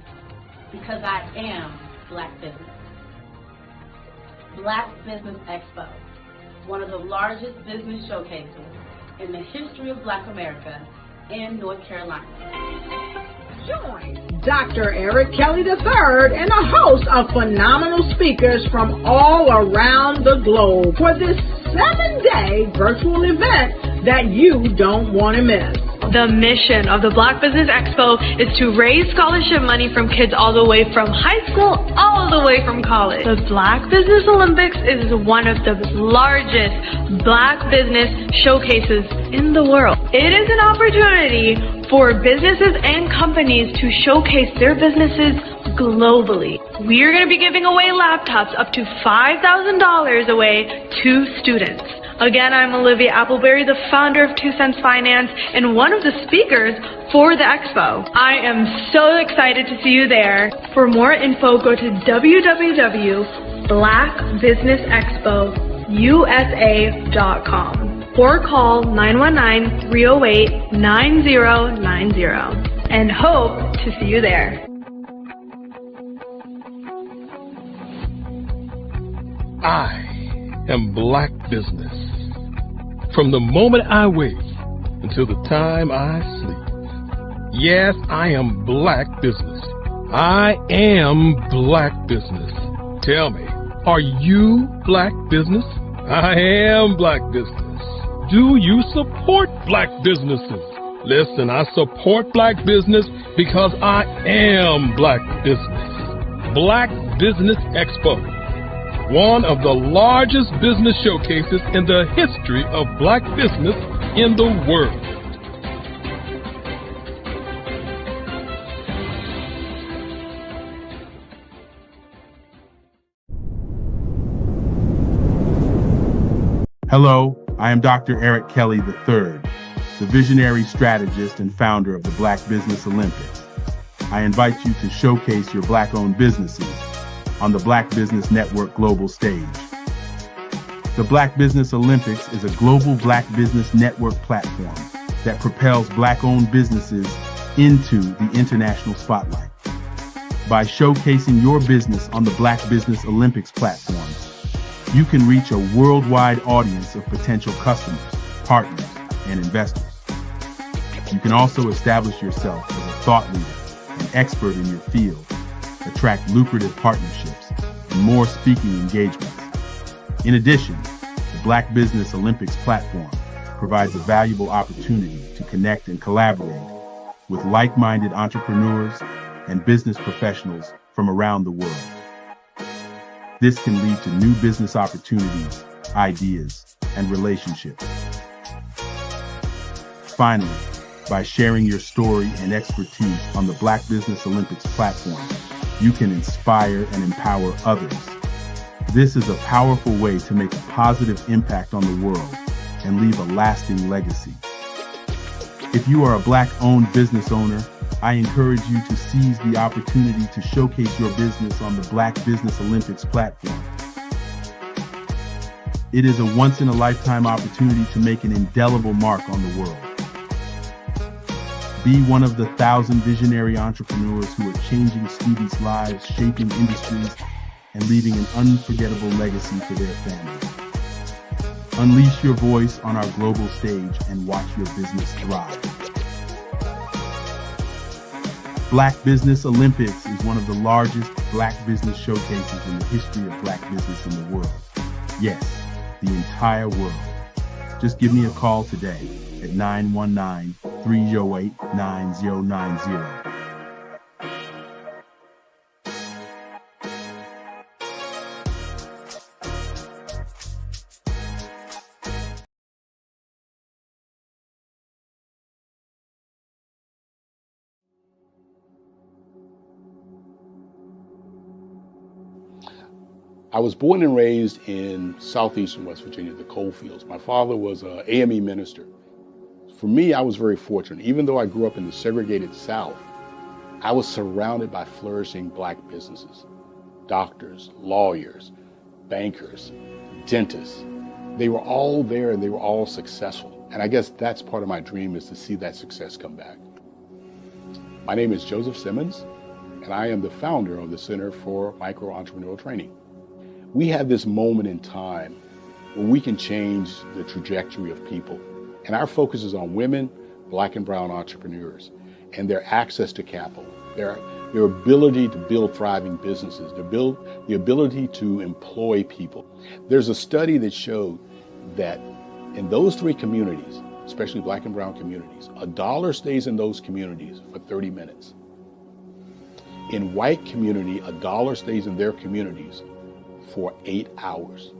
[SPEAKER 7] because I am Black business. Black Business Expo, one of the largest business showcases in the history of Black America in North Carolina.
[SPEAKER 1] Join Dr. Eric Kelly III and a host of phenomenal speakers from all around the globe for this 7-day virtual event that you don't want to miss.
[SPEAKER 2] The mission of the Black Business Expo is to raise scholarship money from kids all the way from high school all the way from college. The Black Business Olympics is one of the largest Black business showcases in the world. It is an opportunity for businesses and companies to showcase their businesses globally. We are going to be giving away laptops up to $5,000 away to students. Again, I'm Olivia Appleberry, the founder of 2 Cents Finance and one of the speakers for the expo. I am so excited to see you there. For more info, go to www.blackbusinessexpousa.com or call 919-308-9090 and hope to see you there.
[SPEAKER 3] I am Black business. From the moment I wake until the time I sleep. Yes, I am Black business. I am Black business. Tell me, are you Black business? I am Black business. Do you support Black businesses? Listen, I support Black business because I am Black business. Black Business Expo, one of the largest business showcases in the history of Black business in the world.
[SPEAKER 20] Hello, I am Dr. Eric Kelly III, the visionary strategist and founder of the Black Business Olympics. I invite you to showcase your Black-owned businesses on the Black Business Network global stage. The Black Business Olympics is a global Black Business Network platform that propels Black-owned businesses into the international spotlight. By showcasing your business on the Black Business Olympics platform, you can reach a worldwide audience of potential customers, partners, and investors. You can also establish yourself as a thought leader and expert in your field, attract lucrative partnerships, and more speaking engagements. In addition, the Black Business Olympics platform provides a valuable opportunity to connect and collaborate with like-minded entrepreneurs and business professionals from around the world. This can lead to new business opportunities, ideas, and relationships. Finally, by sharing your story and expertise on the Black Business Olympics platform, you can inspire and empower others. This is a powerful way to make a positive impact on the world and leave a lasting legacy. If you are a Black-owned business owner, I encourage you to seize the opportunity to showcase your business on the Black Business Olympics platform. It is a once-in-a-lifetime opportunity to make an indelible mark on the world. Be one of the 1,000 visionary entrepreneurs who are changing students' lives, shaping industries, and leaving an unforgettable legacy for their families. Unleash your voice on our global stage and watch your business thrive. Black Business Olympics is one of the largest Black business showcases in the history of Black business in the world. Yes, the entire world. Just give me a call today at 919-308-9090.
[SPEAKER 21] I was born and raised in southeastern West Virginia, the coal fields. My father was an AME minister. For me, I was very fortunate. Even though I grew up in the segregated South, I was surrounded by flourishing Black businesses, doctors, lawyers, bankers, dentists. They were all there and they were all successful. And I guess that's part of my dream, is to see that success come back. My name is Joseph Simmons, and I am the founder of the Center for Micro-Entrepreneurial Training. We have this moment in time where we can change the trajectory of people. And our focus is on women, Black and brown entrepreneurs, and their access to capital, their ability to build thriving businesses, the ability to employ people. There's a study that showed that in those three communities, especially Black and brown communities, $1 stays in those communities for 30 minutes. In white community, $1 stays in their communities for 8 hours.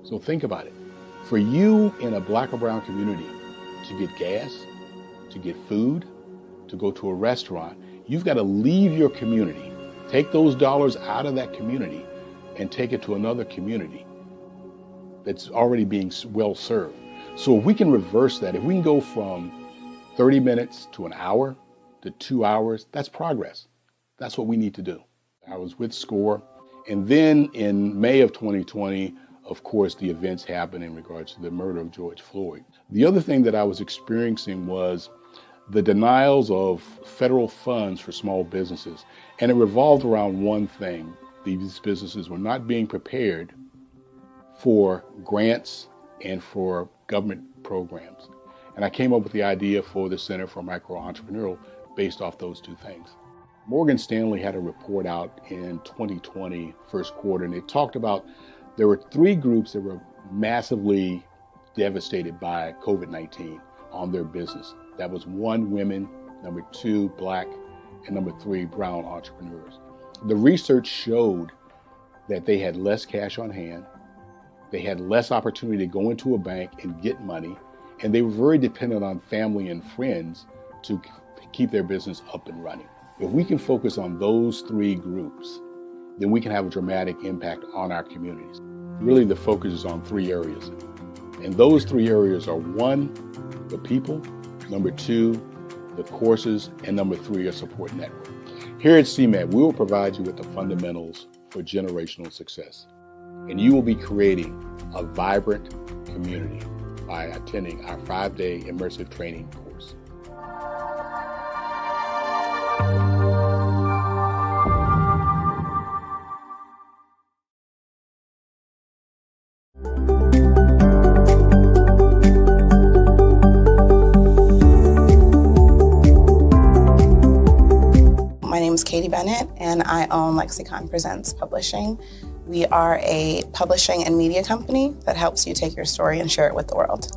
[SPEAKER 21] So think about it. For you in a Black or brown community to get gas, to get food, to go to a restaurant, you've got to leave your community, take those dollars out of that community and take it to another community that's already being well served. So if we can reverse that, if we can go from 30 minutes to an hour to 2 hours, that's progress. That's what we need to do. I was with SCORE, and then in May of 2020, of course, the events happened in regards to the murder of George Floyd. The other thing that I was experiencing was the denials of federal funds for small businesses. And it revolved around one thing. These businesses were not being prepared for grants and for government programs. And I came up with the idea for the Center for Micro-Entrepreneurial based off those two things. Morgan Stanley had a report out in 2020, first quarter, and it talked about there were 3 groups that were massively devastated by COVID-19 on their business. That was 1, women, number 2, Black, and number 3, brown entrepreneurs. The research showed that they had less cash on hand, they had less opportunity to go into a bank and get money, and they were very dependent on family and friends to keep their business up and running. If we can focus on those 3 groups, then we can have a dramatic impact on our communities. Really, the focus is on 3 areas. And those 3 areas are 1, the people, number 2, the courses, and number 3, a support network. Here at CMAT, we will provide you with the fundamentals for generational success. And you will be creating a vibrant community by attending our 5-day immersive training course.
[SPEAKER 22] My name is Katie Bennett, and I own Lexicon Presents Publishing. We are a publishing and media company that helps you take your story and share it with the world.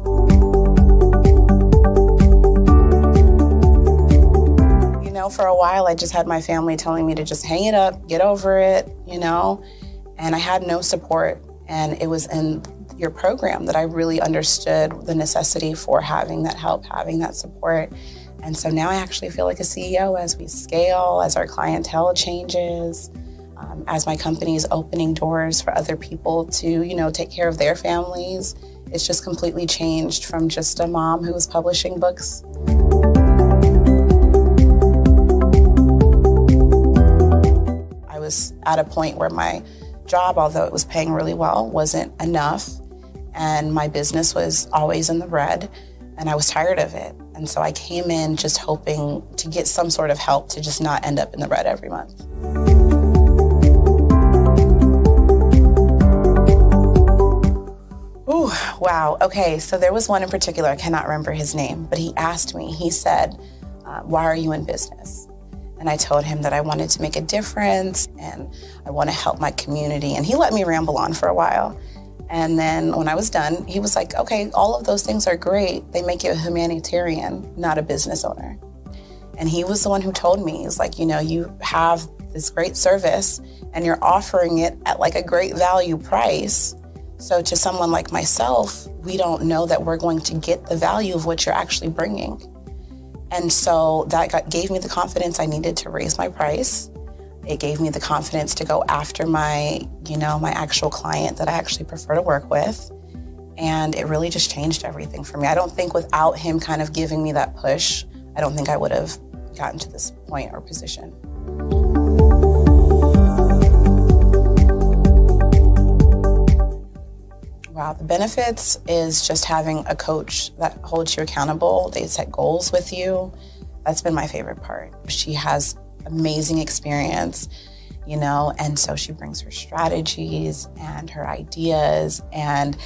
[SPEAKER 22] You know, for a while, I just had my family telling me to just hang it up, get over it, you know, and I had no support. And it was in your program that I really understood the necessity for having that help, having that support. And so now I actually feel like a CEO as we scale, as our clientele changes, as my company is opening doors for other people to, you know, take care of their families. It's just completely changed from just a mom who was publishing books. I was at a point where my job, although it was paying really well, wasn't enough. And my business was always in the red, and I was tired of it. And so I came in just hoping to get some sort of help to just not end up in the red every month. Ooh, wow. Okay, so there was one in particular, I cannot remember his name, but he asked me, he said, why are you in business? And I told him that I wanted to make a difference and I want to help my community. And he let me ramble on for a while. And then when I was done, he was like, okay, all of those things are great. They make you a humanitarian, not a business owner. And he was the one who told me, he's like, you know, you have this great service and you're offering it at like a great value price. So to someone like myself, we don't know that we're going to get the value of what you're actually bringing. And so that gave me the confidence I needed to raise my price. It gave me the confidence to go after my actual client that I actually prefer to work with. And it really just changed everything for me. I don't think without him kind of giving me that push, I don't think I would have gotten to this point or position. Wow, the benefits is just having a coach that holds you accountable. They set goals with you. That's been my favorite part. She has amazing experience, and so she brings her strategies and her ideas, and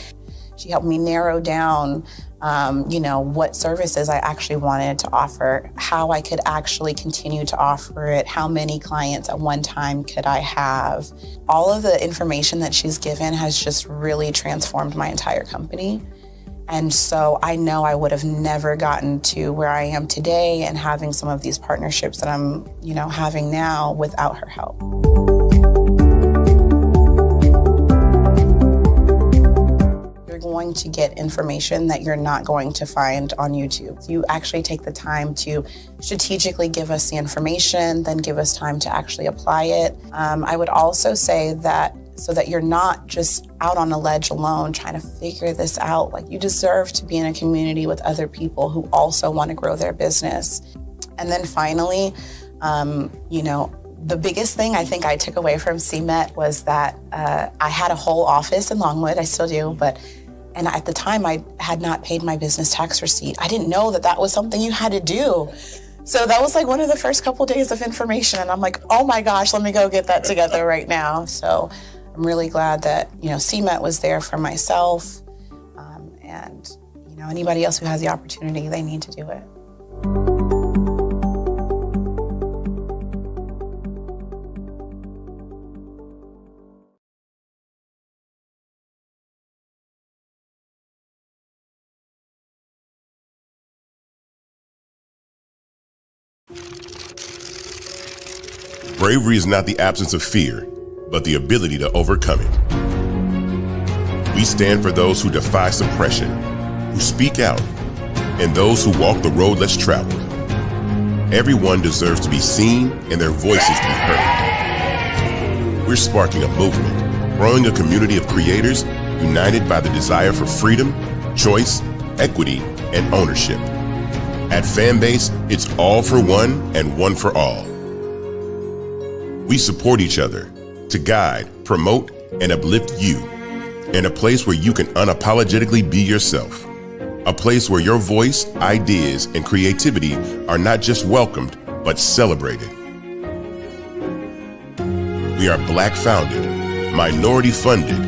[SPEAKER 22] she helped me narrow down, what services I actually wanted to offer, how I could actually continue to offer it, how many clients at one time could I have. All of the information that she's given has just really transformed my entire company. And so I know I would have never gotten to where I am today and having some of these partnerships that I'm, having now without her help. You're going to get information that you're not going to find on YouTube. You actually take the time to strategically give us the information, then give us time to actually apply it. I would also say that so that you're not just out on a ledge alone trying to figure this out. Like, you deserve to be in a community with other people who also want to grow their business. And then finally, the biggest thing I think I took away from CMET was that I had a whole office in Longwood, I still do, and at the time I had not paid my business tax receipt. I didn't know that was something you had to do. So that was like one of the first couple days of information, and I'm like, oh my gosh, let me go get that together right now. So I'm really glad that, CMET was there for myself, and, anybody else who has the opportunity, they need to do it.
[SPEAKER 9] Bravery is not the absence of fear, but the ability to overcome it. We stand for those who defy suppression, who speak out, and those who walk the road less traveled. Everyone deserves to be seen and their voices to be heard. We're sparking a movement, growing a community of creators united by the desire for freedom, choice, equity, and ownership. At Fanbase, it's all for one and one for all. We support each other to guide, promote, and uplift you in a place where you can unapologetically be yourself. A place where your voice, ideas, and creativity are not just welcomed, but celebrated. We are Black founded, minority funded,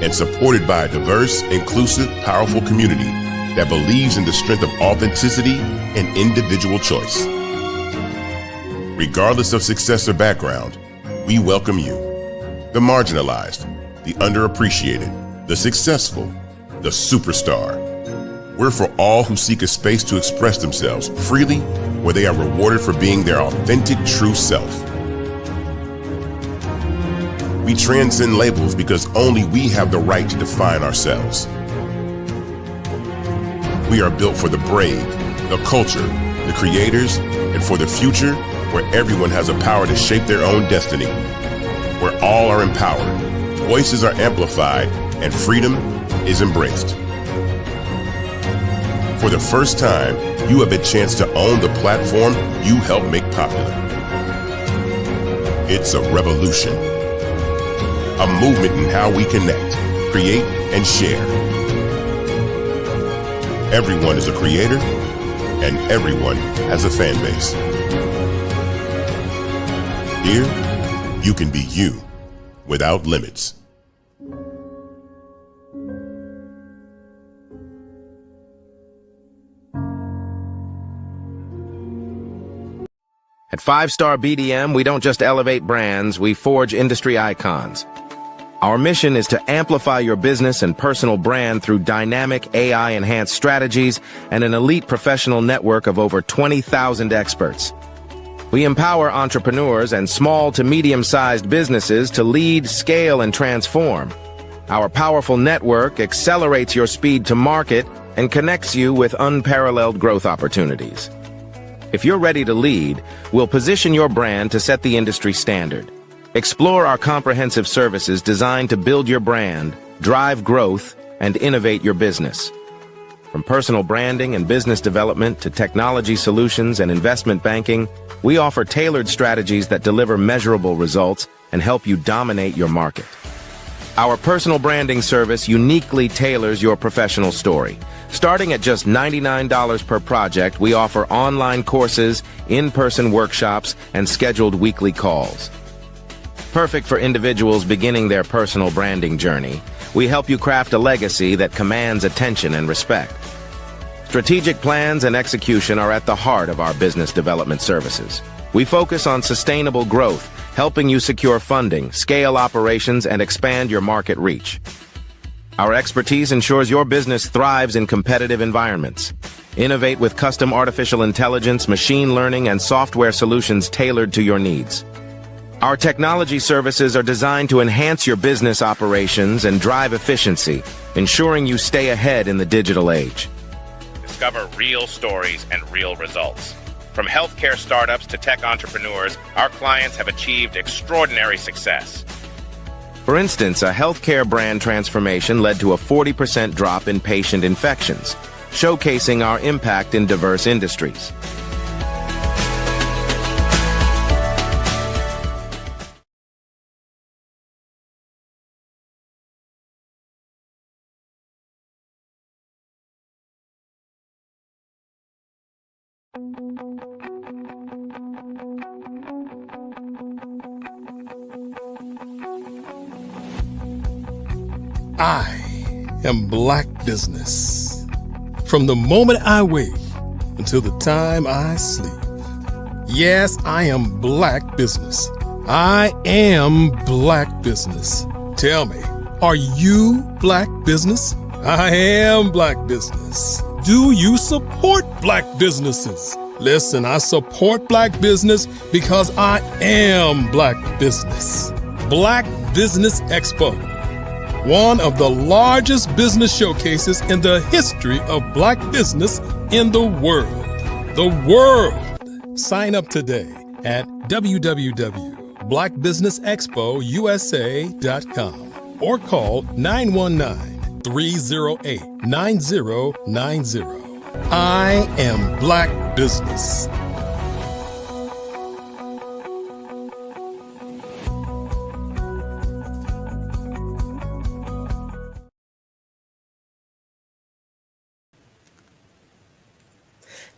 [SPEAKER 9] and supported by a diverse, inclusive, powerful community that believes in the strength of authenticity and individual choice. Regardless of success or background, we welcome you. The marginalized, the underappreciated, the successful, the superstar. We're for all who seek a space to express themselves freely, where they are rewarded for being their authentic, true self. We transcend labels because only we have the right to define ourselves. We are built for the brave, the culture, the creators, and for the future where everyone has a power to shape their own destiny, where all are empowered, voices are amplified, and freedom is embraced. For the first time, you have a chance to own the platform you helped make popular. It's a revolution, a movement in how we connect, create, and share. Everyone is a creator, and everyone has a fan base. Here, you can be you without limits.
[SPEAKER 4] At 5-Star BDM, we don't just elevate brands, we forge industry icons. Our mission is to amplify your business and personal brand through dynamic AI-enhanced strategies and an elite professional network of over 20,000 experts. We empower entrepreneurs and small to medium-sized businesses to lead, scale, and transform. Our powerful network accelerates your speed to market and connects you with unparalleled growth opportunities. If you're ready to lead, we'll position your brand to set the industry standard. Explore our comprehensive services designed to build your brand, drive growth, and innovate your business. From personal branding and business development to technology solutions and investment banking, we offer tailored strategies that deliver measurable results and help you dominate your market. Our personal branding service uniquely tailors your professional story. Starting at just $99 per project, we offer online courses, in-person workshops, and scheduled weekly calls. Perfect for individuals beginning their personal branding journey, we help you craft a legacy that commands attention and respect. Strategic plans and execution are at the heart of our business development services. We focus on sustainable growth, helping you secure funding, scale operations, and expand your market reach. Our expertise ensures your business thrives in competitive environments. Innovate with custom artificial intelligence, machine learning, and software solutions tailored to your needs. Our technology services are designed to enhance your business operations and drive efficiency, ensuring you stay ahead in the digital age.
[SPEAKER 5] Discover real stories and real results. From healthcare startups to tech entrepreneurs, our clients have achieved extraordinary success.
[SPEAKER 4] For instance, a healthcare brand transformation led to a 40% drop in patient infections, showcasing our impact in diverse industries.
[SPEAKER 3] I am Black Business. From the moment I wake until the time I sleep. Yes, I am Black Business. I am Black Business. Tell me, are you Black Business? I am Black Business. Do you support Black businesses? Listen, I support Black business because I am Black Business. Black Business Expo, one of the largest business showcases in the history of Black business in the world. The world! Sign up today at www.blackbusinessexpousa.com or call 919-308-9090. I am Black Business.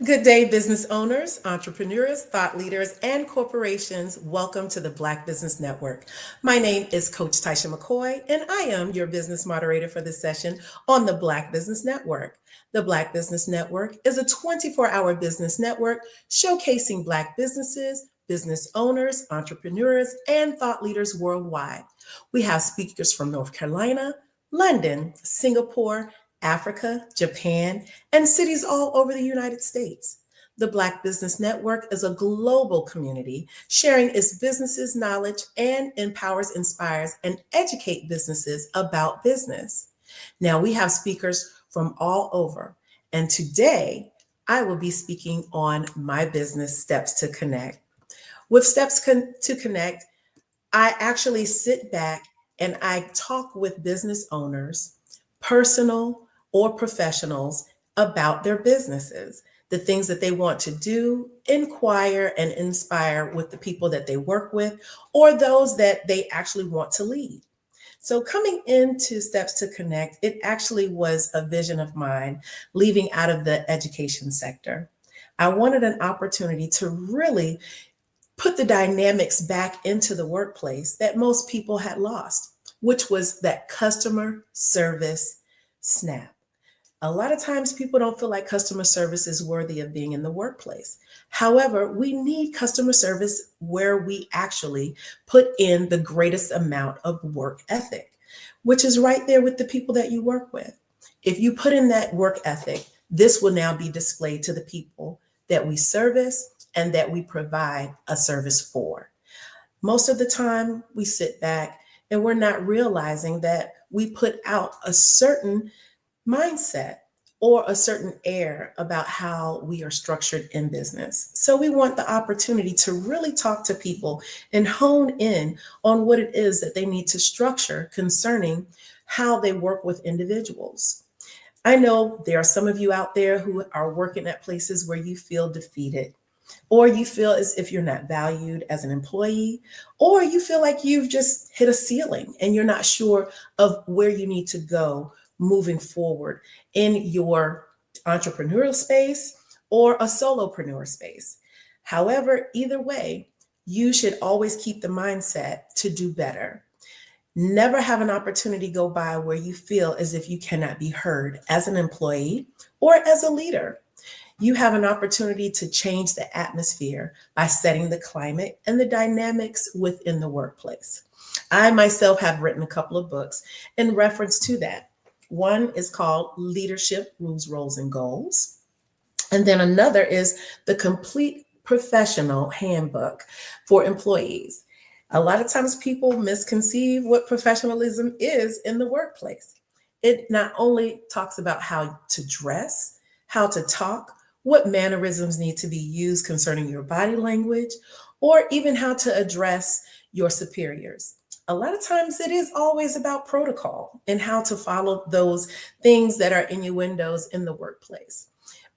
[SPEAKER 18] Good day, business owners, entrepreneurs, thought leaders, and corporations. Welcome to the Black Business Network. My name is Coach Taisha McCoy, and I am your business moderator for this session on the Black Business Network. The Black Business Network is a 24-hour business network showcasing Black businesses, business owners, entrepreneurs, and thought leaders worldwide. We have speakers from North Carolina, London, Singapore, Africa, Japan, and cities all over the United States. The Black Business Network is a global community sharing its businesses' knowledge and empowers, inspires, and educate businesses about business. Now we have speakers from all over, and today I will be speaking on my business, Steps to Connect. With Steps to Connect, I actually sit back and I talk with business owners, personal or professionals, about their businesses, the things that they want to do, inquire and inspire with the people that they work with, or those that they actually want to lead. So coming into Steps to Connect, it actually was a vision of mine, leaving out of the education sector. I wanted an opportunity to really put the dynamics back into the workplace that most people had lost, which was that customer service snap. A lot of times people don't feel like customer service is worthy of being in the workplace. However, we need customer service where we actually put in the greatest amount of work ethic, which is right there with the people that you work with. If you put in that work ethic, this will now be displayed to the people that we service and that we provide a service for. Most of the time we sit back and we're not realizing that we put out a certain mindset or a certain air about how we are structured in business. So we want the opportunity to really talk to people and hone in on what it is that they need to structure concerning how they work with individuals. I know there are some of you out there who are working at places where you feel defeated, or you feel as if you're not valued as an employee, or you feel like you've just hit a ceiling and you're not sure of where you need to go moving forward in your entrepreneurial space or a solopreneur space. However, either way, you should always keep the mindset to do better. Never have an opportunity go by where you feel as if you cannot be heard as an employee or as a leader. You have an opportunity to change the atmosphere by setting the climate and the dynamics within the workplace. I myself have written a couple of books in reference to that. One is called Leadership, Rules, Roles, and Goals. And then another is the Complete Professional Handbook for Employees. A lot of times people misconceive what professionalism is in the workplace. It not only talks about how to dress, how to talk, what mannerisms need to be used concerning your body language, or even how to address your superiors. A lot of times it is always about protocol and how to follow those things that are innuendos in the workplace.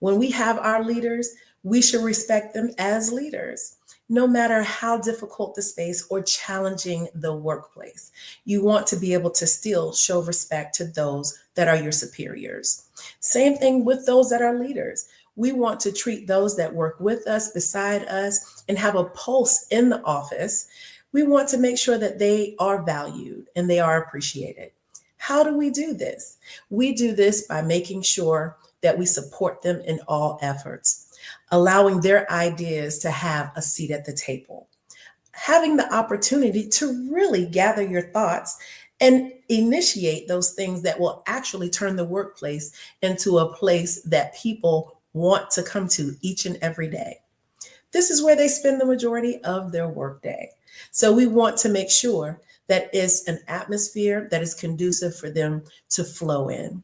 [SPEAKER 18] When we have our leaders, we should respect them as leaders, no matter how difficult the space or challenging the workplace. You want to be able to still show respect to those that are your superiors. Same thing with those that are leaders. We want to treat those that work with us, beside us, and have a pulse in the office. We want to make sure that they are valued and they are appreciated. How do we do this? We do this by making sure that we support them in all efforts, allowing their ideas to have a seat at the table, having the opportunity to really gather your thoughts and initiate those things that will actually turn the workplace into a place that people want to come to each and every day. This is where they spend the majority of their workday. So we want to make sure that it's an atmosphere that is conducive for them to flow in.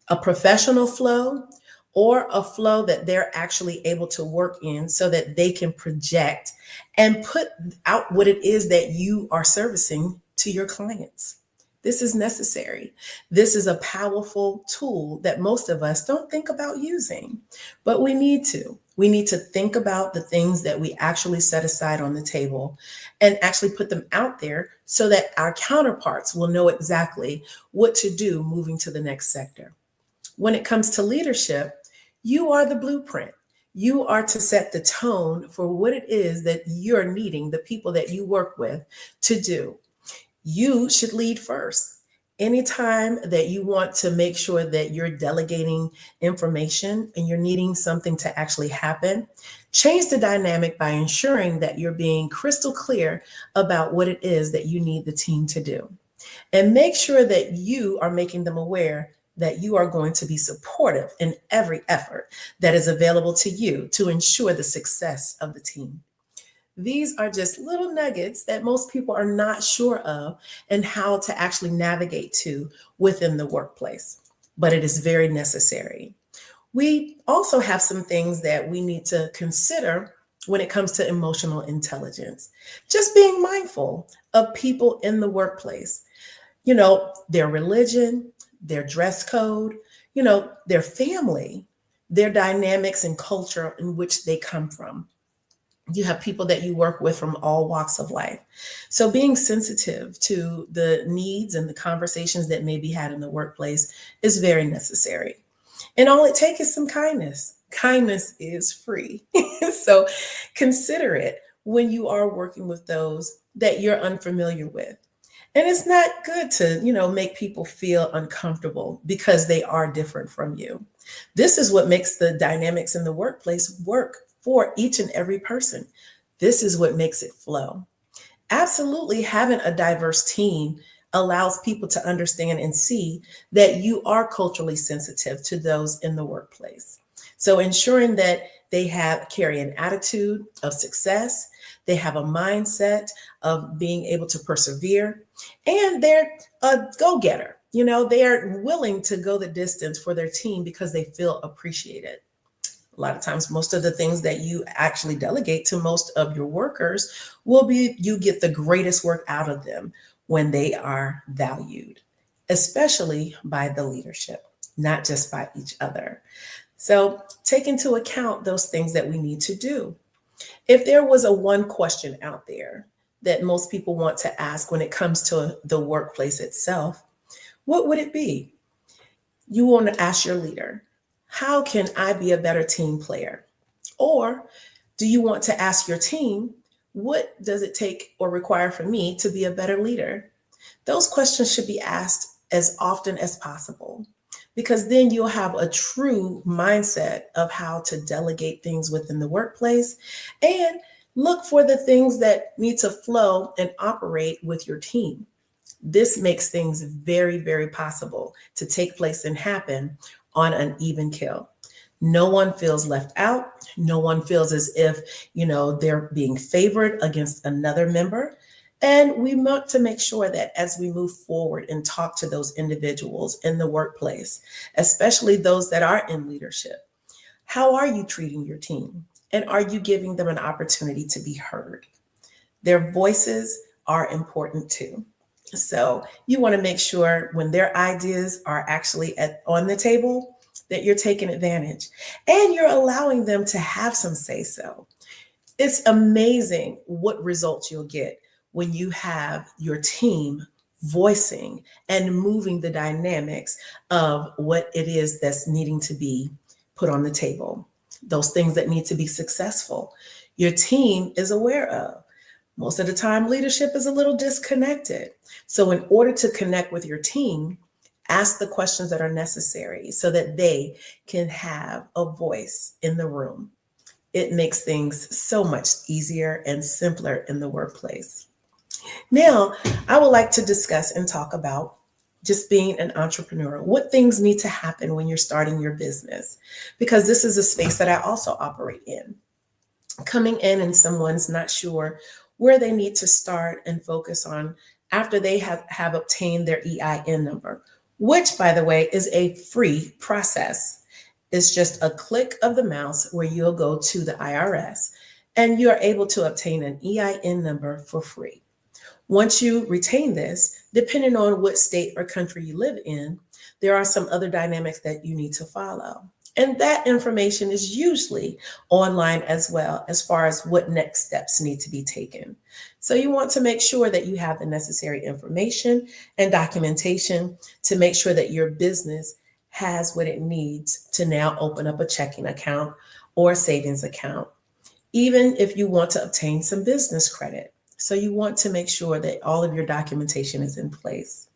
[SPEAKER 18] A professional flow, or a flow that they're actually able to work in so that they can project and put out what it is that you are servicing to your clients. This is necessary. This is a powerful tool that most of us don't think about using, but we need to. We need to think about the things that we actually set aside on the table and actually put them out there so that our counterparts will know exactly what to do moving to the next sector. When it comes to leadership, you are the blueprint. You are to set the tone for what it is that you're needing the people that you work with to do. You should lead first. Anytime that you want to make sure that you're delegating information and you're needing something to actually happen, change the dynamic by ensuring that you're being crystal clear about what it is that you need the team to do. And make sure that you are making them aware that you are going to be supportive in every effort that is available to you to ensure the success of the team. These are just little nuggets that most people are not sure of and how to actually navigate to within the workplace, but it is very necessary. We also have some things that we need to consider when it comes to emotional intelligence. Just being mindful of people in the workplace, their religion, their dress code, their family, their dynamics and culture in which they come from. You have people that you work with from all walks of life. So being sensitive to the needs and the conversations that may be had in the workplace is very necessary. And all it takes is some kindness. Kindness is free. So consider it when you are working with those that you're unfamiliar with. And it's not good to, make people feel uncomfortable because they are different from you. This is what makes the dynamics in the workplace work for each and every person. This is what makes it flow. Absolutely, having a diverse team allows people to understand and see that you are culturally sensitive to those in the workplace. So ensuring that they carry an attitude of success, they have a mindset of being able to persevere, and they're a go-getter. They are willing to go the distance for their team because they feel appreciated. A lot of times, most of the things that you actually delegate to most of your workers will be, you get the greatest work out of them when they are valued, especially by the leadership, not just by each other. So take into account those things that we need to do. If there was a one question out there that most people want to ask when it comes to the workplace itself, what would it be? You want to ask your leader, how can I be a better team player? Or do you want to ask your team, what does it take or require for me to be a better leader? Those questions should be asked as often as possible, because then you'll have a true mindset of how to delegate things within the workplace and look for the things that need to flow and operate with your team. This makes things very, very possible to take place and happen on an even keel. No one feels left out. No one feels as if, they're being favored against another member. And we want to make sure that as we move forward and talk to those individuals in the workplace, especially those that are in leadership, how are you treating your team? And are you giving them an opportunity to be heard? Their voices are important too. So you want to make sure when their ideas are actually on the table that you're taking advantage and you're allowing them to have some say so. It's amazing what results you'll get when you have your team voicing and moving the dynamics of what it is that's needing to be put on the table, those things that need to be successful. Your team is aware of. Most of the time, leadership is a little disconnected. So in order to connect with your team, ask the questions that are necessary so that they can have a voice in the room. It makes things so much easier and simpler in the workplace. Now, I would like to discuss and talk about just being an entrepreneur. What things need to happen when you're starting your business? Because this is a space that I also operate in. Coming in and someone's not sure where they need to start and focus on after they have obtained their EIN number, which, by the way, is a free process. It's just a click of the mouse where you'll go to the IRS and you're able to obtain an EIN number for free. Once you retain this, depending on what state or country you live in, there are some other dynamics that you need to follow. And that information is usually online as well, as far as what next steps need to be taken. So you want to make sure that you have the necessary information and documentation to make sure that your business has what it needs to now open up a checking account or a savings account, even if you want to obtain some business credit. So you want to make sure that all of your documentation is in place.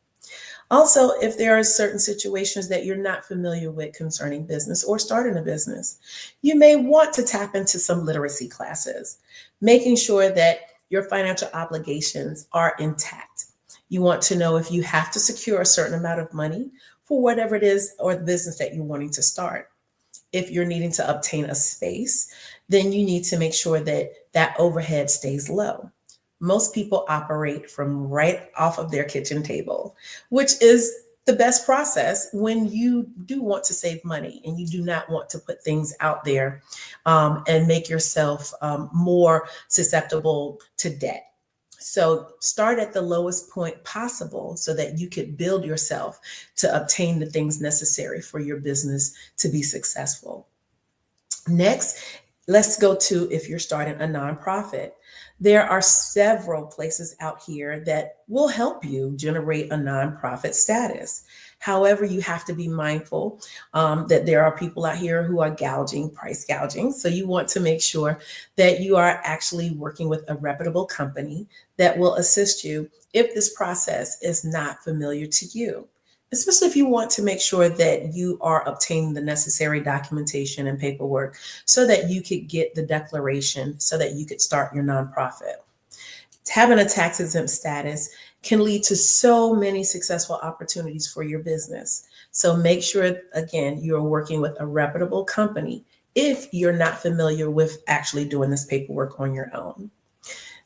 [SPEAKER 18] Also, if there are certain situations that you're not familiar with concerning business or starting a business, you may want to tap into some literacy classes, making sure that your financial obligations are intact. You want to know if you have to secure a certain amount of money for whatever it is or the business that you're wanting to start. If you're needing to obtain a space, then you need to make sure that that overhead stays low. Most people operate from right off of their kitchen table, which is the best process when you do want to save money and you do not want to put things out there and make yourself more susceptible to debt. So start at the lowest point possible so that you could build yourself to obtain the things necessary for your business to be successful. Next, let's go to if you're starting a nonprofit. There are several places out here that will help you generate a nonprofit status. However, you have to be mindful that there are people out here who are price gouging. So you want to make sure that you are actually working with a reputable company that will assist you if this process is not familiar to you, especially if you want to make sure that you are obtaining the necessary documentation and paperwork so that you could get the declaration so that you could start your nonprofit. Having a tax exempt status can lead to so many successful opportunities for your business. So make sure, again, you're working with a reputable company if you're not familiar with actually doing this paperwork on your own.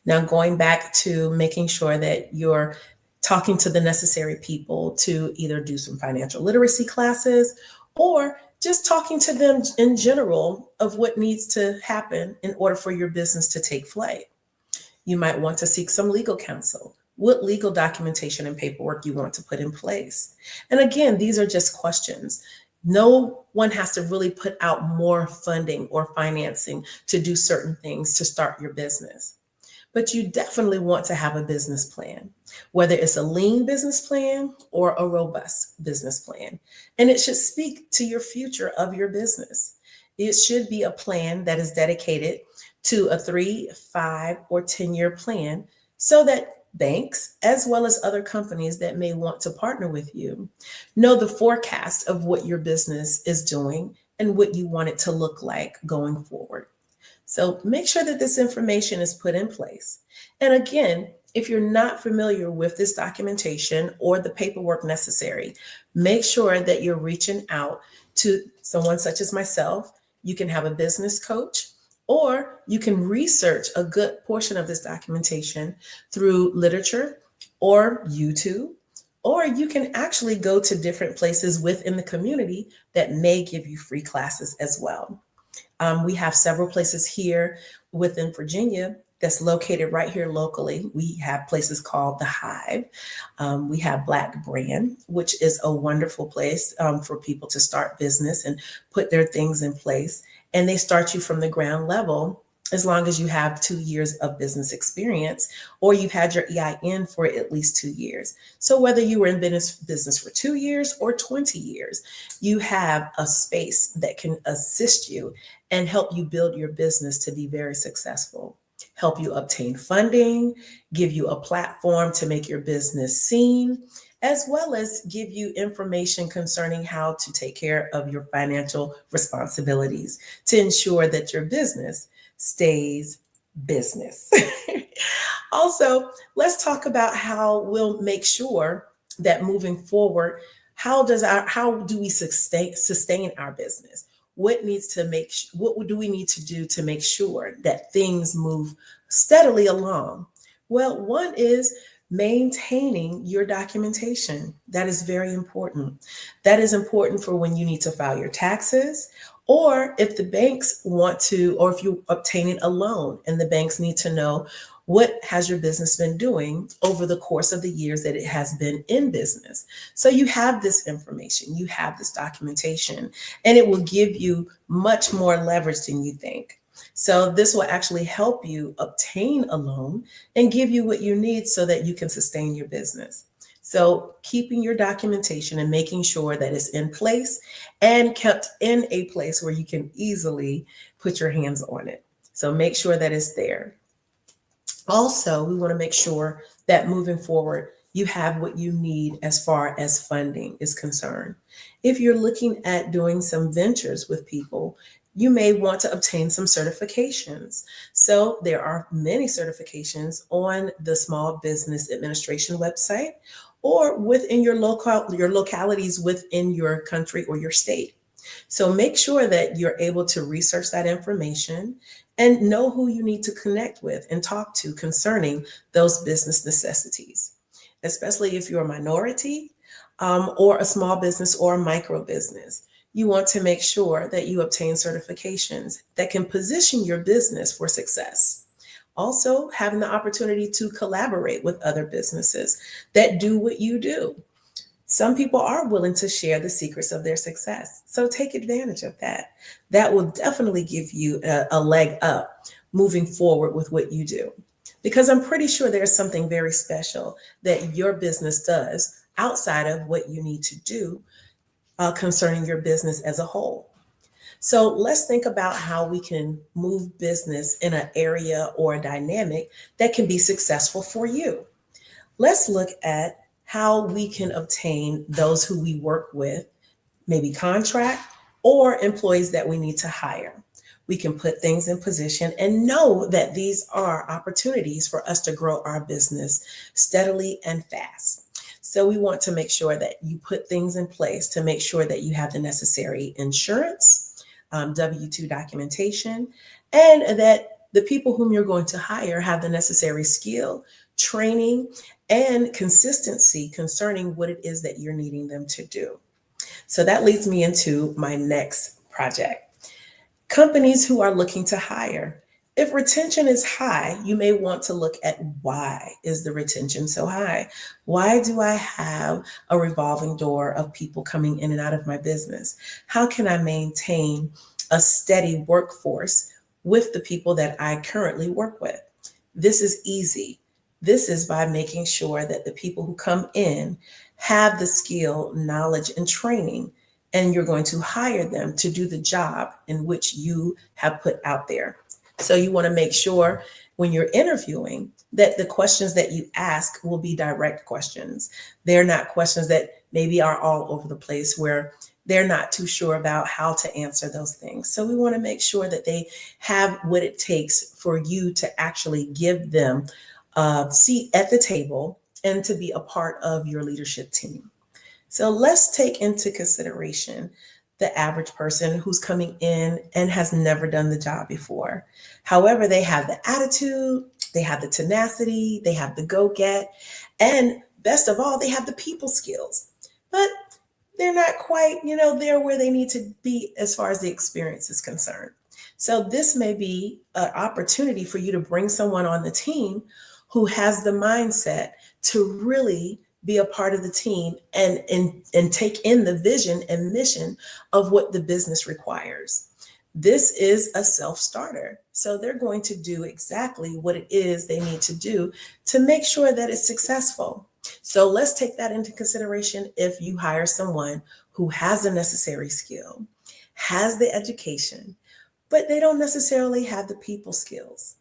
[SPEAKER 18] Now, going back to making sure that you're talking to the necessary people to either do some financial literacy classes or just talking to them in general of what needs to happen in order for your business to take flight. You might want to seek some legal counsel. What legal documentation and paperwork you want to put in place. And again, these are just questions. No one has to really put out more funding or financing to do certain things to start your business. But you definitely want to have a business plan, whether it's a lean business plan or a robust business plan. And it should speak to your future of your business. It should be a plan that is dedicated to a 3, 5, or 10-year plan so that banks, as well as other companies that may want to partner with you, know the forecast of what your business is doing and what you want it to look like going forward. So make sure that this information is put in place. And again, if you're not familiar with this documentation or the paperwork necessary, make sure that you're reaching out to someone such as myself. You can have a business coach, or you can research a good portion of this documentation through literature or YouTube, or you can actually go to different places within the community that may give you free classes as well. We have several places here within Virginia that's located right here locally. We have places called The Hive. We have Black Brand, which is a wonderful place for people to start business and put their things in place. And they start you from the ground level as long as you have 2 years of business experience, or you've had your EIN for at least 2 years. So whether you were in business for 2 years or 20 years, you have a space that can assist you and help you build your business to be very successful, help you obtain funding, give you a platform to make your business seen, as well as give you information concerning how to take care of your financial responsibilities to ensure that your business stays business. Also, let's talk about how we'll make sure that moving forward, how do we sustain our business? What do we need to do to make sure that things move steadily along? Well, one is maintaining your documentation. That is very important. That is important for when you need to file your taxes, or if the banks want to, or if you're obtaining a loan and the banks need to know what has your business been doing over the course of the years that it has been in business. So you have this information, you have this documentation, and it will give you much more leverage than you think. So this will actually help you obtain a loan and give you what you need so that you can sustain your business. So keeping your documentation and making sure that it's in place and kept in a place where you can easily put your hands on it. So make sure that it's there. Also, we want to make sure that moving forward, you have what you need as far as funding is concerned. If you're looking at doing some ventures with people, you may want to obtain some certifications. So there are many certifications on the Small Business Administration website or within your localities within your country or your state. So make sure that you're able to research that information and know who you need to connect with and talk to concerning those business necessities, especially if you're a minority or a small business or a micro business. You want to make sure that you obtain certifications that can position your business for success. Also, having the opportunity to collaborate with other businesses that do what you do. Some people are willing to share the secrets of their success. So take advantage of that. That will definitely give you a leg up moving forward with what you do. Because I'm pretty sure there's something very special that your business does outside of what you need to do concerning your business as a whole. So let's think about how we can move business in an area or a dynamic that can be successful for you. Let's look at how we can obtain those who we work with, maybe contract or employees that we need to hire. We can put things in position and know that these are opportunities for us to grow our business steadily and fast. So we want to make sure that you put things in place to make sure that you have the necessary insurance, W-2 documentation, and that the people whom you're going to hire have the necessary skill training, and consistency concerning what it is that you're needing them to do. So that leads me into my next project. Companies who are looking to hire. If retention is high, you may want to look at why is the retention so high? Why do I have a revolving door of people coming in and out of my business? How can I maintain a steady workforce with the people that I currently work with? This is easy. This is by making sure that the people who come in have the skill, knowledge, and training, and you're going to hire them to do the job in which you have put out there. So you want to make sure when you're interviewing that the questions that you ask will be direct questions. They're not questions that maybe are all over the place where they're not too sure about how to answer those things. So we want to make sure that they have what it takes for you to actually give them a seat at the table and to be a part of your leadership team. So let's take into consideration the average person who's coming in and has never done the job before. However, they have the attitude, they have the tenacity, they have the go-get, and best of all, they have the people skills. But they're not quite, there where they need to be as far as the experience is concerned. So this may be an opportunity for you to bring someone on the team who has the mindset to really be a part of the team and take in the vision and mission of what the business requires. This is a self-starter. So they're going to do exactly what it is they need to do to make sure that it's successful. So let's take that into consideration if you hire someone who has the necessary skill, has the education, but they don't necessarily have the people skills.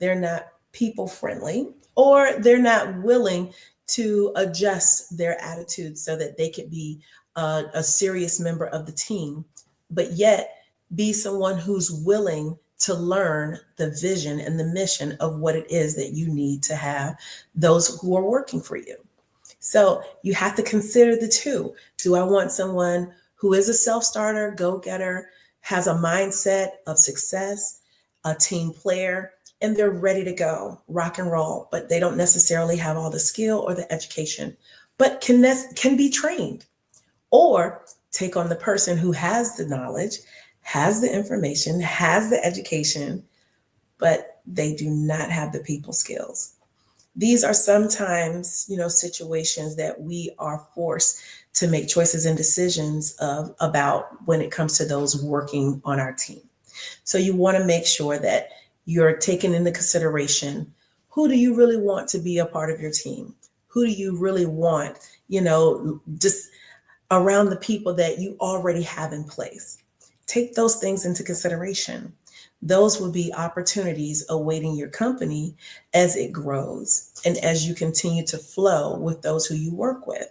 [SPEAKER 18] They're not people friendly, or they're not willing to adjust their attitude so that they could be a serious member of the team, but yet be someone who's willing to learn the vision and the mission of what it is that you need to have those who are working for you. So you have to consider the two. Do I want someone who is a self-starter, go-getter, has a mindset of success, a team player, and they're ready to go, rock and roll, but they don't necessarily have all the skill or the education, but can be trained? Or take on the person who has the knowledge, has the information, has the education, but they do not have the people skills. These are sometimes, situations that we are forced to make choices and decisions about when it comes to those working on our team. So you want to make sure that you're taking into consideration, who do you really want to be a part of your team? Who do you really want, just around the people that you already have in place? Take those things into consideration. Those will be opportunities awaiting your company as it grows and as you continue to flow with those who you work with.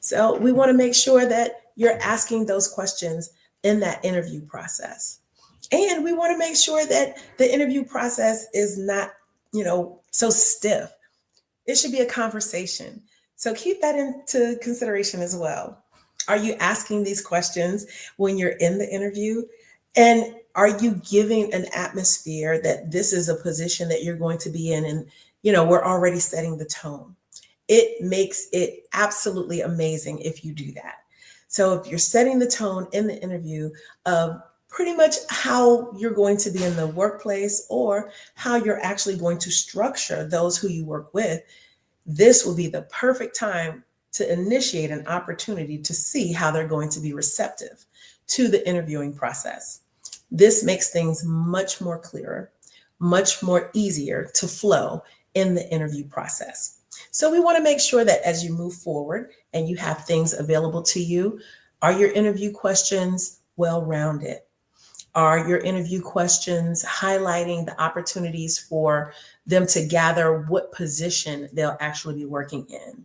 [SPEAKER 18] So we want to make sure that you're asking those questions in that interview process. And we want to make sure that the interview process is not, so stiff. It should be a conversation. So keep that into consideration as well. Are you asking these questions when you're in the interview? And are you giving an atmosphere that this is a position that you're going to be in? And, we're already setting the tone. It makes it absolutely amazing if you do that. So if you're setting the tone in the interview of pretty much how you're going to be in the workplace or how you're actually going to structure those who you work with, this will be the perfect time to initiate an opportunity to see how they're going to be receptive to the interviewing process. This makes things much more clearer, much more easier to flow in the interview process. So we want to make sure that as you move forward and you have things available to you, are your interview questions well-rounded? Are your interview questions highlighting the opportunities for them to gather what position they'll actually be working in?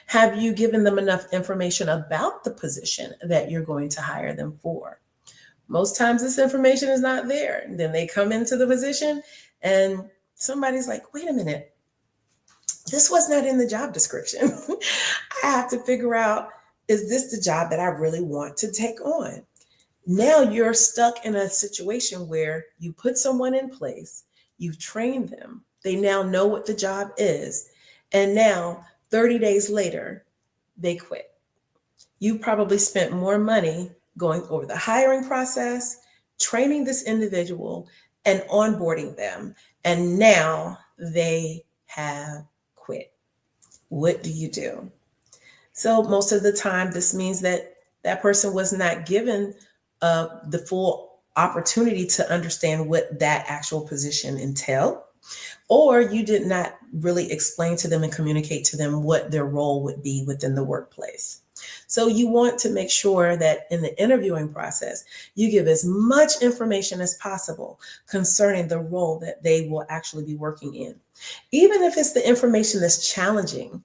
[SPEAKER 18] Have you given them enough information about the position that you're going to hire them for? Most times this information is not there. Then they come into the position and somebody's like, wait a minute, this was not in the job description. I have to figure out, is this the job that I really want to take on? Now you're stuck in a situation where you put someone in place, you've trained them, they now know what the job is, And now 30 days later, they quit. You probably spent more money going over the hiring process, training this individual, and onboarding them. And now they have quit. What do you do? So most of the time, this means that that person was not given the full opportunity to understand what that actual position entailed, or you did not really explain to them and communicate to them what their role would be within the workplace. So you want to make sure that in the interviewing process, you give as much information as possible concerning the role that they will actually be working in. Even if it's the information that's challenging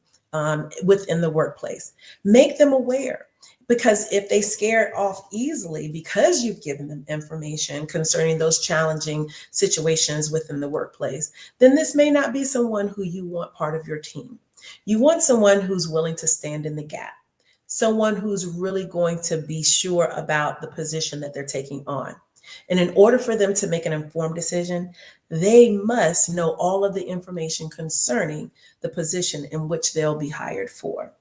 [SPEAKER 18] within the workplace, make them aware. Because if they scare off easily because you've given them information concerning those challenging situations within the workplace, then this may not be someone who you want part of your team. You want someone who's willing to stand in the gap, someone who's really going to be sure about the position that they're taking on. And in order for them to make an informed decision, they must know all of the information concerning the position in which they'll be hired for.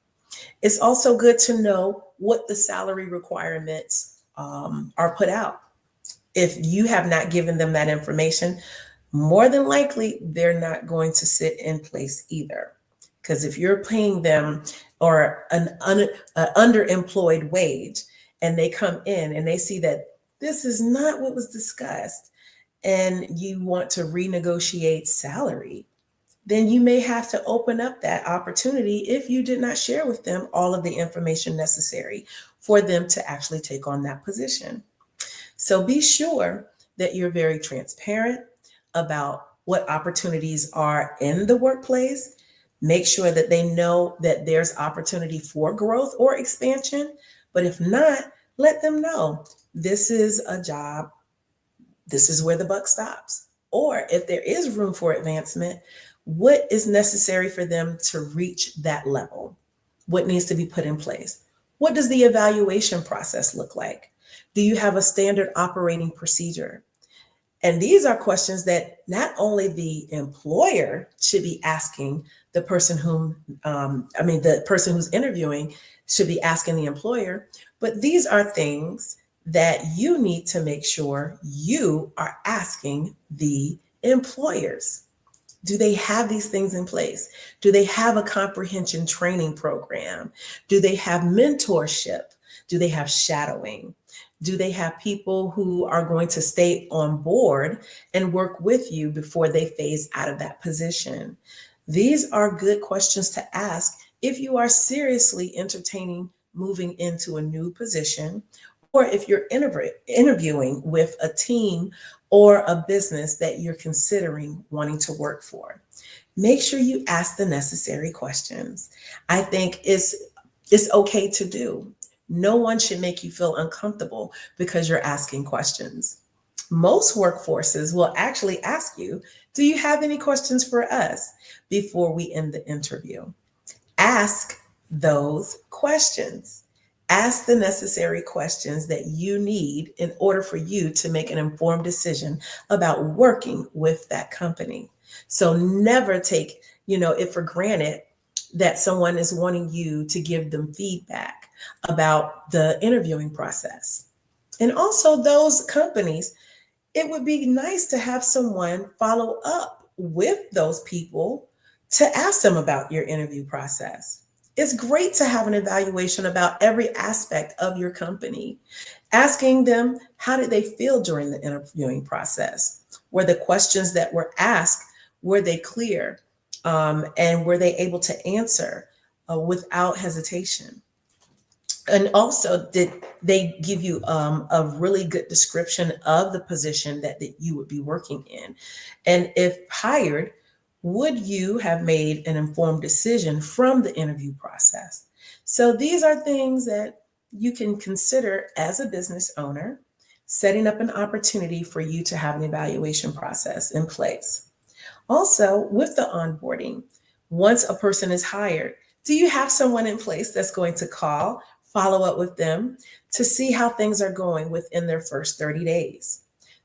[SPEAKER 18] It's also good to know what the salary requirements are put out. If you have not given them that information, more than likely, they're not going to sit in place either. Because if you're paying them or an underemployed wage and they come in and they see that this is not what was discussed and you want to renegotiate salary, then you may have to open up that opportunity if you did not share with them all of the information necessary for them to actually take on that position. So be sure that you're very transparent about what opportunities are in the workplace. Make sure that they know that there's opportunity for growth or expansion. But if not, let them know this is a job. This is where the buck stops. Or if there is room for advancement, what is necessary for them to reach that level? What needs to be put in place? What does the evaluation process look like? Do you have a standard operating procedure? And these are questions that not only the employer should be asking the person the person who's interviewing should be asking the employer, but these are things that you need to make sure you are asking the employers. Do they have these things in place? Do they have a comprehension training program? Do they have mentorship? Do they have shadowing? Do they have people who are going to stay on board and work with you before they phase out of that position? These are good questions to ask if you are seriously entertaining moving into a new position, or if you're interviewing with a team or a business that you're considering wanting to work for. Make sure you ask the necessary questions. I think it's okay to do. No one should make you feel uncomfortable because you're asking questions. Most workforces will actually ask you, do you have any questions for us before we end the interview? Ask those questions. Ask the necessary questions that you need in order for you to make an informed decision about working with that company. So never take, it for granted that someone is wanting you to give them feedback about the interviewing process. And also those companies, it would be nice to have someone follow up with those people to ask them about your interview process. It's great to have an evaluation about every aspect of your company, asking them, how did they feel during the interviewing process? Were the questions that were asked, were they clear? And were they able to answer without hesitation? And also, did they give you a really good description of the position that you would be working in? And if hired, would you have made an informed decision from the interview process? So these are things that you can consider as a business owner, setting up an opportunity for you to have an evaluation process in place. Also, with the onboarding, once a person is hired, do you have someone in place that's going to call, follow up with them to see how things are going within their first 30 days?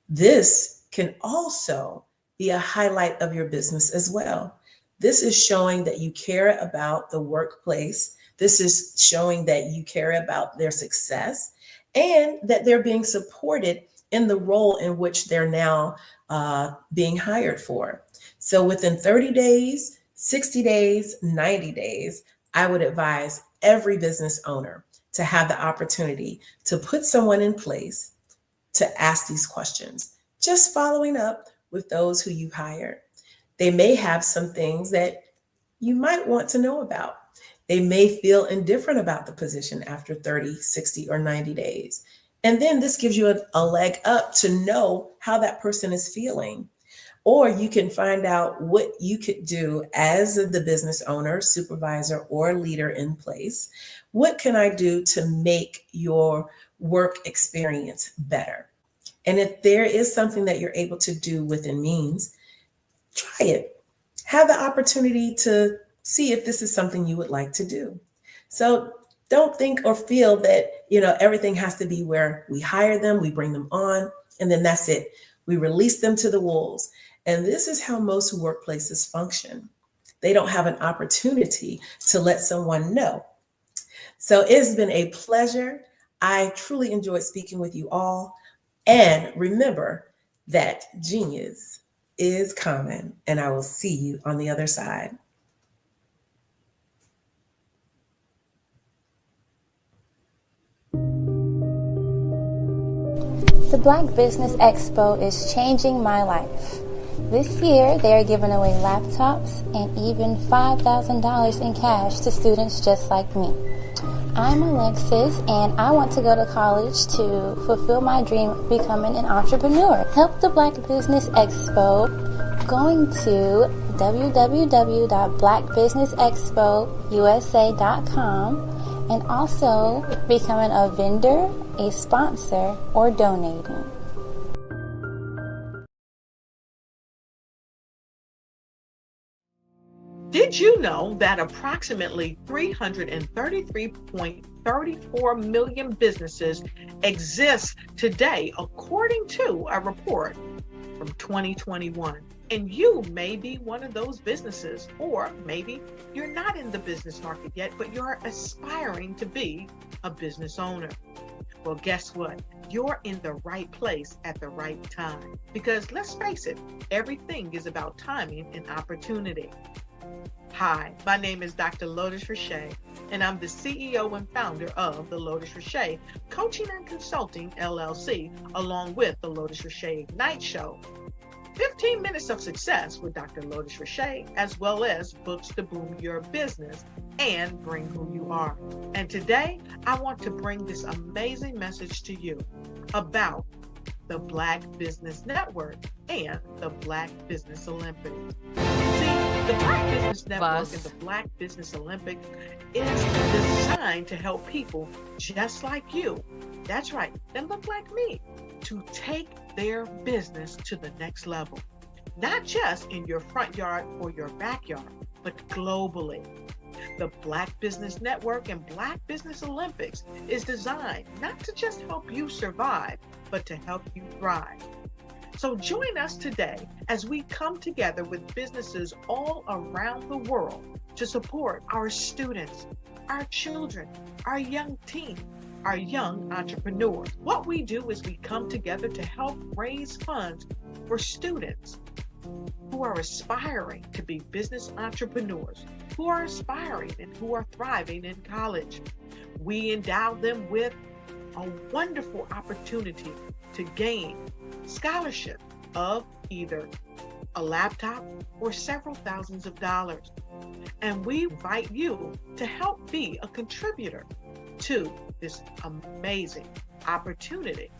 [SPEAKER 18] This can also be a highlight of your business as well. This is showing that you care about the workplace. This is showing that you care about their success and that they're being supported in the role in which they're now being hired for. So within 30 days, 60 days, 90 days, I would advise every business owner to have the opportunity to put someone in place to ask these questions, just following up with those who you've hired. They may have some things that you might want to know about. They may feel indifferent about the position after 30, 60, or 90 days. And then this gives you a leg up to know how that person is feeling. Or you can find out what you could do as the business owner, supervisor, or leader in place. What can I do to make your work experience better? And if there is something that you're able to do within means, try it. Have the opportunity to see if this is something you would like to do. So don't think or feel that, everything has to be where we hire them, we bring them on, and then that's it. We release them to the wolves. And this is how most workplaces function. They don't have an opportunity to let someone know. So it's been a pleasure. I truly enjoyed speaking with you all. And remember that genius is common, and I will see you on the other side.
[SPEAKER 6] The Black Business Expo is changing my life. This year, they are giving away laptops and even $5,000 in cash to students just like me. I'm Alexis, and I want to go to college to fulfill my dream of becoming an entrepreneur. Help the Black Business Expo going to www.blackbusinessexpousa.com and also becoming a vendor, a sponsor, or donating.
[SPEAKER 1] Did you know that approximately 333.34 million businesses exist today, according to a report from 2021? And you may be one of those businesses, or maybe you're not in the business market yet, but you're aspiring to be a business owner. Well, guess what? You're in the right place at the right time. Because let's face it, everything is about timing and opportunity. Hi, my name is Dr. Lotus Richey, and I'm the CEO and founder of the Lotus Richey Coaching and Consulting LLC, along with the Lotus Richey Ignite Show. 15 minutes of success with Dr. Lotus Richey, as well as books to boom your business and bring who you are. And today, I want to bring this amazing message to you about the Black Business Network and the Black Business Olympics. See, the Black Business Network and the Black Business Olympics is designed to help people just like you, that's right, that look like me, to take their business to the next level. Not just in your front yard or your backyard, but globally. The Black Business Network and Black Business Olympics is designed not to just help you survive, but to help you thrive. So join us today as we come together with businesses all around the world to support our students, our children, our young teens, our young entrepreneurs. What we do is we come together to help raise funds for students who are aspiring to be business entrepreneurs, who are aspiring and who are thriving in college. We endow them with a wonderful opportunity to gain scholarship of either a laptop or several thousands of dollars. And we invite you to help be a contributor to this amazing opportunity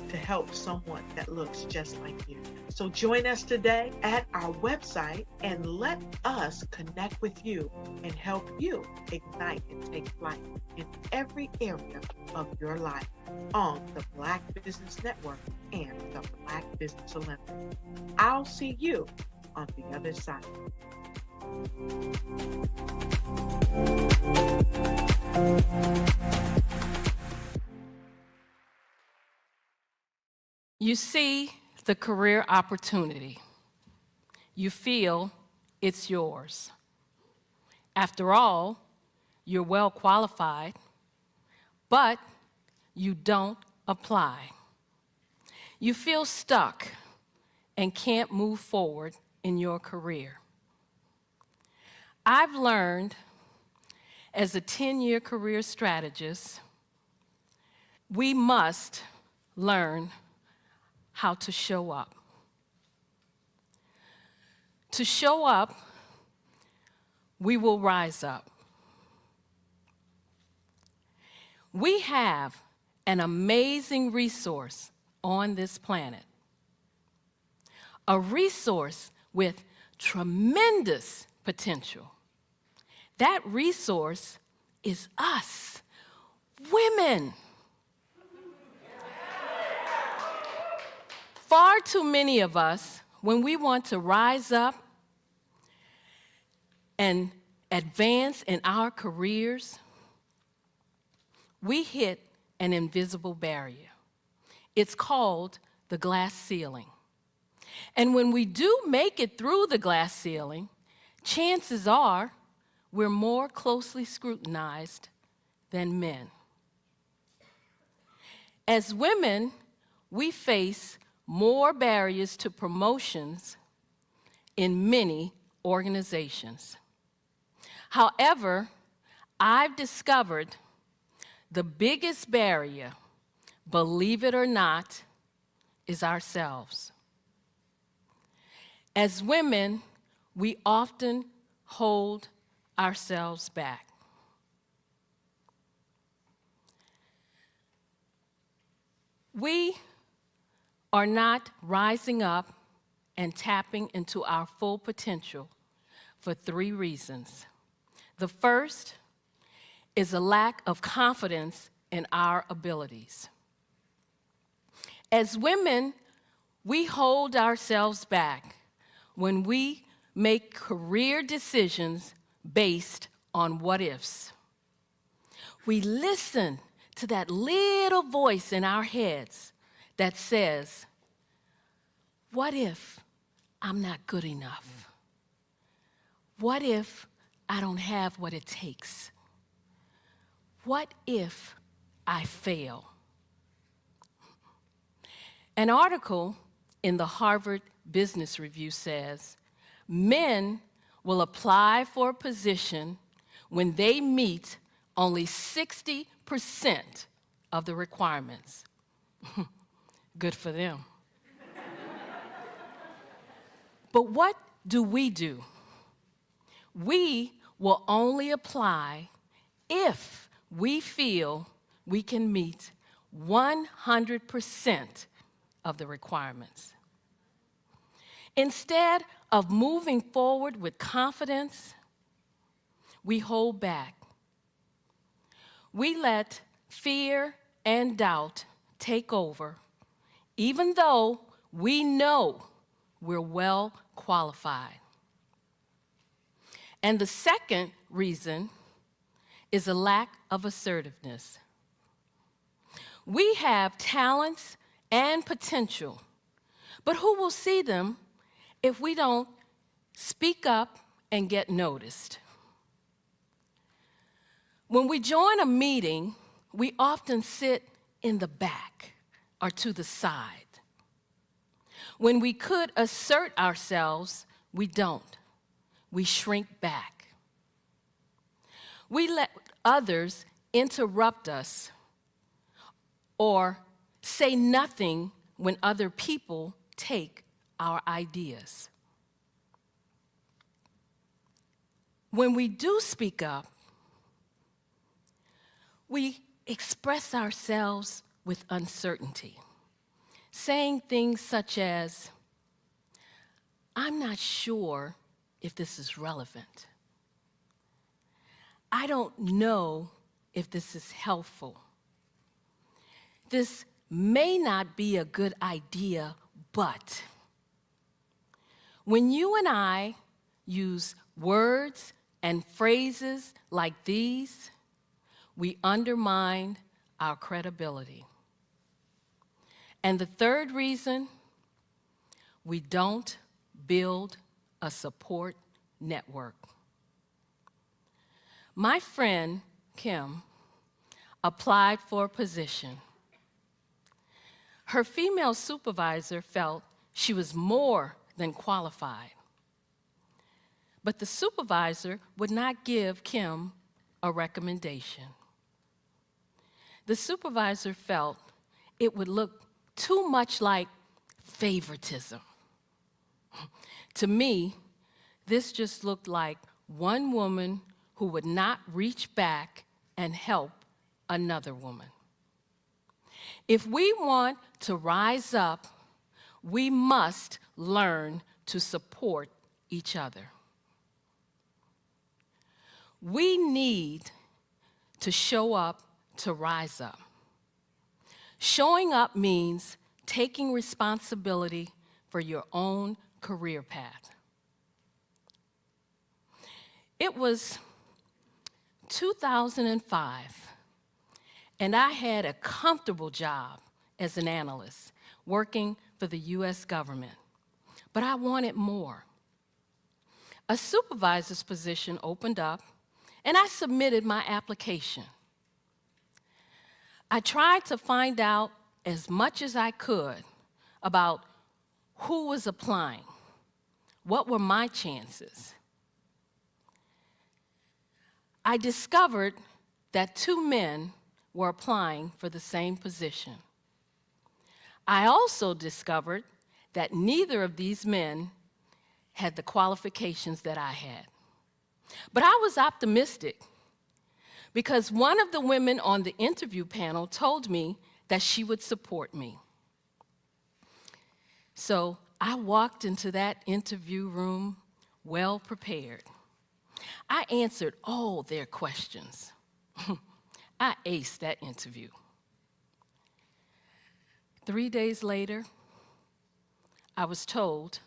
[SPEAKER 1] to help someone that looks just like you. So join us today at our website and let us connect with you and help you ignite and take flight in every area of your life on the Black Business Network and the Black Business Olympics. I'll see you on the other side.
[SPEAKER 13] You see the career opportunity. You feel
[SPEAKER 8] it's yours. After all, you're well qualified, but you don't apply. You feel stuck and can't move forward in your career. I've learned as a 10-year career strategist, we must learn how to show up. To show up, we will rise up. We have an amazing resource on this planet, a resource with tremendous potential. That resource is us, women. Far too many of us, when we want to rise up and advance in our careers, we hit an invisible barrier. It's called the glass ceiling. And when we do make it through the glass ceiling, chances are we're more closely scrutinized than men. As women, we face more barriers to promotions in many organizations. However, I've discovered the biggest barrier, believe it or not, is ourselves. As women, we often hold ourselves back. We are not rising up and tapping into our full potential for 3 reasons. The first is a lack of confidence in our abilities. As women, we hold ourselves back when we make career decisions based on what-ifs. We listen to that little voice in our heads that says, what if I'm not good enough? What if I don't have what it takes? What if I fail? An article in the Harvard Business Review says, men will apply for a position when they meet only 60% of the requirements. Good for them. But what do? We will only apply if we feel we can meet 100% of the requirements. Instead of moving forward with confidence, we hold back. We let fear and doubt take over, even though we know we're well qualified. And the second reason is a lack of assertiveness. We have talents and potential, but who will see them if we don't speak up and get noticed? When we join a meeting, we often sit in the back or to the side. When we could assert ourselves, we don't. We shrink back. We let others interrupt us or say nothing when other people take our ideas. When we do speak up, we express ourselves with uncertainty, saying things such as, I'm not sure if this is relevant. I don't know if this is helpful. This may not be a good idea, but when you and I use words and phrases like these, we undermine our credibility. And the third reason, we don't build a support network. My friend, Kim, applied for a position. Her female supervisor felt she was more than qualified. But the supervisor would not give Kim a recommendation. The supervisor felt it would look too much like favoritism. To me, this just looked like one woman who would not reach back and help another woman. If we want to rise up, we must learn to support each other. We need to show up to rise up. Showing up means taking responsibility for your own career path. It was 2005, and I had a comfortable job as an analyst working for the U.S. government, but I wanted more. A supervisor's position opened up, and I submitted my application. I tried to find out as much as I could about who was applying, what were my chances. I discovered that 2 men were applying for the same position. I also discovered that neither of these men had the qualifications that I had. But I was optimistic because one of the women on the interview panel told me that she would support me. So I walked into that interview room well prepared. I answered all their questions. I aced that interview. 3 days later, I was told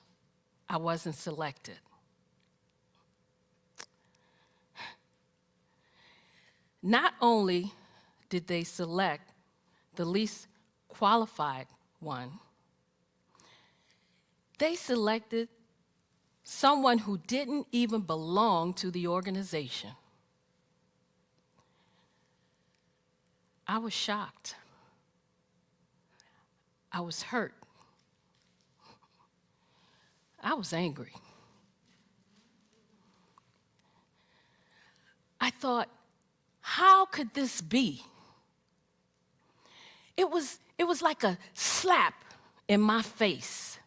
[SPEAKER 8] I wasn't selected. Not only did they select the least qualified one, they selected someone who didn't even belong to the organization. I was shocked. I was hurt. I was angry. I thought, how could this be? It was like a slap in my face.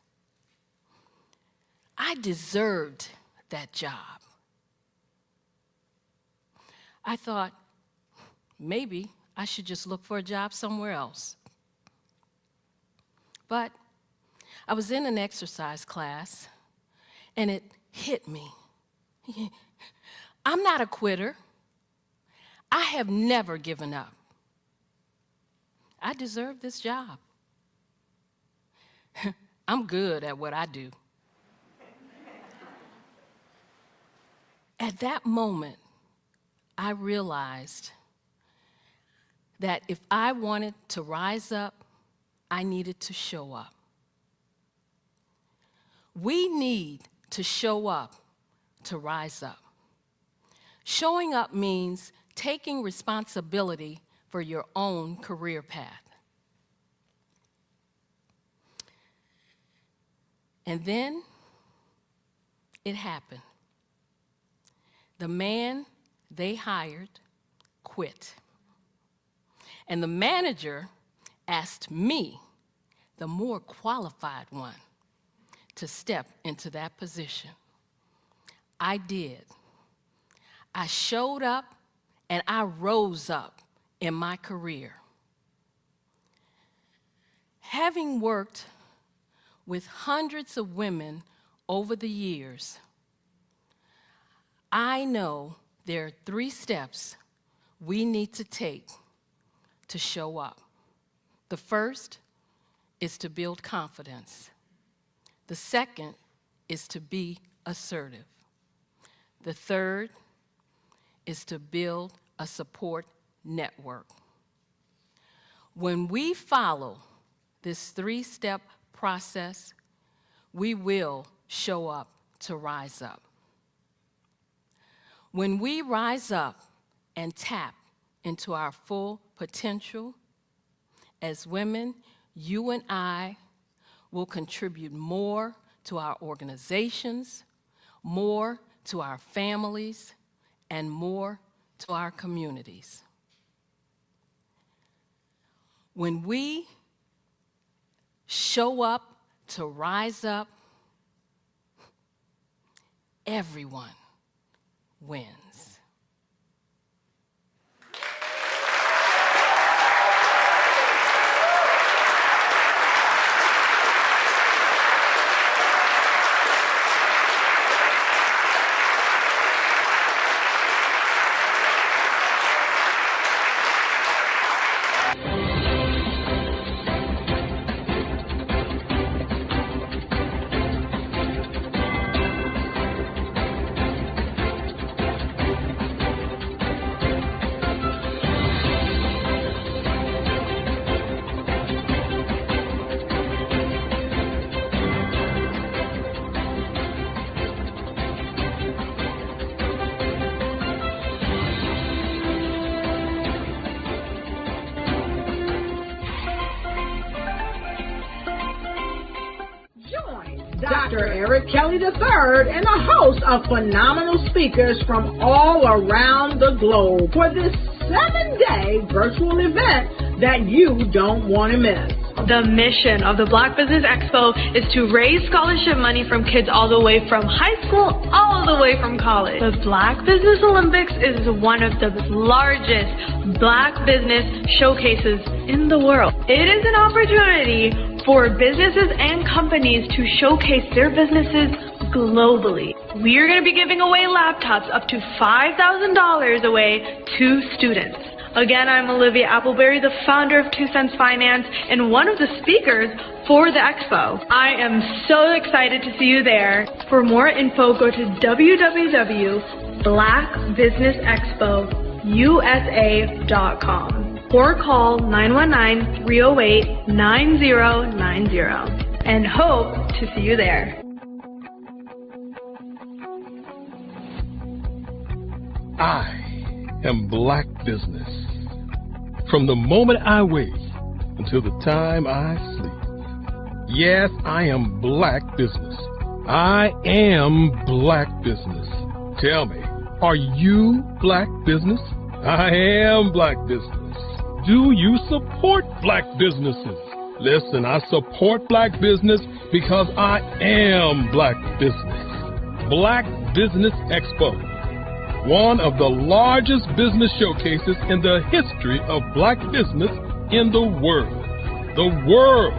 [SPEAKER 8] I deserved that job. I thought, maybe I should just look for a job somewhere else. But I was in an exercise class, and it hit me. I'm not a quitter. I have never given up. I deserve this job. I'm good at what I do. At that moment, I realized that if I wanted to rise up, I needed to show up. We need to show up to rise up. Showing up means taking responsibility for your own career path. And then it happened. The man they hired quit. And the manager asked me, the more qualified one, to step into that position. I did. I showed up and I rose up in my career. Having worked with hundreds of women over the years, I know there are 3 steps we need to take to show up. The first is to build confidence. The second is to be assertive. The third is to build a support network. When we follow this 3-step process, we will show up to rise up. When we rise up and tap into our full potential, as women, you and I will contribute more to our organizations, more to our families, and more to our communities. When we show up to rise up, everyone wins.
[SPEAKER 1] Dr. Eric Kelly III and a host of phenomenal speakers from all around the globe for this 7-day virtual event that you don't want to miss.
[SPEAKER 2] The mission of the Black Business Expo is to raise scholarship money from kids all the way from high school all the way from college. The Black Business Olympics is one of the largest Black business showcases in the world. It is an opportunity for businesses and companies to showcase their businesses globally. We are going to be giving away laptops up to $5,000 away to students. Again, I'm Olivia Appleberry, the founder of 2 Cents Finance and one of the speakers for the expo. I am so excited to see you there. For more info, go to www.blackbusinessexpousa.com or call 919-308-9090 and hope to see you there.
[SPEAKER 3] I am Black Business. From the moment I wake until the time I sleep. Yes, I am Black Business. I am Black Business. Tell me, are you Black Business? I am Black Business. Do you support Black businesses? Listen, I support Black business because I am Black Business. Black Business Expo, one of the largest business showcases in the history of Black business in the world. The world!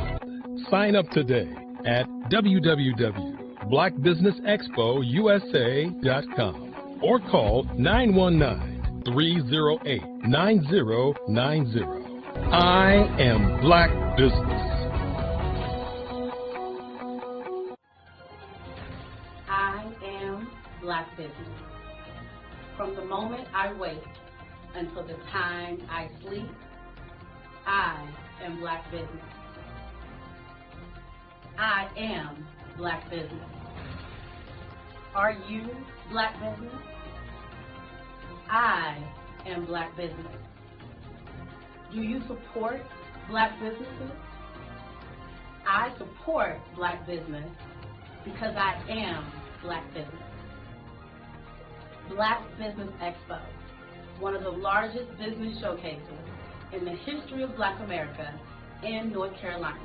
[SPEAKER 3] Sign up today at www.blackbusinessexpousa.com or call 919-308-9090. I am Black Business.
[SPEAKER 7] I am Black Business. From the moment I wake until the time I sleep, I am Black Business. I am Black Business. Are you Black Business? I am Black Business. Do you support Black businesses? I support Black business because I am Black business. Black Business Expo, one of the largest business showcases in the history of Black America in North Carolina.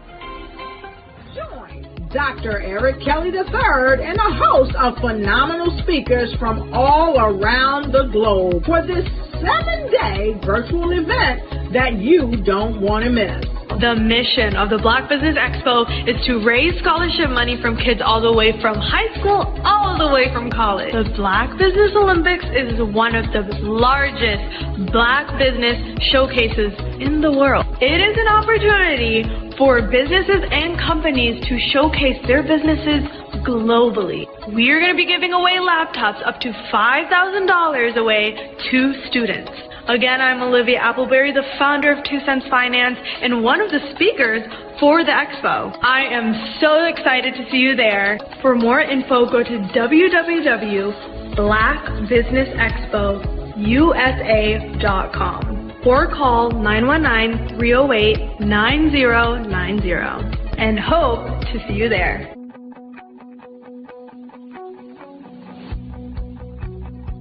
[SPEAKER 1] Join Dr. Eric Kelly III and a host of phenomenal speakers from all around the globe for this 7-day virtual event that you don't want to miss.
[SPEAKER 2] The mission of the Black Business Expo is to raise scholarship money from kids all the way from high school all the way from college. The Black Business Olympics is one of the largest Black business showcases in the world. It is an opportunity for businesses and companies to showcase their businesses globally. We are going to be giving away laptops up to $5,000 away to students. Again, I'm Olivia Appleberry, the founder of 2 Cents Finance and one of the speakers for the expo. I am so excited to see you there. For more info, go to www blackbusinessexpousa.com or call 919-308-9090 and hope to see you there.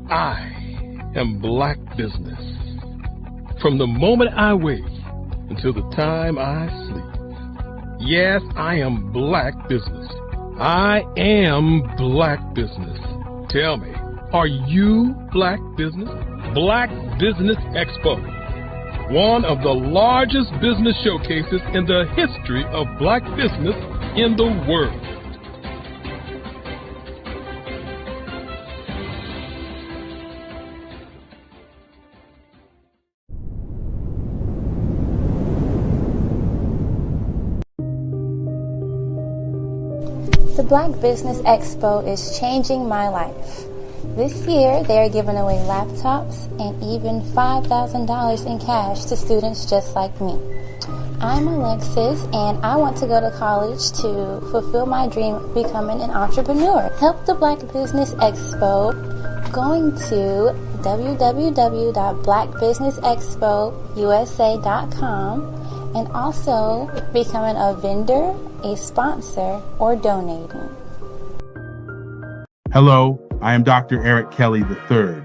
[SPEAKER 3] I am Black Business. From the moment I wake until the time I sleep. Yes, I am Black Business. I am Black Business. Tell me, are you Black Business? Black Business Expo, one of the largest business showcases in the history of Black business in the world.
[SPEAKER 6] The Black Business Expo is changing my life. This year, they are giving away laptops and even $5,000 in cash to students just like me. I'm Alexis, and I want to go to college to fulfill my dream of becoming an entrepreneur. Help the Black Business Expo going to www.blackbusinessexpousa.com and also becoming a vendor, a sponsor, or donating.
[SPEAKER 20] Hello, I am Dr. Eric Kelly III,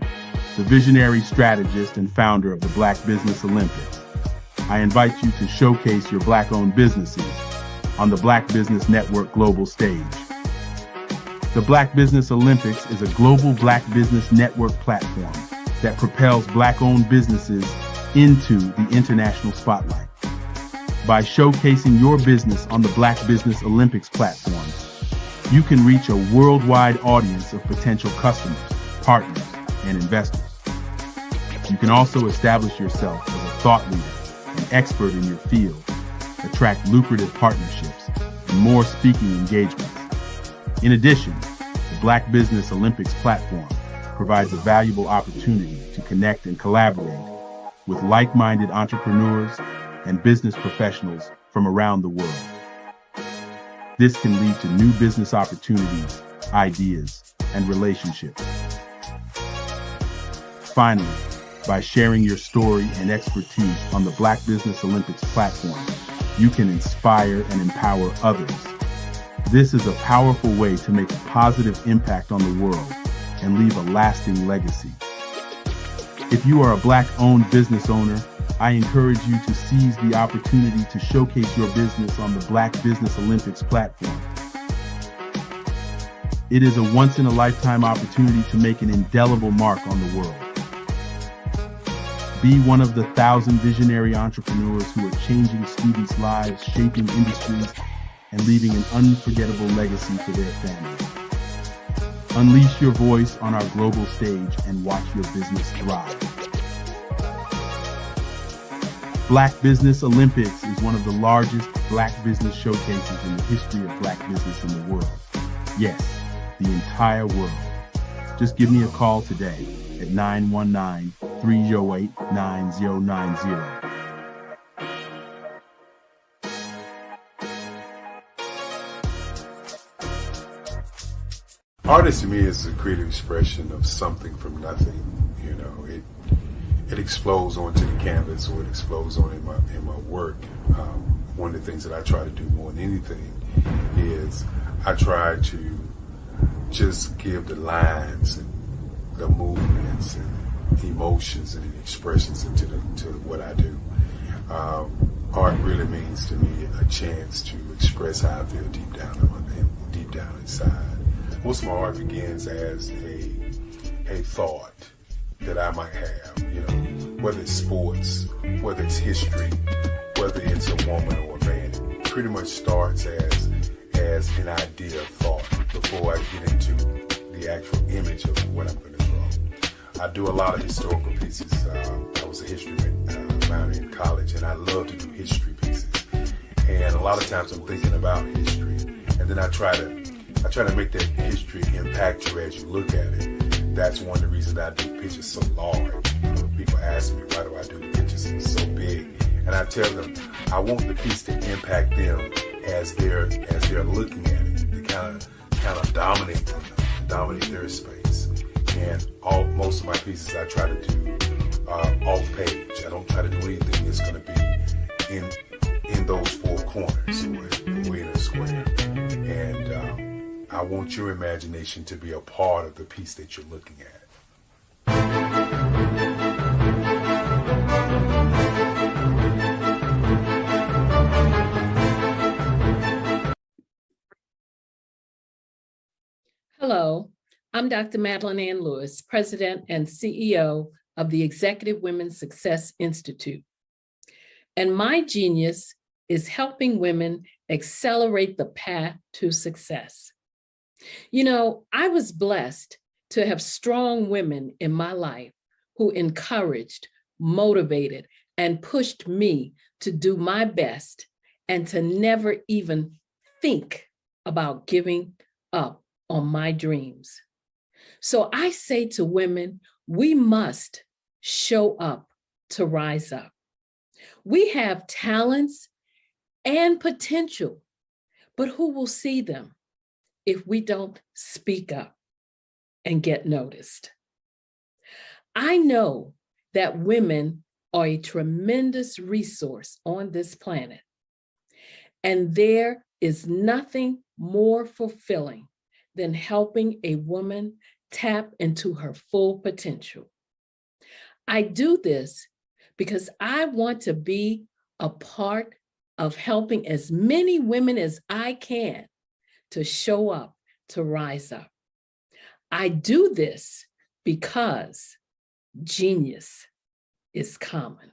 [SPEAKER 20] the visionary strategist and founder of the Black Business Olympics. I invite you to showcase your Black-owned businesses on the Black Business Network global stage. The Black Business Olympics is a global Black Business Network platform that propels Black-owned businesses into the international spotlight. By showcasing your business on the Black Business Olympics platform, you can reach a worldwide audience of potential customers, partners, and investors. You can also establish yourself as a thought leader, an expert in your field, attract lucrative partnerships, and more speaking engagements. In addition, the Black Business Olympics platform provides a valuable opportunity to connect and collaborate with like-minded entrepreneurs and business professionals from around the world. This can lead to new business opportunities, ideas, and relationships. Finally, by sharing your story and expertise on the Black Business Olympics platform, you can inspire and empower others. This is a powerful way to make a positive impact on the world and leave a lasting legacy. If you are a Black-owned business owner, I encourage you to seize the opportunity to showcase your business on the Black Business Olympics platform. It is a once-in-a-lifetime opportunity to make an indelible mark on the world. Be one of the 1,000 visionary entrepreneurs who are changing students' lives, shaping industries, and leaving an unforgettable legacy for their families. Unleash your voice on our global stage and watch your business thrive. Black Business Olympics is one of the largest Black business showcases in the history of Black business in the world. Yes, the entire world. Just give me a call today at 919-308-9090.
[SPEAKER 10] Artist to me is a creative expression of something from nothing. You know, it explodes onto the canvas, or it explodes on in my work. One of the things that I try to do more than anything is I try to just give the lines and the movements and emotions and expressions into what I do. Art really means to me a chance to express how I feel deep down inside. Most of my art begins as a thought that I might have, you know, whether it's sports, whether it's history, whether it's a woman or a man. It pretty much starts as an idea of thought before I get into the actual image of what I'm going to draw. I do a lot of historical pieces. I was a history minor in college, and I love to do history pieces. And a lot of times I'm thinking about history, and then I try to make that history impact you as you look at it. That's one of the reasons I do pictures so large. People ask me, why do I do pictures so big? And I tell them, I want the piece to impact them as they're looking at it, to kind of dominate them, dominate their space. most of my pieces I try to do off page. I don't try to do anything that's going to be in those four corners or in a square. And I want your imagination to be a part of the piece that you're looking at.
[SPEAKER 11] Hello, I'm Dr. Madeline Ann Lewis, President and CEO of the Executive Women's Success Institute. And my genius is helping women accelerate the path to success. You know, I was blessed to have strong women in my life who encouraged, motivated, and pushed me to do my best and to never even think about giving up on my dreams. So I say to women, we must show up to rise up. We have talents and potential, but who will see them if we don't speak up and get noticed? I know that women are a tremendous resource on this planet, and there is nothing more fulfilling than helping a woman tap into her full potential. I do this because I want to be a part of helping as many women as I can to show up, to rise up. I do this because genius is common.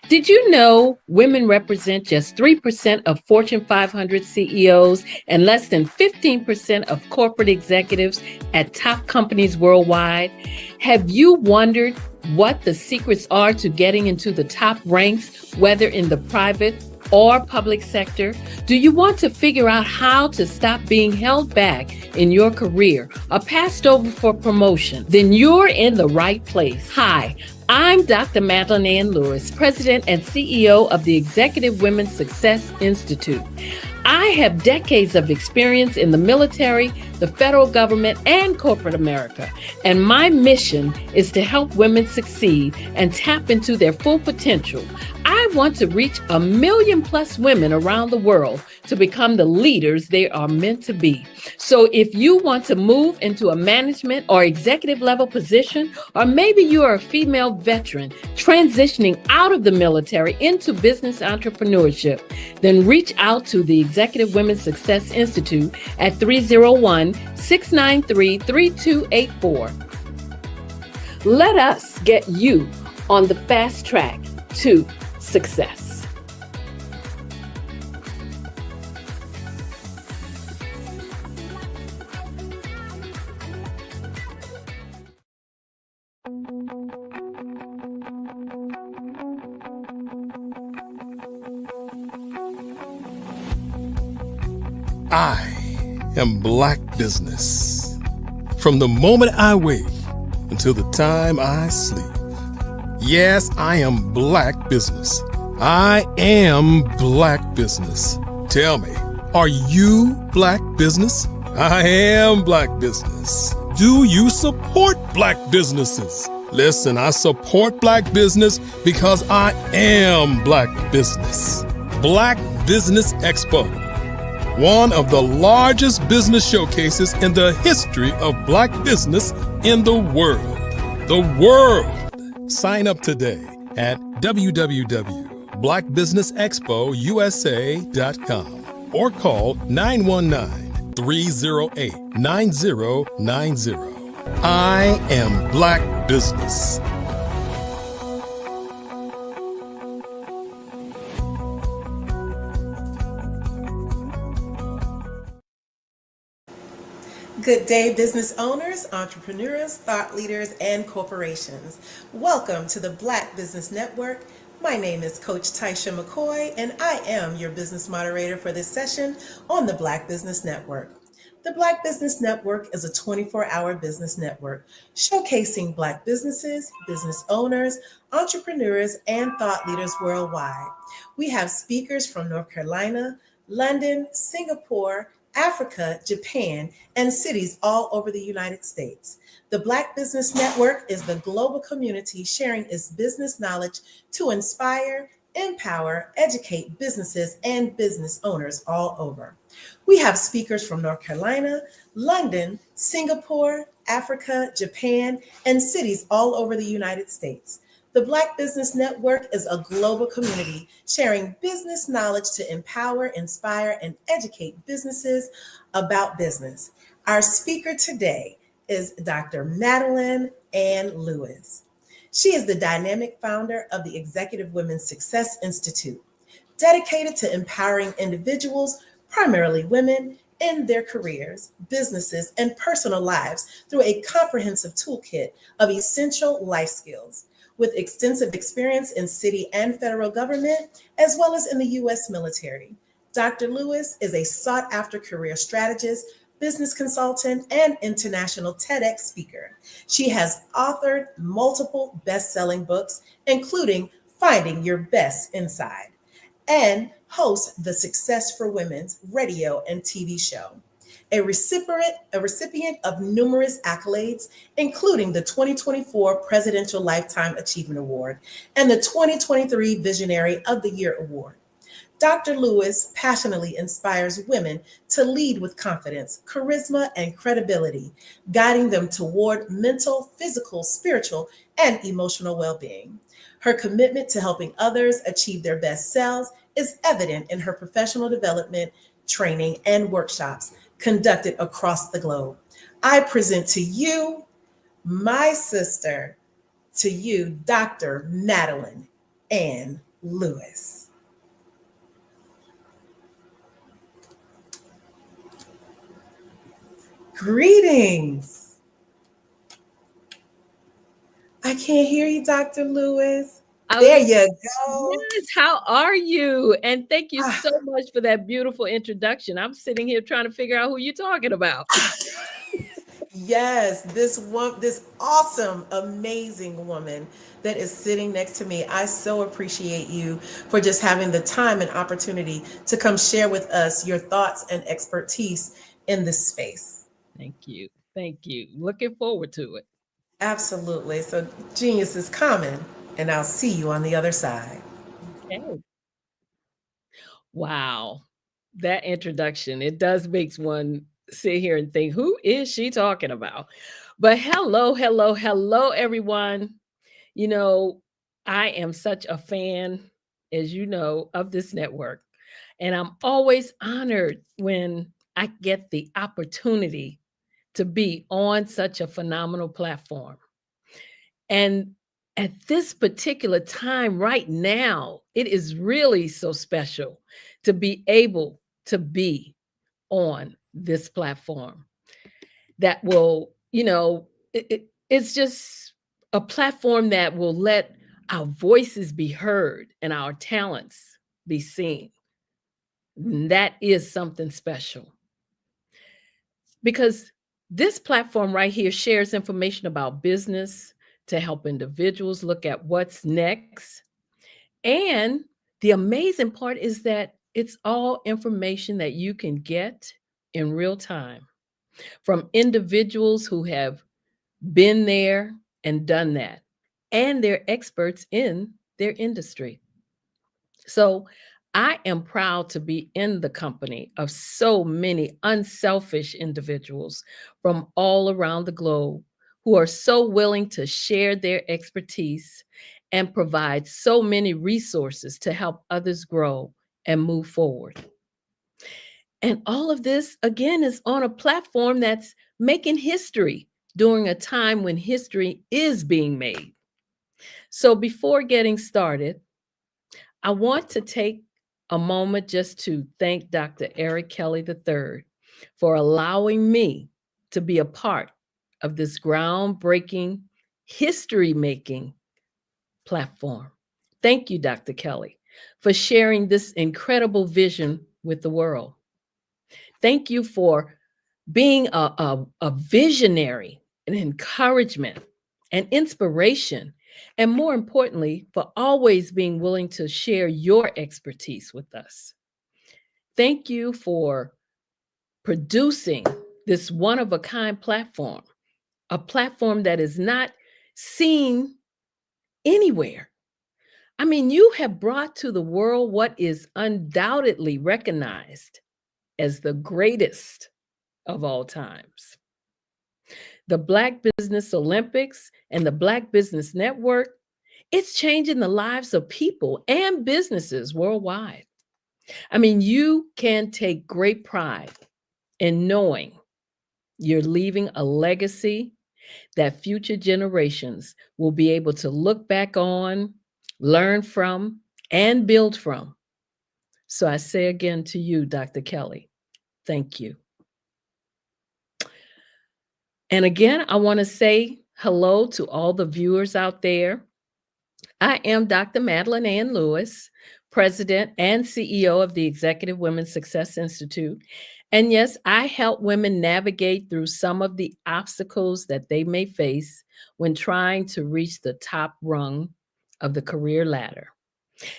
[SPEAKER 11] Did you know women represent just 3% of Fortune 500 CEOs and less than 15% of corporate executives at top companies worldwide? Have you wondered what the secrets are to getting into the top ranks, whether in the private or public sector? Do you want to figure out how to stop being held back in your career or passed over for promotion? Then you're in the right place. Hi, I'm Dr. Madeline Ann Lewis, President and CEO of the Executive Women's Success Institute. I have decades of experience in the military, the federal government, and corporate America. And my mission is to help women succeed and tap into their full potential. I want to reach 1 million+ women around the world to become the leaders they are meant to be. So if you want to move into a management or executive level position, or maybe you are a female veteran transitioning out of the military into business entrepreneurship, then reach out to the Executive Women's Success Institute at 301-693-3284. Let us get you on the fast track to success.
[SPEAKER 3] I am Black Business. From the moment I wake until the time I sleep. Yes, I am Black Business. I am Black Business. Tell me, are you Black Business? I am Black Business. Do you support Black businesses? Listen, I support Black business because I am Black Business. Black Business Expo, one of the largest business showcases in the history of Black business in the world. The world! Sign up today at www.blackbusinessexpousa.com or call 919-308-9090. I am Black Business.
[SPEAKER 18] Good day, business owners, entrepreneurs, thought leaders, and corporations. Welcome to the Black Business Network. My name is Coach Taisha McCoy, and I am your business moderator for this session on the Black Business Network. The Black Business Network is a 24-hour business network showcasing Black businesses, business owners, entrepreneurs, and thought leaders worldwide. We have speakers from North Carolina, London, Singapore, Africa, Japan, and cities all over the United States. The Black Business Network is the global community sharing its business knowledge to inspire, empower, educate businesses and business owners all over. We have speakers from North Carolina, London, Singapore, Africa, Japan, and cities all over the United States. The Black Business Network is a global community sharing business knowledge to empower, inspire, and educate businesses about business. Our speaker today is Dr. Madeline Ann Lewis. She is the dynamic founder of the Executive Women's Success Institute, dedicated to empowering individuals, primarily women, in their careers, businesses, and personal lives through a comprehensive toolkit of essential life skills. With extensive experience in city and federal government, as well as in the U.S. military, Dr. Lewis is a sought-after career strategist, business consultant, and international TEDx speaker. She has authored multiple best-selling books, including Finding Your Best Inside, and hosts the Success for Women's radio and TV show. A recipient of numerous accolades, including the 2024 Presidential Lifetime Achievement Award and the 2023 Visionary of the Year Award. Dr. Lewis passionately inspires women to lead with confidence, charisma, and credibility, guiding them toward mental, physical, spiritual, and emotional well-being. Her commitment to helping others achieve their best selves is evident in her professional development, training, and workshops conducted across the globe. I present to you, my sister, to you, Dr. Madeline Ann Lewis. Greetings. I can't hear you, Dr. Lewis. There you go.
[SPEAKER 11] Yes, how are you? And thank you so much for that beautiful introduction. I'm sitting here trying to figure out who you're talking about.
[SPEAKER 18] Yes, this awesome, amazing woman that is sitting next to me. I so appreciate you for just having the time and opportunity to come share with us your thoughts and expertise in this space.
[SPEAKER 11] Thank you. Thank you. Looking forward to it.
[SPEAKER 18] Absolutely. So genius is coming, and I'll see you on the other side.
[SPEAKER 11] Okay. Wow. That introduction, it does make one sit here and think, who is she talking about? But hello, hello, hello, everyone. You know, I am such a fan, as you know, of this network. And I'm always honored when I get the opportunity to be on such a phenomenal platform. And at this particular time right now, it is really so special to be able to be on this platform that will, it's just a platform that will let our voices be heard and our talents be seen. That is something special. Because this platform right here shares information about business to help individuals look at what's next. And the amazing part is that it's all information that you can get in real time from individuals who have been there and done that, and they're experts in their industry. So I am proud to be in the company of so many unselfish individuals from all around the globe who are so willing to share their expertise and provide so many resources to help others grow and move forward. And all of this, again, is on a platform that's making history during a time when history is being made. So before getting started, I want to take a moment just to thank Dr. Eric Kelly III for allowing me to be a part of this groundbreaking, history-making platform. Thank you, Dr. Kelly, for sharing this incredible vision with the world. Thank you for being a visionary, an encouragement, an inspiration, and more importantly, for always being willing to share your expertise with us. Thank you for producing this one-of-a-kind platform, a platform that is not seen anywhere. I mean, you have brought to the world what is undoubtedly recognized as the greatest of all times. The Black Business Olympics and the Black Business Network, it's changing the lives of people and businesses worldwide. I mean, you can take great pride in knowing you're leaving a legacy that future generations will be able to look back on, learn from, and build from. So I say again to you, Dr. Kelly, thank you. And again, I want to say hello to all the viewers out there. I am Dr. Madeline Ann Lewis, President and CEO of the Executive Women's Success Institute. And yes, I help women navigate through some of the obstacles that they may face when trying to reach the top rung of the career ladder.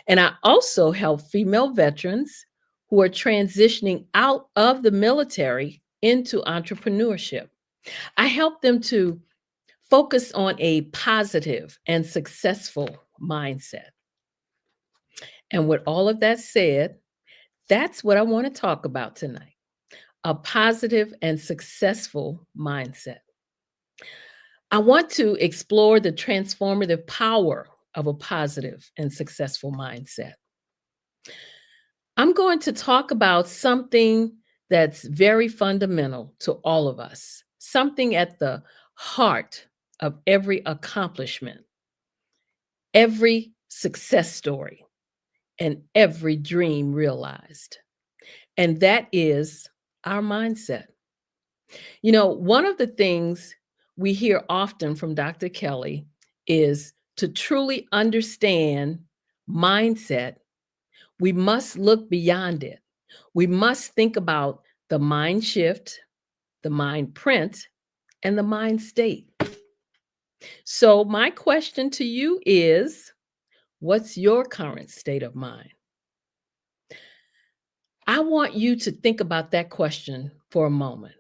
[SPEAKER 11] And I also help female veterans who are transitioning out of the military into entrepreneurship. I help them to focus on a positive and successful mindset. And with all of that said, that's what I want to talk about tonight, a positive and successful mindset. I want to explore the transformative power of a positive and successful mindset. I'm going to talk about something that's very fundamental to all of us, something at the heart of every accomplishment, every success story, and every dream realized. And that is our mindset. You know, one of the things we hear often from Dr. Kelly is to truly understand mindset, we must look beyond it. We must think about the mind shift, the mind print, and the mind state. So my question to you is, what's your current state of mind? I want you to think about that question for a moment.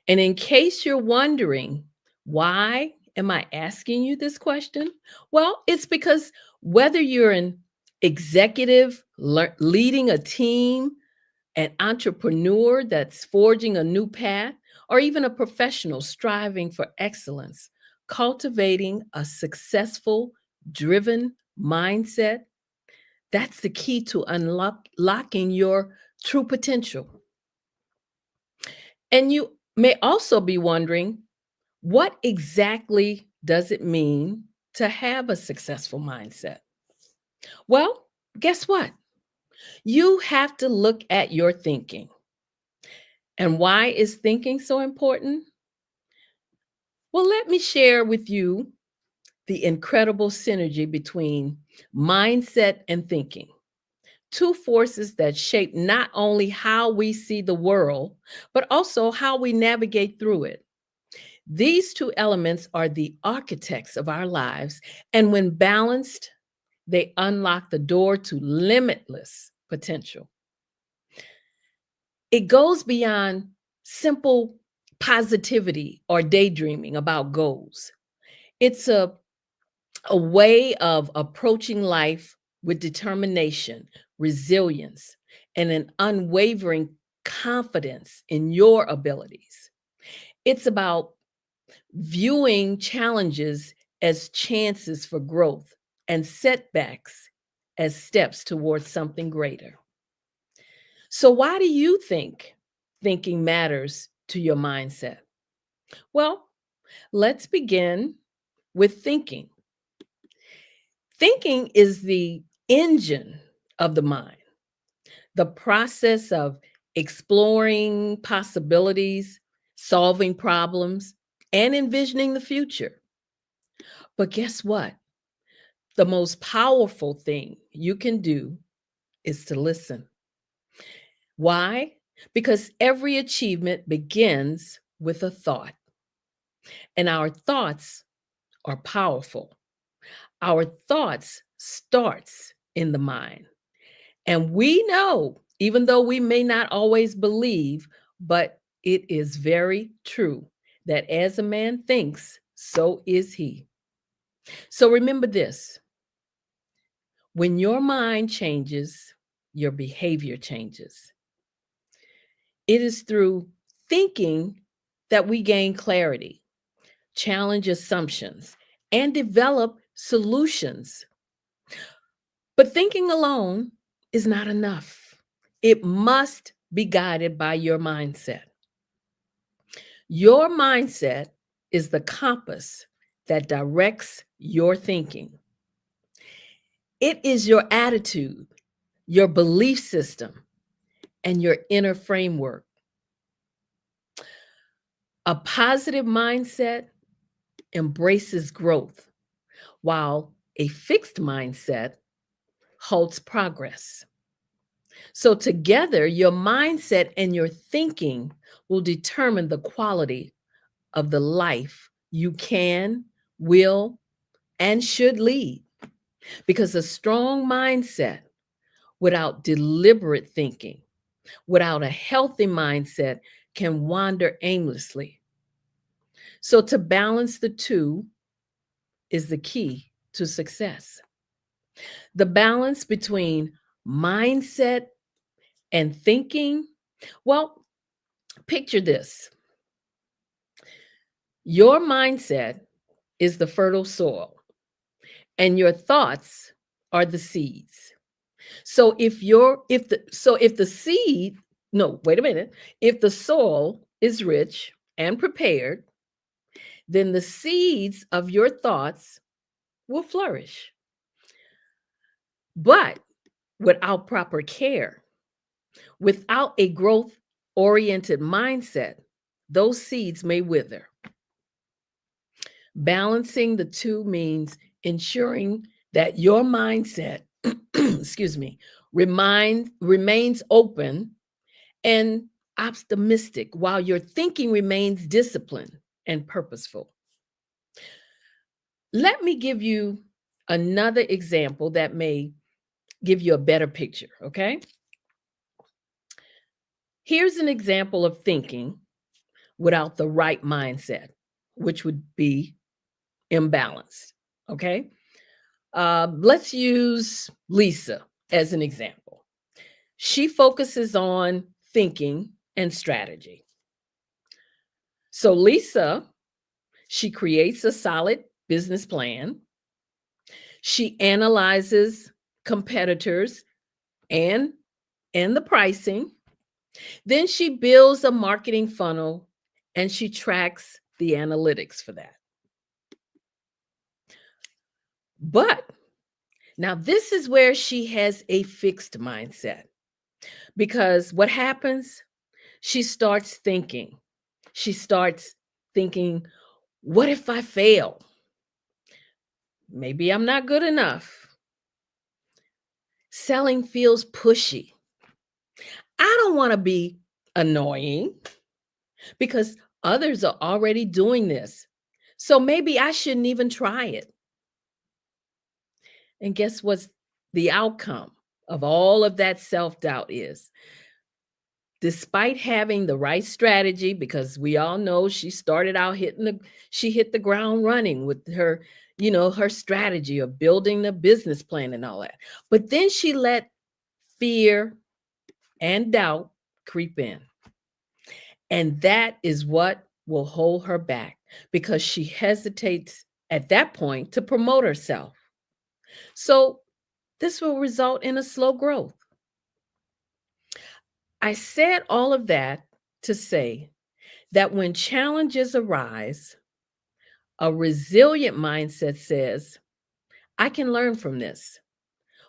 [SPEAKER 11] And in case you're wondering, why am I asking you this question? Well, it's because whether you're an executive leading a team, an entrepreneur that's forging a new path, or even a professional striving for excellence, cultivating a successful, driven mindset, that's the key to unlocking your true potential. And you may also be wondering, what exactly does it mean to have a successful mindset? Well, guess what? You have to look at your thinking. And why is thinking so important? Well, let me share with you the incredible synergy between mindset and thinking. Two forces that shape not only how we see the world, but also how we navigate through it. These two elements are the architects of our lives, and when balanced, they unlock the door to limitless potential. It goes beyond simple positivity or daydreaming about goals. It's a way of approaching life with determination, resilience, and an unwavering confidence in your abilities. It's about viewing challenges as chances for growth and setbacks as steps towards something greater. So why do you think thinking matters to your mindset? Well, let's begin with thinking. Thinking is the engine of the mind, the process of exploring possibilities, solving problems, and envisioning the future. But guess what? The most powerful thing you can do is to listen. Why? Because every achievement begins with a thought. And our thoughts are powerful. Our thoughts starts in the mind. And we know, even though we may not always believe, but it is very true that as a man thinks, so is he. So remember this: when your mind changes, your behavior changes. It is through thinking that we gain clarity, challenge assumptions, and develop solutions. But thinking alone is not enough. It must be guided by your mindset. Your mindset is the compass that directs your thinking. It is your attitude, your belief system, and your inner framework. A positive mindset embraces growth, while a fixed mindset halts progress. So, together, your mindset and your thinking will determine the quality of the life you can, will, and should lead. Because a strong mindset without deliberate thinking, without a healthy mindset, can wander aimlessly. So, to balance the two is the key to success. The balance between mindset and thinking. Well, picture this: your mindset is the fertile soil, and your thoughts are the seeds. So if the seed, no, wait a minute, if the soil is rich and prepared, then the seeds of your thoughts will flourish. But without proper care, without a growth oriented mindset, those seeds may wither. Balancing the two means ensuring that your mindset, excuse me, remains open and optimistic while your thinking remains disciplined and purposeful. Let me give you another example that may give you a better picture, okay? Here's an example of thinking without the right mindset, which would be imbalanced, okay? Let's use Lisa as an example. She focuses on thinking and strategy. So Lisa, she creates a solid business plan. She analyzes competitors and the pricing. Then she builds a marketing funnel and she tracks the analytics for that. But now this is where she has a fixed mindset, because what happens? She starts thinking. What if I fail? Maybe I'm not good enough. Selling feels pushy. I don't want to be annoying because others are already doing this. So maybe I shouldn't even try it. And guess what's the outcome of all of that self-doubt is? Despite having the right strategy, because we all know she started out she hit the ground running with her, her strategy of building the business plan and all that. But then she let fear and doubt creep in. And that is what will hold her back, because she hesitates at that point to promote herself. So this will result in a slow growth. I said all of that to say that when challenges arise, a resilient mindset says, I can learn from this,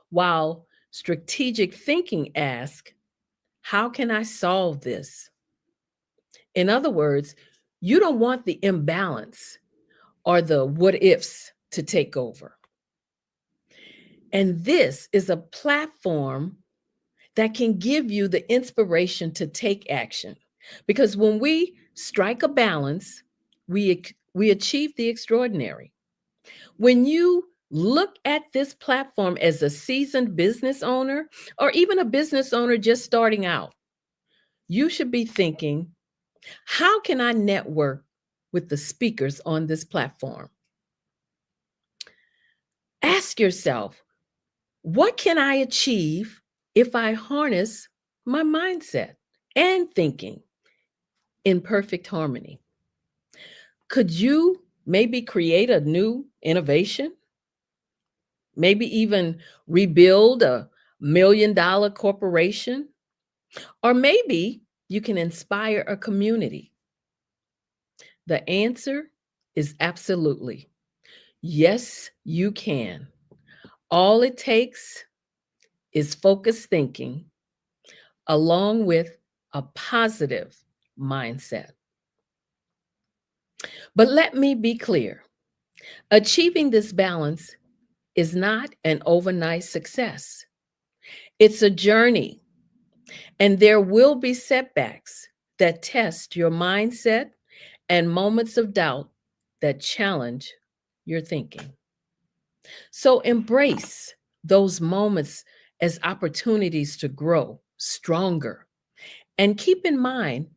[SPEAKER 11] while strategic thinking asks, how can I solve this? In other words, you don't want the imbalance or the what ifs to take over. And this is a platform that can give you the inspiration to take action. Because when we strike a balance, we achieve the extraordinary. When you look at this platform as a seasoned business owner, or even a business owner just starting out, you should be thinking, how can I network with the speakers on this platform? Ask yourself, what can I achieve if I harness my mindset and thinking in perfect harmony? Could you maybe create a new innovation? Maybe even rebuild $1 million corporation? Or maybe you can inspire a community. The answer is absolutely yes, you can. All it takes is focused thinking along with a positive mindset. But let me be clear, achieving this balance is not an overnight success. It's a journey, and there will be setbacks that test your mindset and moments of doubt that challenge your thinking. So embrace those moments as opportunities to grow stronger. And keep in mind,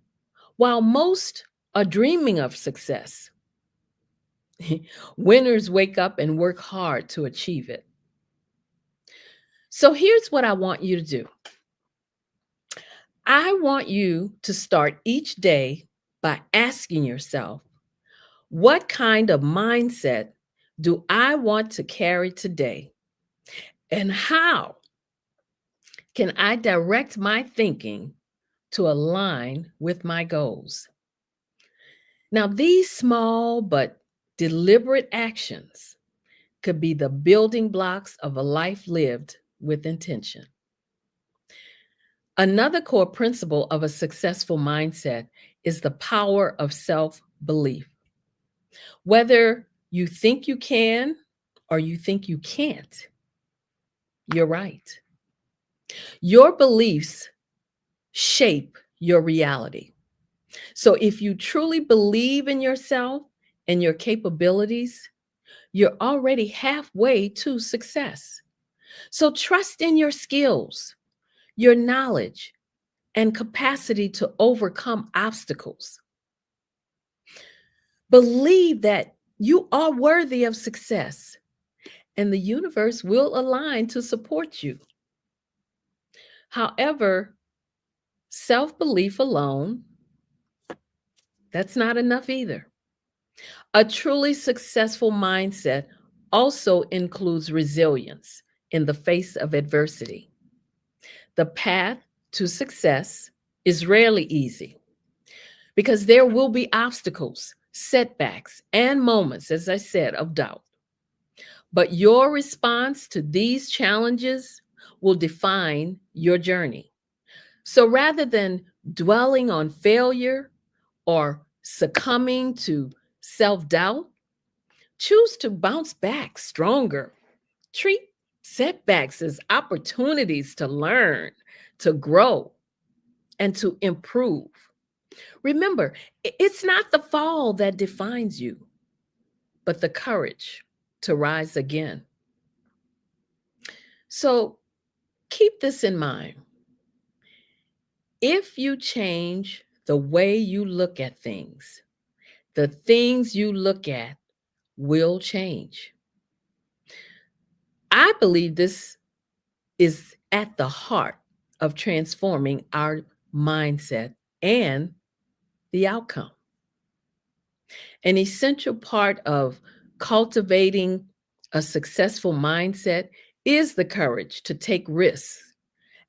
[SPEAKER 11] while most are dreaming of success, winners wake up and work hard to achieve it. So here's what I want you to do. I want you to start each day by asking yourself, what kind of mindset do I want to carry today? And how can I direct my thinking to align with my goals? Now, these small but deliberate actions could be the building blocks of a life lived with intention. Another core principle of a successful mindset is the power of self-belief. Whether you think you can or you think you can't, you're right. Your beliefs shape your reality. So if you truly believe in yourself and your capabilities, you're already halfway to success. So trust in your skills, your knowledge, and capacity to overcome obstacles. Believe that you are worthy of success, and the universe will align to support you. However, self-belief alone, that's not enough either. A truly successful mindset also includes resilience in the face of adversity. The path to success is rarely easy because there will be obstacles, setbacks, and moments, as I said, of doubt. But your response to these challenges will define your journey. So rather than dwelling on failure or succumbing to self-doubt, choose to bounce back stronger. Treat setbacks as opportunities to learn, to grow, and to improve. Remember, it's not the fall that defines you, but the courage to rise again. So keep this in mind. If you change the way you look at things, the things you look at will change. I believe this is at the heart of transforming our mindset and the outcome. An essential part of cultivating a successful mindset is the courage to take risks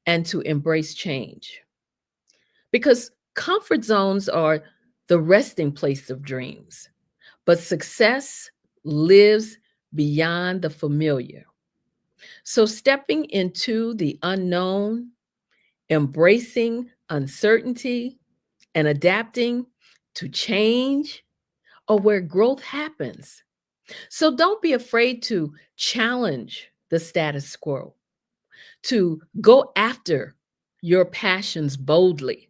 [SPEAKER 11] and to embrace change. Because comfort zones are the resting place of dreams, but success lives beyond the familiar. So stepping into the unknown, embracing uncertainty, and adapting to change are where growth happens. So don't be afraid to challenge the status quo, to go after your passions boldly,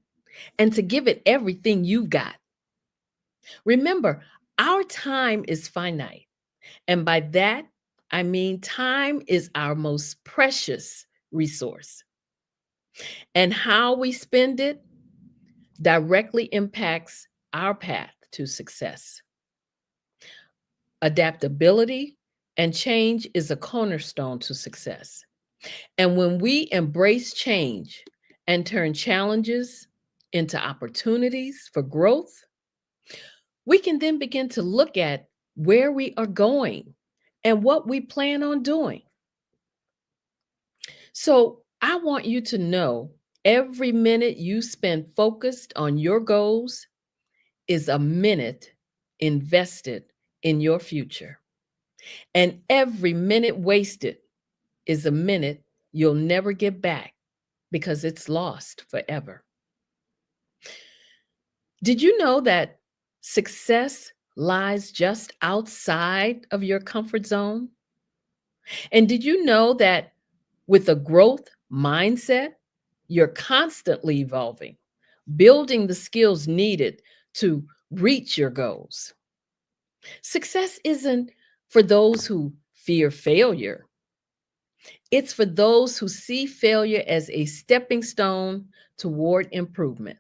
[SPEAKER 11] and to give it everything you've got. Remember, our time is finite. And by that, I mean time is our most precious resource. And how we spend it directly impacts our path to success. Adaptability and change is a cornerstone to success. And when we embrace change and turn challenges into opportunities for growth, we can then begin to look at where we are going and what we plan on doing. So I want you to know every minute you spend focused on your goals is a minute invested in your future. And every minute wasted is a minute you'll never get back because it's lost forever. Did you know that success lies just outside of your comfort zone? And did you know that with a growth mindset, you're constantly evolving, building the skills needed to reach your goals? Success isn't for those who fear failure. It's for those who see failure as a stepping stone toward improvement.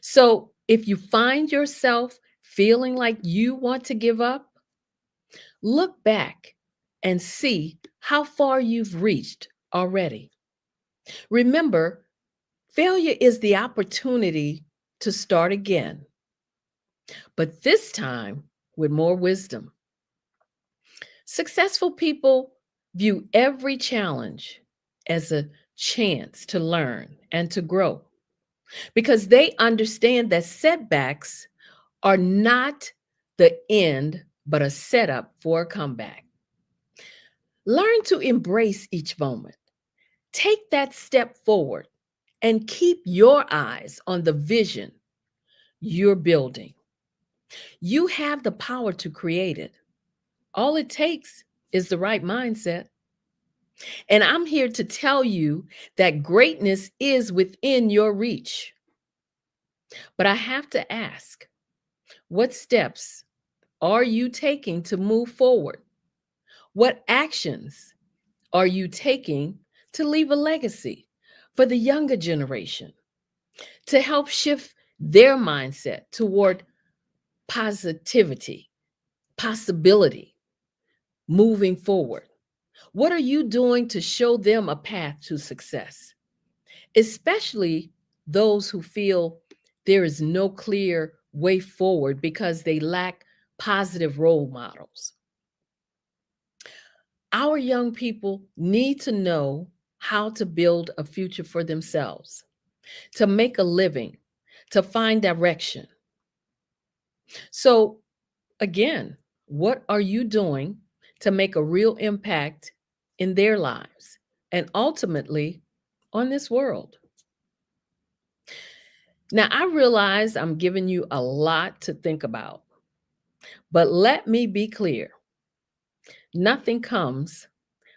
[SPEAKER 11] So if you find yourself feeling like you want to give up, look back and see how far you've reached already. Remember, failure is the opportunity to start again, but this time with more wisdom. Successful people view every challenge as a chance to learn and to grow because they understand that setbacks are not the end, but a setup for a comeback. Learn to embrace each moment. Take that step forward and keep your eyes on the vision you're building. You have the power to create it. All it takes is the right mindset. And I'm here to tell you that greatness is within your reach. But I have to ask, what steps are you taking to move forward? What actions are you taking to leave a legacy for the younger generation to help shift their mindset toward positivity, possibility, moving forward? What are you doing to show them a path to success? Especially those who feel there is no clear way forward because they lack positive role models. Our young people need to know how to build a future for themselves, to make a living, to find direction. So, again, what are you doing to make a real impact in their lives and ultimately on this world? Now, I realize I'm giving you a lot to think about, but let me be clear. Nothing comes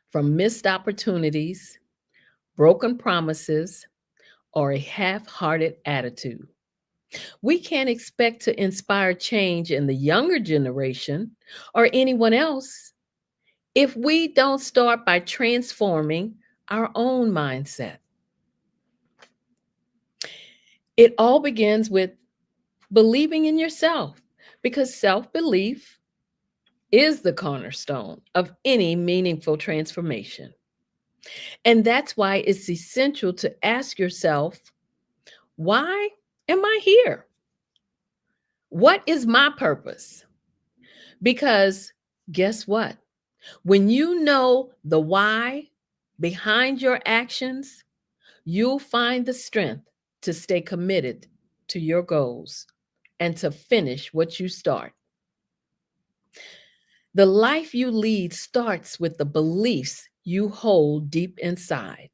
[SPEAKER 11] from missed opportunities, broken promises, or a half-hearted attitude. We can't expect to inspire change in the younger generation or anyone else if we don't start by transforming our own mindset. It all begins with believing in yourself, because self-belief is the cornerstone of any meaningful transformation. And that's why it's essential to ask yourself, why am I here? What is my purpose? Because guess what? When you know the why behind your actions, you'll find the strength to stay committed to your goals and to finish what you start. The life you lead starts with the beliefs you hold deep inside.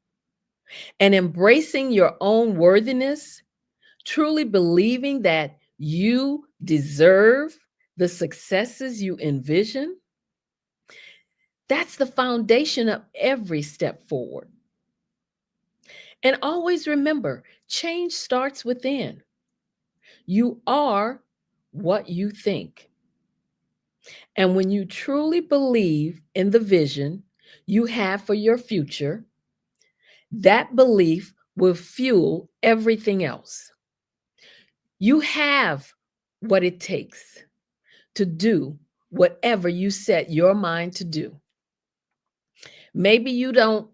[SPEAKER 11] And embracing your own worthiness, truly believing that you deserve the successes you envision, that's the foundation of every step forward. And always remember, change starts within. You are what you think. And when you truly believe in the vision you have for your future, that belief will fuel everything else. You have what it takes to do whatever you set your mind to do. Maybe you don't,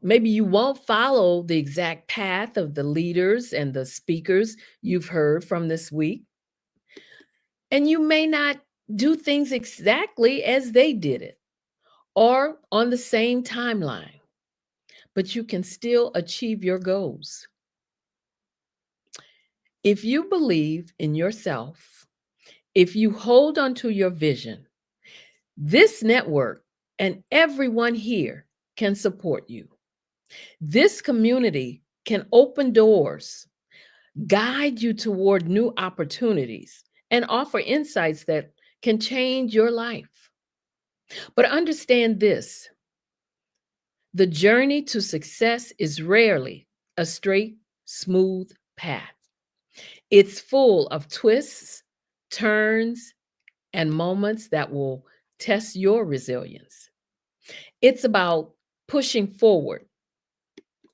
[SPEAKER 11] maybe you won't follow the exact path of the leaders and the speakers you've heard from this week. And you may not do things exactly as they did it or on the same timeline, but you can still achieve your goals. If you believe in yourself, if you hold onto your vision, this network and everyone here can support you. This community can open doors, guide you toward new opportunities, and offer insights that can change your life. But understand this: the journey to success is rarely a straight, smooth path. It's full of twists, turns, and moments that will test your resilience. It's about pushing forward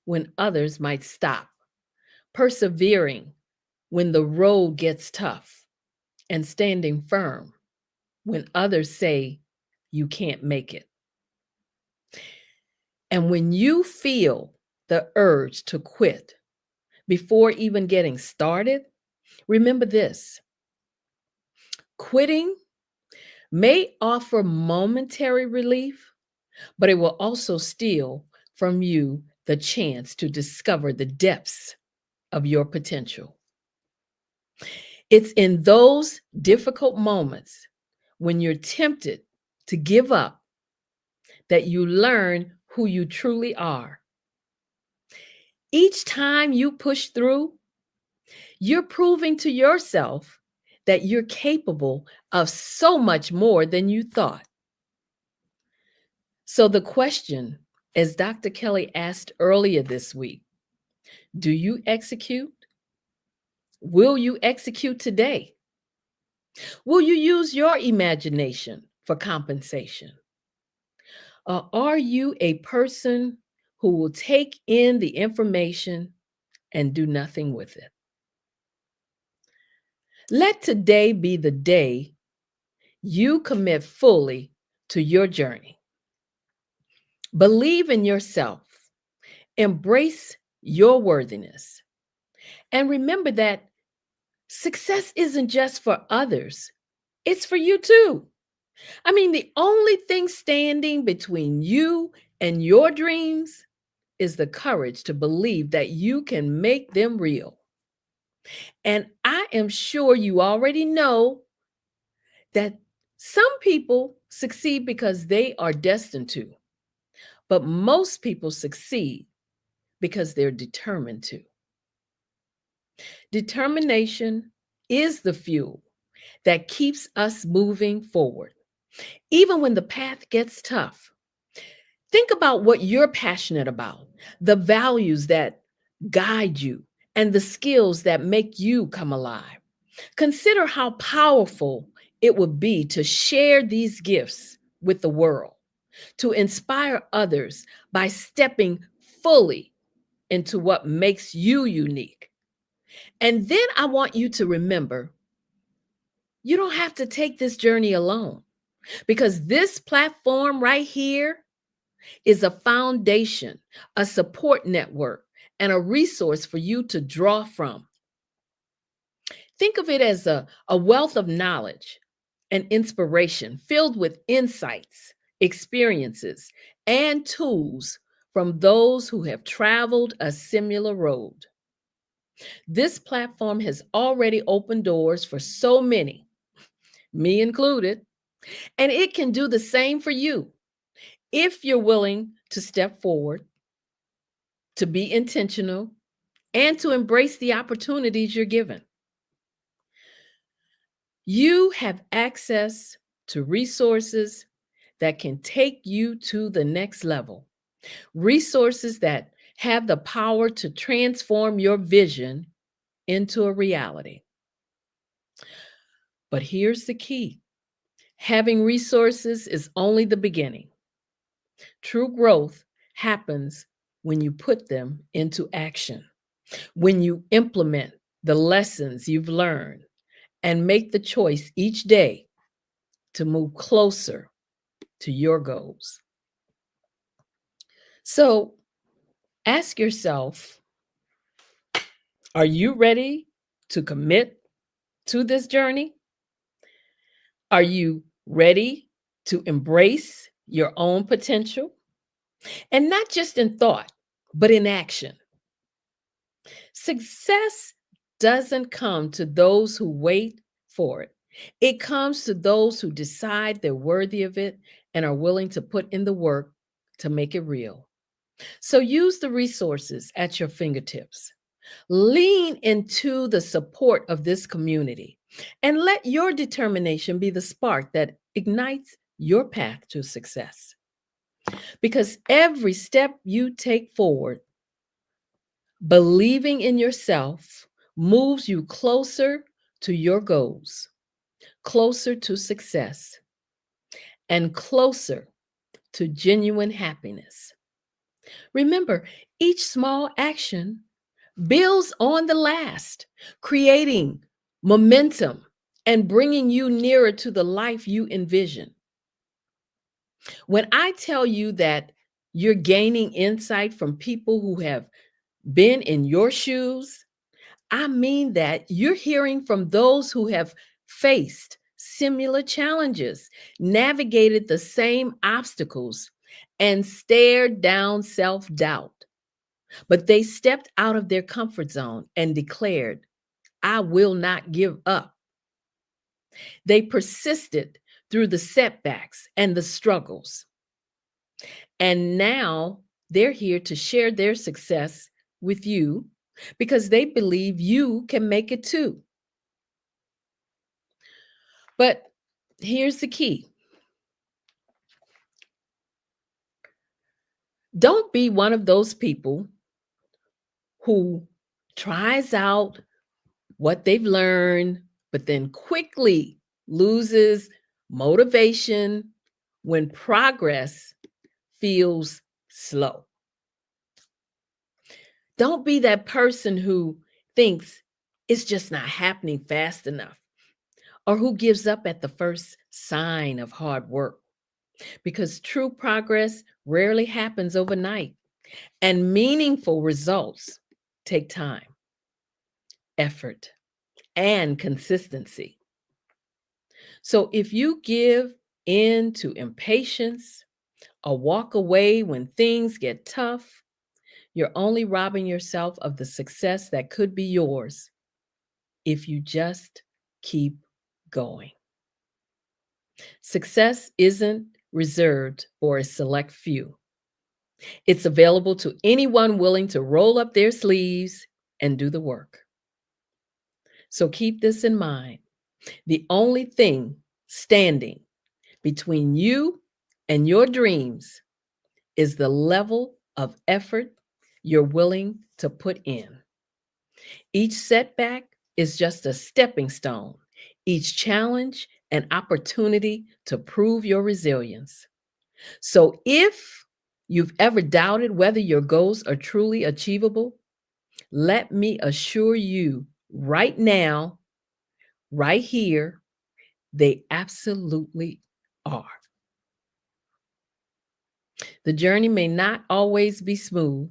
[SPEAKER 11] when others might stop, persevering when the road gets tough, and standing firm when others say you can't make it. And when you feel the urge to quit before even getting started, remember this: quitting may offer momentary relief, but it will also steal from you the chance to discover the depths of your potential. It's in those difficult moments when you're tempted to give up that you learn who you truly are. Each time you push through, you're proving to yourself that you're capable of so much more than you thought. So the question, as Dr. Kelly asked earlier this week, do you execute? Will you execute today? Will you use your imagination for compensation? Or are you a person who will take in the information and do nothing with it? Let today be the day you commit fully to your journey. Believe in yourself, embrace your worthiness, and remember that success isn't just for others, it's for you too. I mean, the only thing standing between you and your dreams is the courage to believe that you can make them real. And I am sure you already know that some people succeed because they are destined to, but most people succeed because they're determined to. Determination is the fuel that keeps us moving forward, even when the path gets tough. Think about what you're passionate about, the values that guide you, and the skills that make you come alive. Consider how powerful it would be to share these gifts with the world, to inspire others by stepping fully into what makes you unique. And then I want you to remember, you don't have to take this journey alone, because this platform right here is a foundation, a support network, and a resource for you to draw from. Think of it as a wealth of knowledge and inspiration filled with insights, experiences, and tools from those who have traveled a similar road. This platform has already opened doors for so many, me included, and it can do the same for you if you're willing to step forward, to be intentional, and to embrace the opportunities you're given. You have access to resources that can take you to the next level, resources that have the power to transform your vision into a reality. But here's the key: having resources is only the beginning. True growth happens when you put them into action, when you implement the lessons you've learned, and make the choice each day to move closer to your goals. So ask yourself, are you ready to commit to this journey? Are you ready to embrace your own potential? And not just in thought, but in action. Success doesn't come to those who wait for it. It comes to those who decide they're worthy of it and are willing to put in the work to make it real. So use the resources at your fingertips. Lean into the support of this community and let your determination be the spark that ignites your path to success. Because every step you take forward, believing in yourself, moves you closer to your goals, closer to success, and closer to genuine happiness. Remember, each small action builds on the last, creating momentum and bringing you nearer to the life you envision. When I tell you that you're gaining insight from people who have been in your shoes, I mean that you're hearing from those who have faced similar challenges, navigated the same obstacles, and stared down self-doubt. But they stepped out of their comfort zone and declared, I will not give up. They persisted through the setbacks and the struggles. And now they're here to share their success with you because they believe you can make it too. But here's the key. Don't be one of those people who tries out what they've learned, but then quickly loses motivation when progress feels slow. Don't be that person who thinks it's just not happening fast enough, or who gives up at the first sign of hard work, because true progress rarely happens overnight, and meaningful results take time, effort, and consistency. So if you give in to impatience or walk away when things get tough, you're only robbing yourself of the success that could be yours if you just keep going. Success isn't reserved for a select few. It's available to anyone willing to roll up their sleeves and do the work. So keep this in mind. The only thing standing between you and your dreams is the level of effort you're willing to put in. Each setback is just a stepping stone, each challenge an opportunity to prove your resilience. So if you've ever doubted whether your goals are truly achievable, let me assure you right now, right here, they absolutely are. The journey may not always be smooth,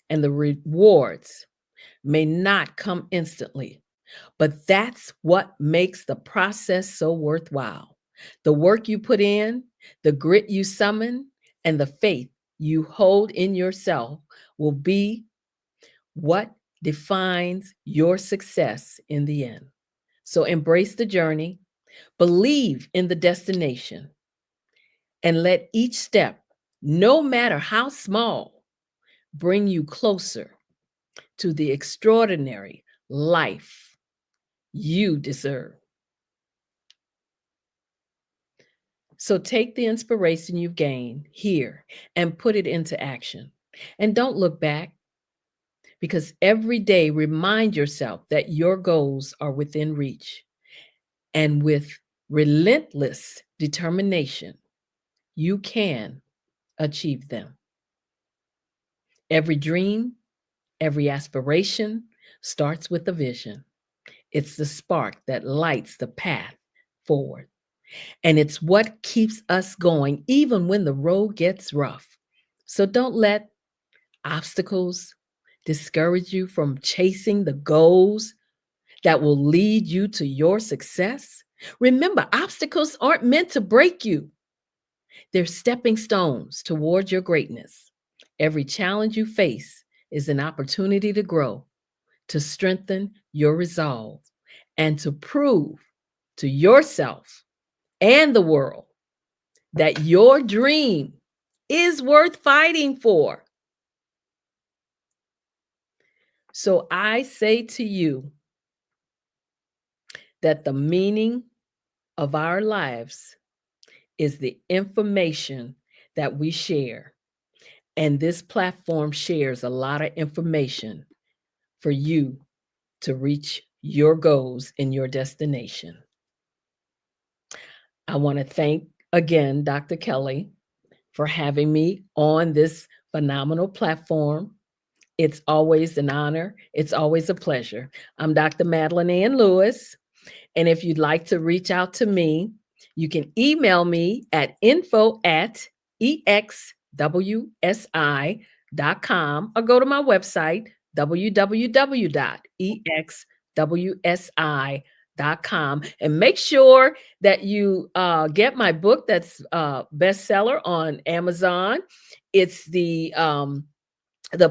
[SPEAKER 11] and the rewards may not come instantly, but that's what makes the process so worthwhile. The work you put in, the grit you summon, and the faith you hold in yourself will be what defines your success in the end. So embrace the journey, believe in the destination, and let each step, no matter how small, bring you closer to the extraordinary life you deserve. So take the inspiration you've gained here and put it into action. And don't look back, because every day remind yourself that your goals are within reach. And with relentless determination, you can achieve them. Every dream, every aspiration starts with a vision. It's the spark that lights the path forward. And it's what keeps us going even when the road gets rough. So don't let obstacles discourage you from chasing the goals that will lead you to your success. Remember, obstacles aren't meant to break you. They're stepping stones towards your greatness. Every challenge you face is an opportunity to grow, to strengthen your resolve, and to prove to yourself and the world that your dream is worth fighting for. So I say to you that the meaning of our lives is the information that we share. And this platform shares a lot of information for you to reach your goals and your destination. I want to thank again Dr. Kelly for having me on this phenomenal platform. It's always an honor. It's always a pleasure. I'm Dr. Madeline Ann Lewis. And if you'd like to reach out to me, you can email me at info@exwsi.com or go to my website, www.exwsi.com. And make sure that you get my book that's bestseller on Amazon. It's the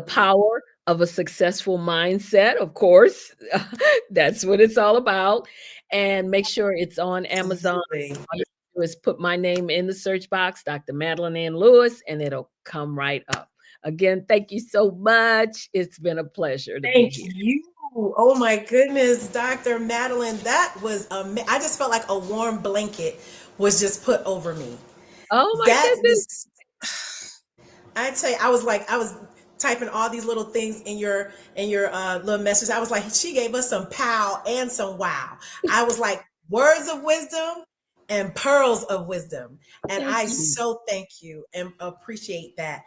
[SPEAKER 11] Power of a Successful Mindset, of course. That's what it's all about. And make sure it's on Amazon. All you do is put my name in the search box, Dr. Madeline Ann Lewis, and it'll come right up. Again, thank you so much. It's been a pleasure to be here.
[SPEAKER 18] Thank you. Oh my goodness, Dr. Madeline, that was I just felt like a warm blanket was just put over me.
[SPEAKER 11] Oh my goodness.
[SPEAKER 18] I tell you, I was typing all these little things in your little message. I was like, she gave us some pow and some wow. I was like, words of wisdom and pearls of wisdom. And I so thank you and appreciate that.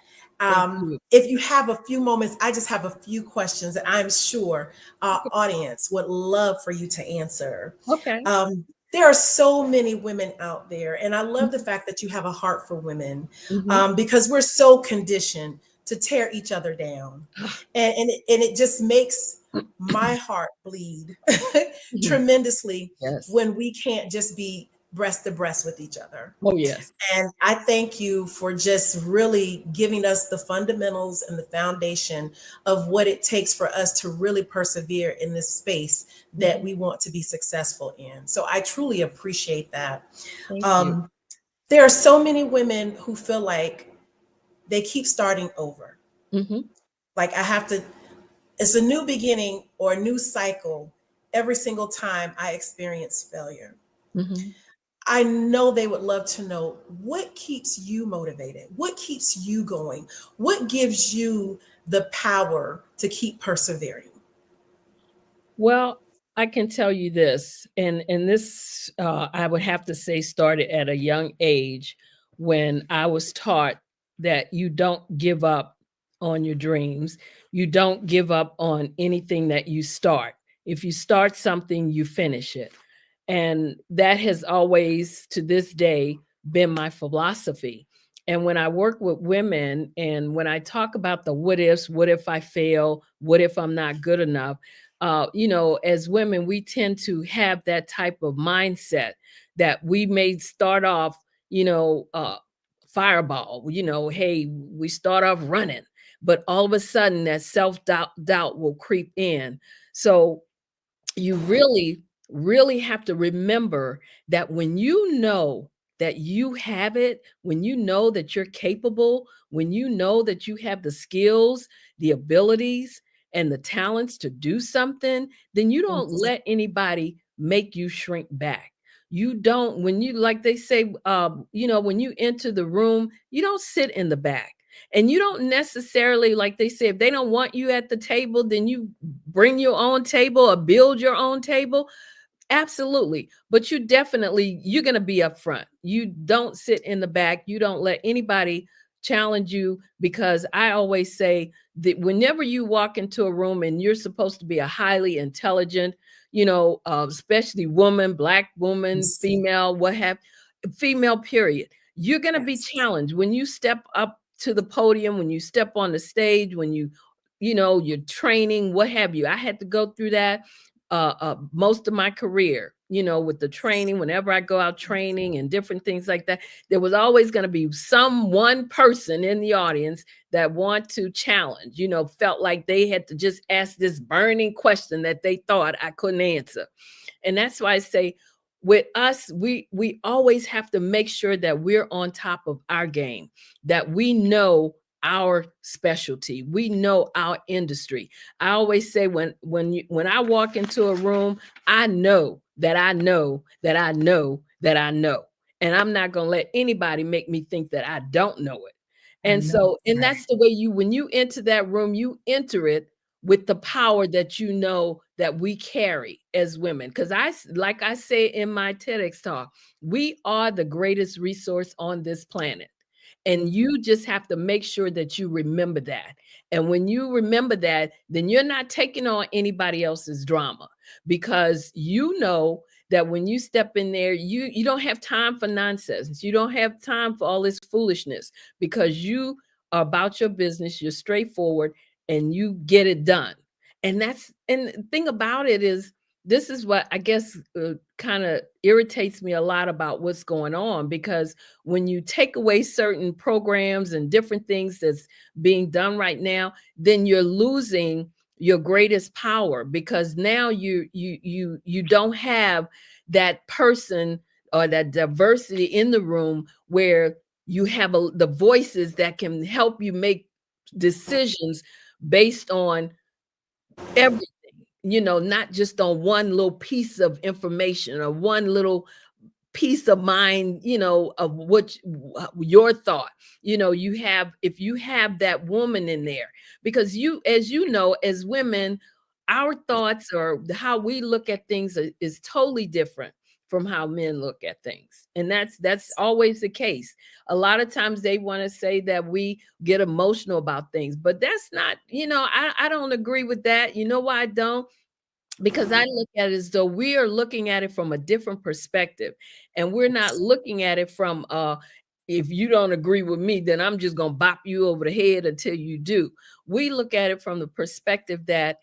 [SPEAKER 18] If you have a few moments, I just have a few questions that I'm sure our audience would love for you to answer.
[SPEAKER 11] Okay.
[SPEAKER 18] There are so many women out there, and I love the fact that you have a heart for women, because we're so conditioned to tear each other down, and it just makes my heart bleed tremendously when we can't just be breast to breast with each other.
[SPEAKER 11] Oh yes.
[SPEAKER 18] And I thank you for just really giving us the fundamentals and the foundation of what it takes for us to really persevere in this space that we want to be successful in. So I truly appreciate that. There are so many women who feel like they keep starting over. Like it's a new beginning or a new cycle every single time I experience failure. I know they would love to know what keeps you motivated, what keeps you going, what gives you the power to keep persevering.
[SPEAKER 11] Well, I can tell you this, and this I would have to say started at a young age when I was taught that you don't give up on your dreams. You don't give up on anything that you start. If you start something, you finish it. And that has always, to this day, been my philosophy. And when I work with women and when I talk about the what ifs, what if I fail, what if I'm not good enough, as women, we tend to have that type of mindset that we may start off, fireball, hey, we start off running, but all of a sudden that self-doubt will creep in. So you really have to remember that when you know that you have it, when you know that you're capable, when you know that you have the skills, the abilities, and the talents to do something, then you don't let anybody make you shrink back. You don't, when you, like they say, when you enter the room, you don't sit in the back. And you don't necessarily, like they say, if they don't want you at the table, then you bring your own table or build your own table. Absolutely. But you're going to be up front. You don't sit in the back. You don't let anybody challenge you because I always say that whenever you walk into a room and you're supposed to be a highly intelligent, especially woman, Black woman, female, female, period, you're going to be challenged when you step up to the podium, when you step on the stage, when you're training, what have you. I had to go through that most of my career, with the training. Whenever I go out training and different things like that, there was always going to be one person in the audience that want to challenge, felt like they had to just ask this burning question that they thought I couldn't answer. And that's why I say with us, we always have to make sure that we're on top of our game, that we know our specialty, we know our industry. I always say when I walk into a room, I know that I know that I know that I know, and I'm not going to let anybody make me think that I don't know it. And so, and that's the way when you enter that room, you enter it with the power that you know that we carry as women. Because like I say in my TEDx talk, we are the greatest resource on this planet. And you just have to make sure that you remember that. And when you remember that, then you're not taking on anybody else's drama, because you know that when you step in there, you don't have time for nonsense. You don't have time for all this foolishness, because you are about your business, you're straightforward, and you get it done. And the thing about it is, this is what I guess kind of irritates me a lot about what's going on, because when you take away certain programs and different things that's being done right now, then you're losing your greatest power, because now you don't have that person or that diversity in the room where you have the voices that can help you make decisions based on everything, not just on one little piece of information or one little piece of mind, of what your thought, if you have that woman in there, because as you know, as women, our thoughts or how we look at things is totally different from how men look at things. And that's always the case. A lot of times they want to say that we get emotional about things, but that's not, I don't agree with that. You know why I don't? Because I look at it as though we are looking at it from a different perspective, and we're not looking at it from if you don't agree with me, then I'm just gonna bop you over the head until you do. We look at it from the perspective that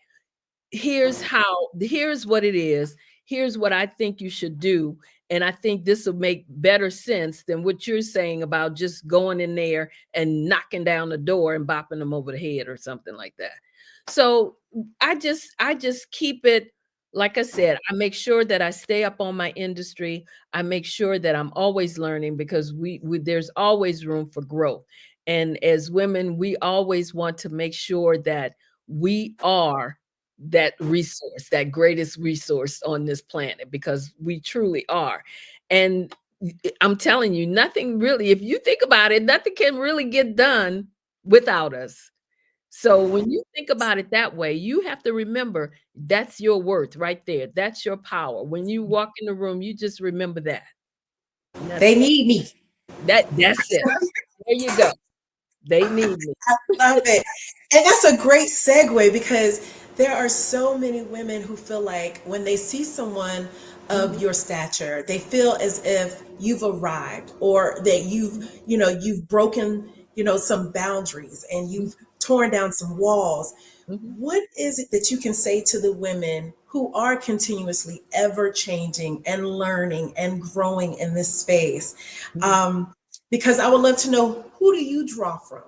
[SPEAKER 11] here's what it is, here's what I think you should do, and I think this will make better sense than what you're saying about just going in there and knocking down the door and bopping them over the head or something like that. So I just keep it, like I said, I make sure that I stay up on my industry. I make sure that I'm always learning, because we there's always room for growth. And as women, we always want to make sure that we are that resource, that greatest resource on this planet, because we truly are. And I'm telling you, nothing really, if you think about it, nothing can really get done without us. So when you think about it that way, you have to remember that's your worth right there. That's your power. When you walk in the room, you just remember that.
[SPEAKER 18] They need me.
[SPEAKER 11] That's it. There you go. They need me.
[SPEAKER 18] I love it. And that's a great segue, because there are so many women who feel like when they see someone of your stature, they feel as if you've arrived, or that you've broken, some boundaries, and you've torn down some walls. What is it that you can say to the women who are continuously ever changing and learning and growing in this space? Because I would love to know, who do you draw from?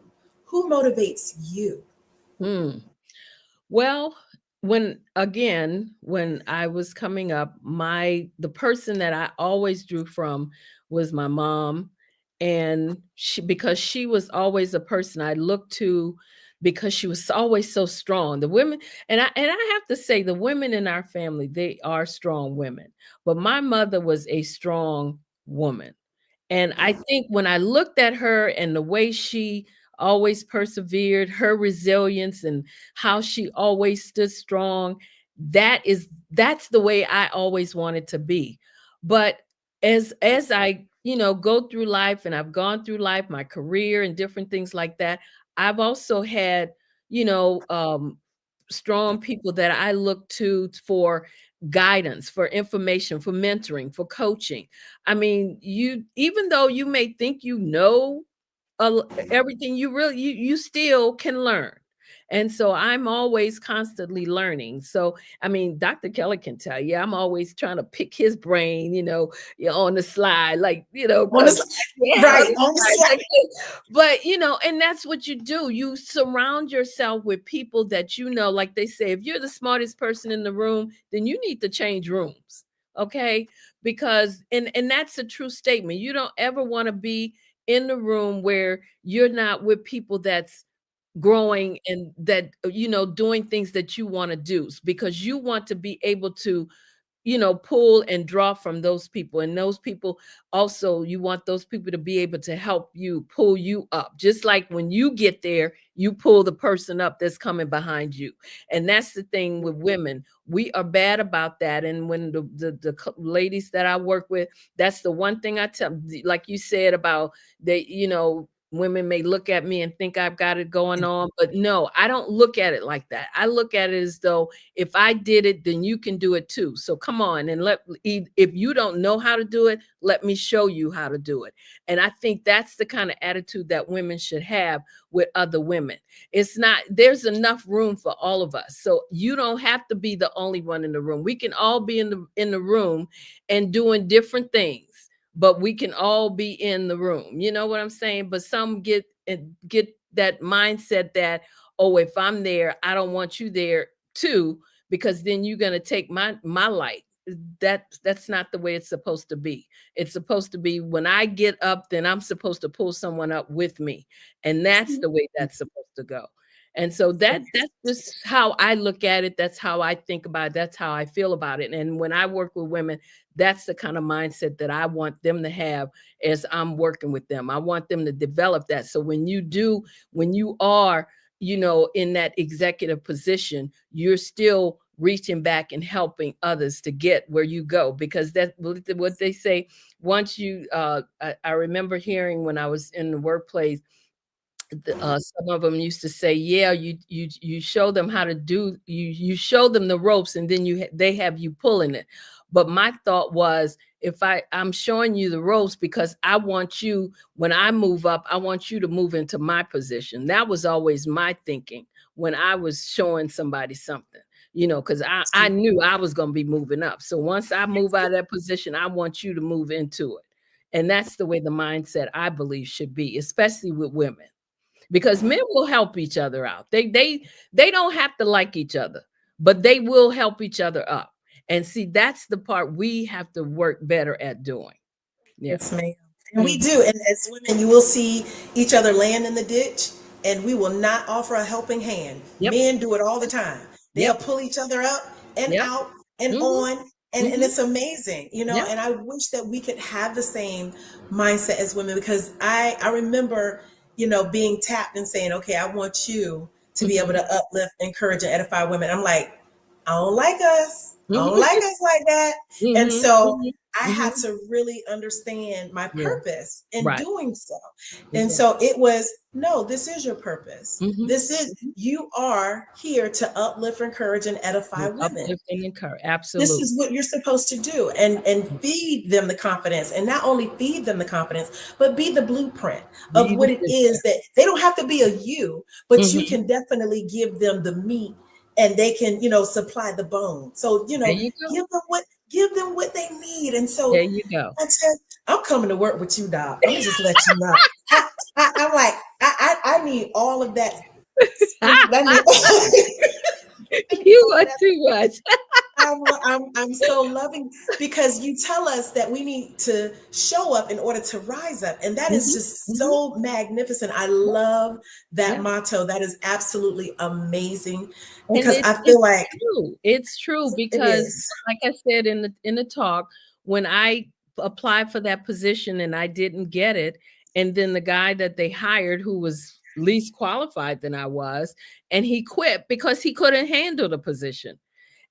[SPEAKER 18] Who motivates you?
[SPEAKER 11] Well, when I was coming up, the person that I always drew from was my mom. And because she was always a person I looked to, because she was always so strong. The women, and I have to say, the women in our family, they are strong women. But my mother was a strong woman. And I think when I looked at her and the way she always persevered, her resilience and how she always stood strong, that's the way I always wanted to be. But as I go through life, and I've gone through life, my career and different things like that, I've also had, strong people that I look to for guidance, for information, for mentoring, for coaching. I mean, even though you may think everything, you still can learn. And so I'm always constantly learning. So I mean, Dr. Kelly can tell you, I'm always trying to pick his brain, on the slide, like,
[SPEAKER 18] On the right, on the slide.
[SPEAKER 11] But and that's what you do. You surround yourself with people that like they say, if you're the smartest person in the room, then you need to change rooms. Okay. Because and that's a true statement. You don't ever want to be in the room where you're not with people that's growing and that doing things that you want to do, because you want to be able to pull and draw from those people. And those people also, you want those people to be able to help you, pull you up. Just like when you get there, you pull the person up that's coming behind you. And that's the thing with women. We are bad about that. And when the ladies that I work with, that's the one thing I tell, like you said about women may look at me and think I've got it going on, but no, I don't look at it like that. I look at it as though if I did it, then you can do it too. So come on, and if you don't know how to do it, let me show you how to do it. And I think that's the kind of attitude that women should have with other women. There's enough room for all of us. So you don't have to be the only one in the room. We can all be in the room and doing different things, but we can all be in the room. You know what I'm saying? But some get that mindset that, oh, if I'm there, I don't want you there too, because then you're going to take my light. That's not the way it's supposed to be. It's supposed to be, when I get up, then I'm supposed to pull someone up with me. And that's the way that's supposed to go. And so that's just how I look at it. That's how I think about it. That's how I feel about it. And when I work with women, that's the kind of mindset that I want them to have as I'm working with them. I want them to develop that. So when you are, in that executive position, you're still reaching back and helping others to get where you go, because that's what they say. Once I remember hearing when I was in the workplace, some of them used to say, yeah, you show them how to do, you show them the ropes, and then they have you pulling it. But my thought was, if I'm showing you the ropes because I want you, when I move up, I want you to move into my position. That was always my thinking when I was showing somebody something, because I knew I was going to be moving up. So once I move out of that position, I want you to move into it. And that's the way the mindset, I believe, should be, especially with women. Because men will help each other out. They don't have to like each other, but they will help each other up. And see, that's the part we have to work better at doing.
[SPEAKER 18] Yes, ma'am. And we do. And as women, you will see each other laying in the ditch, and we will not offer a helping hand. Men do it all the time. They'll pull each other up and out and on. And it's amazing, and I wish that we could have the same mindset as women, because I remember, being tapped and saying, okay, I want you to be able to uplift, encourage, and edify women. I'm like, I don't like us. I don't like us like that. And so I had to really understand my purpose in doing so. And so it was, no, this is your purpose. You are here to uplift, encourage, and edify women.
[SPEAKER 11] Uplift and encourage, absolutely.
[SPEAKER 18] This is what you're supposed to do, and feed them the confidence, and not only feed them the confidence, but be the blueprint of what it is that they don't have to be a you, but you can definitely give them the meat, and they can, supply the bone. So, give them what they need. And so
[SPEAKER 11] there you go.
[SPEAKER 18] I said, I'm coming to work with you, Doc. Let me just let you know. I'm like, I need all of that.
[SPEAKER 11] You are too much.
[SPEAKER 18] I'm so loving, because you tell us that we need to show up in order to rise up. And that is just so magnificent. I love that motto. That is absolutely amazing, because I feel like
[SPEAKER 11] it's true, because like I said in the talk, when I applied for that position and I didn't get it, and then the guy that they hired, who was least qualified than I was, and he quit because he couldn't handle the position.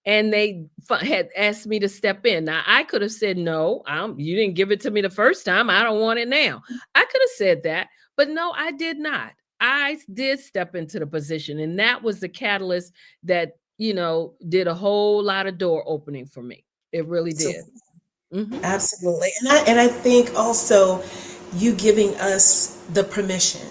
[SPEAKER 11] and they had asked me to step in. Now, I could have said, no, you didn't give it to me the first time. I don't want it now. I could have said that, but no, I did not. I did step into the position, and that was the catalyst that, did a whole lot of door opening for me. It really did.
[SPEAKER 18] Absolutely. And I think also you giving us the permission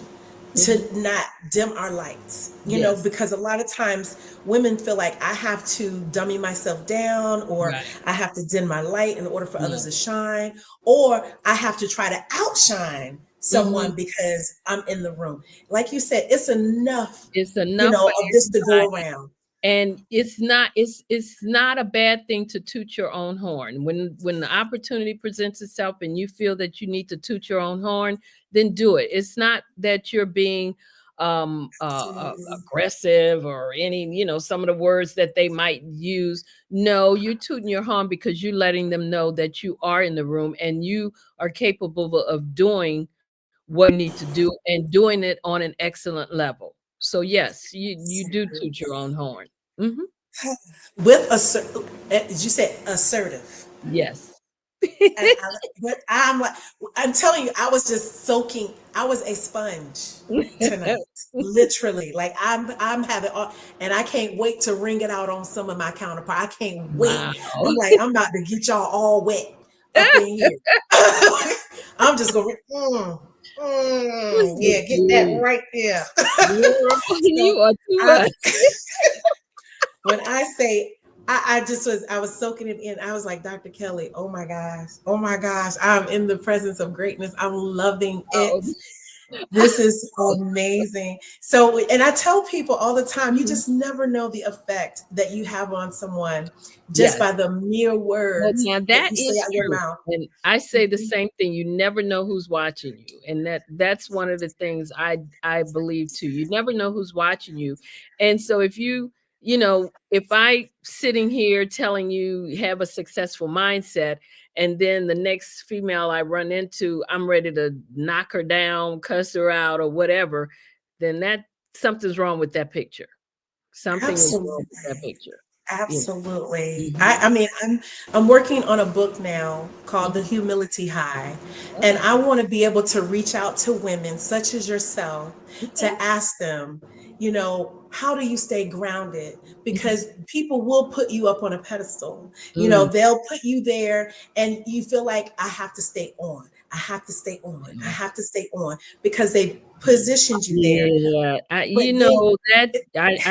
[SPEAKER 18] to not dim our lights, you know, because a lot of times women feel like I have to dummy myself down, or I have to dim my light in order for others to shine, or I have to try to outshine someone because I'm in the room. Like you said, it's enough, of this to go around.
[SPEAKER 11] And it's not a bad thing to toot your own horn. When the opportunity presents itself and you feel that you need to toot your own horn, then do it. It's not that you're being aggressive or any, some of the words that they might use. No, you're tooting your horn because you're letting them know that you are in the room and you are capable of doing what you need to do and doing it on an excellent level. So yes, you do toot your own horn.
[SPEAKER 18] With did you say assertive?
[SPEAKER 11] Yes.
[SPEAKER 18] I'm telling you, I was just soaking. I was a sponge tonight, literally. Like I'm having all, and I can't wait to wring it out on some of my counterpart. I can't wait.
[SPEAKER 11] Wow.
[SPEAKER 18] I'm like, I'm about to get y'all all wet up in here. I'm just going, yeah, get that right there.
[SPEAKER 11] You are too much.
[SPEAKER 18] When I say, I was soaking it in. I was like, Dr. Kelly, oh my gosh, I'm in the presence of greatness. I'm loving it. This is amazing. So, and I tell people all the time, you just never know the effect that you have on someone just by the mere words.
[SPEAKER 11] Well, now that is true. And I say the same thing. You never know who's watching you. And that's one of the things I believe too. You never know who's watching you. And so if if I sitting here telling you have a successful mindset, and then the next female I run into, I'm ready to knock her down, cuss her out, or whatever, then something's wrong with that picture. Something is wrong with that picture.
[SPEAKER 18] Absolutely. I mean, I'm working on a book now called The Humility High. And I want to be able to reach out to women such as yourself to ask them, how do you stay grounded? Because people will put you up on a pedestal. They'll put you there and you feel like I have to stay on. I have to stay on. I have to stay on because they've positioned you there.
[SPEAKER 11] Yeah, I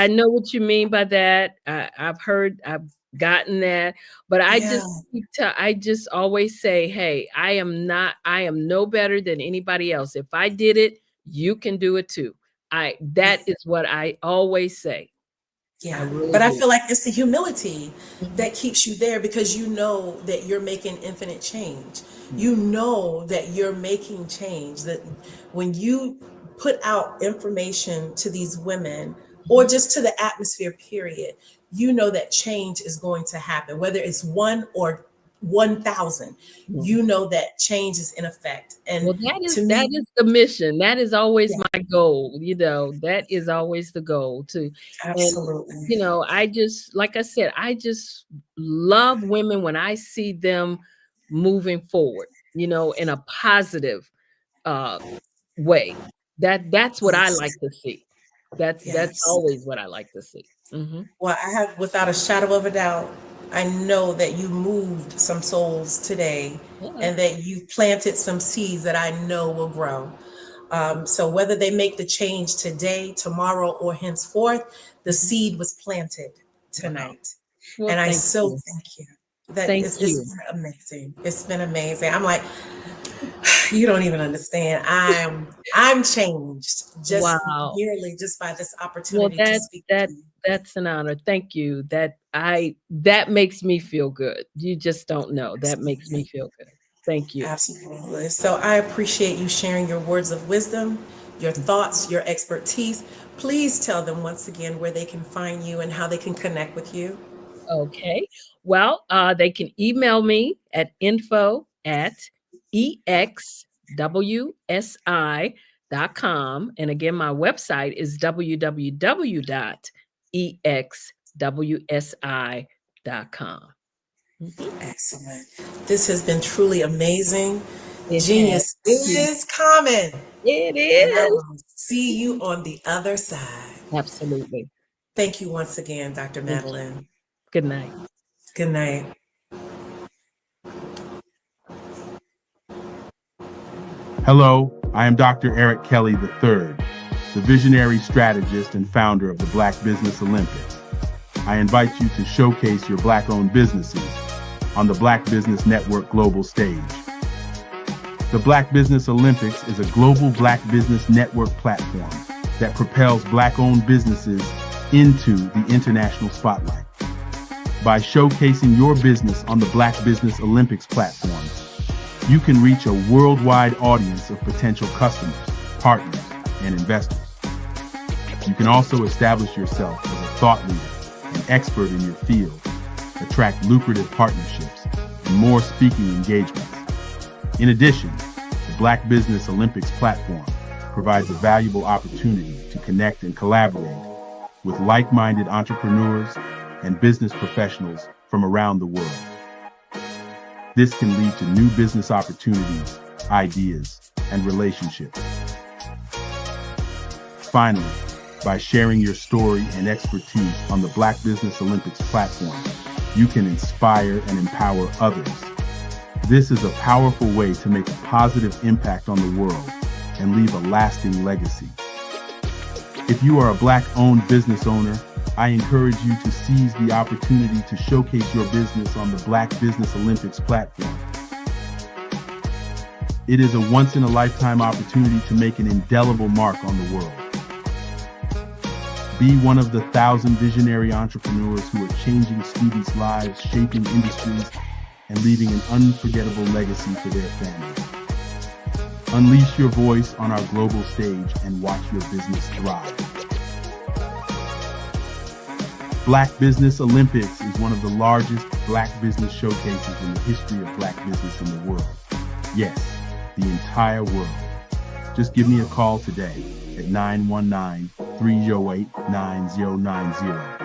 [SPEAKER 11] know what you mean by that. I've gotten that, but I just always say, hey, I am no better than anybody else. If I did it, you can do it too. That is what I always say.
[SPEAKER 18] Yeah, but I feel like it's the humility that keeps you there because you know that you're making infinite change. You know that you're making change, that when you put out information to these women or just to the atmosphere, period, you know that change is going to happen, whether it's 1 or 1,000, you know that change is in effect. And
[SPEAKER 11] that is the mission. That is always my goal. That is always the goal to.
[SPEAKER 18] Absolutely.
[SPEAKER 11] And, I just, like I said, I just love women when I see them moving forward, in a positive way. That's what I like to see. That's always what I like to see.
[SPEAKER 18] Well, I have, without a shadow of a doubt, I know that you moved some souls today and that you planted some seeds that I know will grow. So whether they make the change today, tomorrow, or henceforth, the seed was planted tonight.
[SPEAKER 11] Well,
[SPEAKER 18] and I
[SPEAKER 11] thank you.
[SPEAKER 18] thank you. It's been amazing. It's been amazing. I'm like, you don't even understand. I'm changed just merely just by this opportunity to speak to you.
[SPEAKER 11] That's an honor. Thank you. That makes me feel good. You just don't know. That makes me feel good. Thank you.
[SPEAKER 18] Absolutely. So I appreciate you sharing your words of wisdom, your thoughts, your expertise. Please tell them once again where they can find you and how they can connect with you.
[SPEAKER 11] Okay. Well, they can email me at info@exwsi.com. And again, my website is www.exwsi.com.
[SPEAKER 18] Excellent. This has been truly amazing.
[SPEAKER 11] It
[SPEAKER 18] Genius
[SPEAKER 11] has.
[SPEAKER 18] is coming.
[SPEAKER 11] It
[SPEAKER 18] And I
[SPEAKER 11] is.
[SPEAKER 18] will see you on the other side.
[SPEAKER 11] Absolutely.
[SPEAKER 18] Thank you once again, Dr. Madeline.
[SPEAKER 11] Good night.
[SPEAKER 18] Good night.
[SPEAKER 20] Hello, I am Dr. Eric Kelly III, the visionary strategist and founder of the Black Business Olympics. I invite you to showcase your Black-owned businesses on the Black Business Network global stage. The Black Business Olympics is a global Black Business Network platform that propels Black-owned businesses into the international spotlight. By showcasing your business on the Black Business Olympics platform, you can reach a worldwide audience of potential customers, partners, and investors. You can also establish yourself as a thought leader and expert in your field, attract lucrative partnerships, and more speaking engagements. In addition, the Black Business Olympics platform provides a valuable opportunity to connect and collaborate with like-minded entrepreneurs and business professionals from around the world. This can lead to new business opportunities, ideas, and relationships. Finally, by sharing your story and expertise on the Black Business Olympics platform, you can inspire and empower others. This is a powerful way to make a positive impact on the world and leave a lasting legacy. If you are a Black-owned business owner, I encourage you to seize the opportunity to showcase your business on the Black Business Olympics platform. It is a once-in-a-lifetime opportunity to make an indelible mark on the world. Be one of the 1,000 visionary entrepreneurs who are changing students' lives, shaping industries, and leaving an unforgettable legacy for their families. Unleash your voice on our global stage and watch your business thrive. Black Business Olympics is one of the largest Black business showcases in the history of Black business in the world. Yes, the entire world. Just give me a call today at 919-308-9090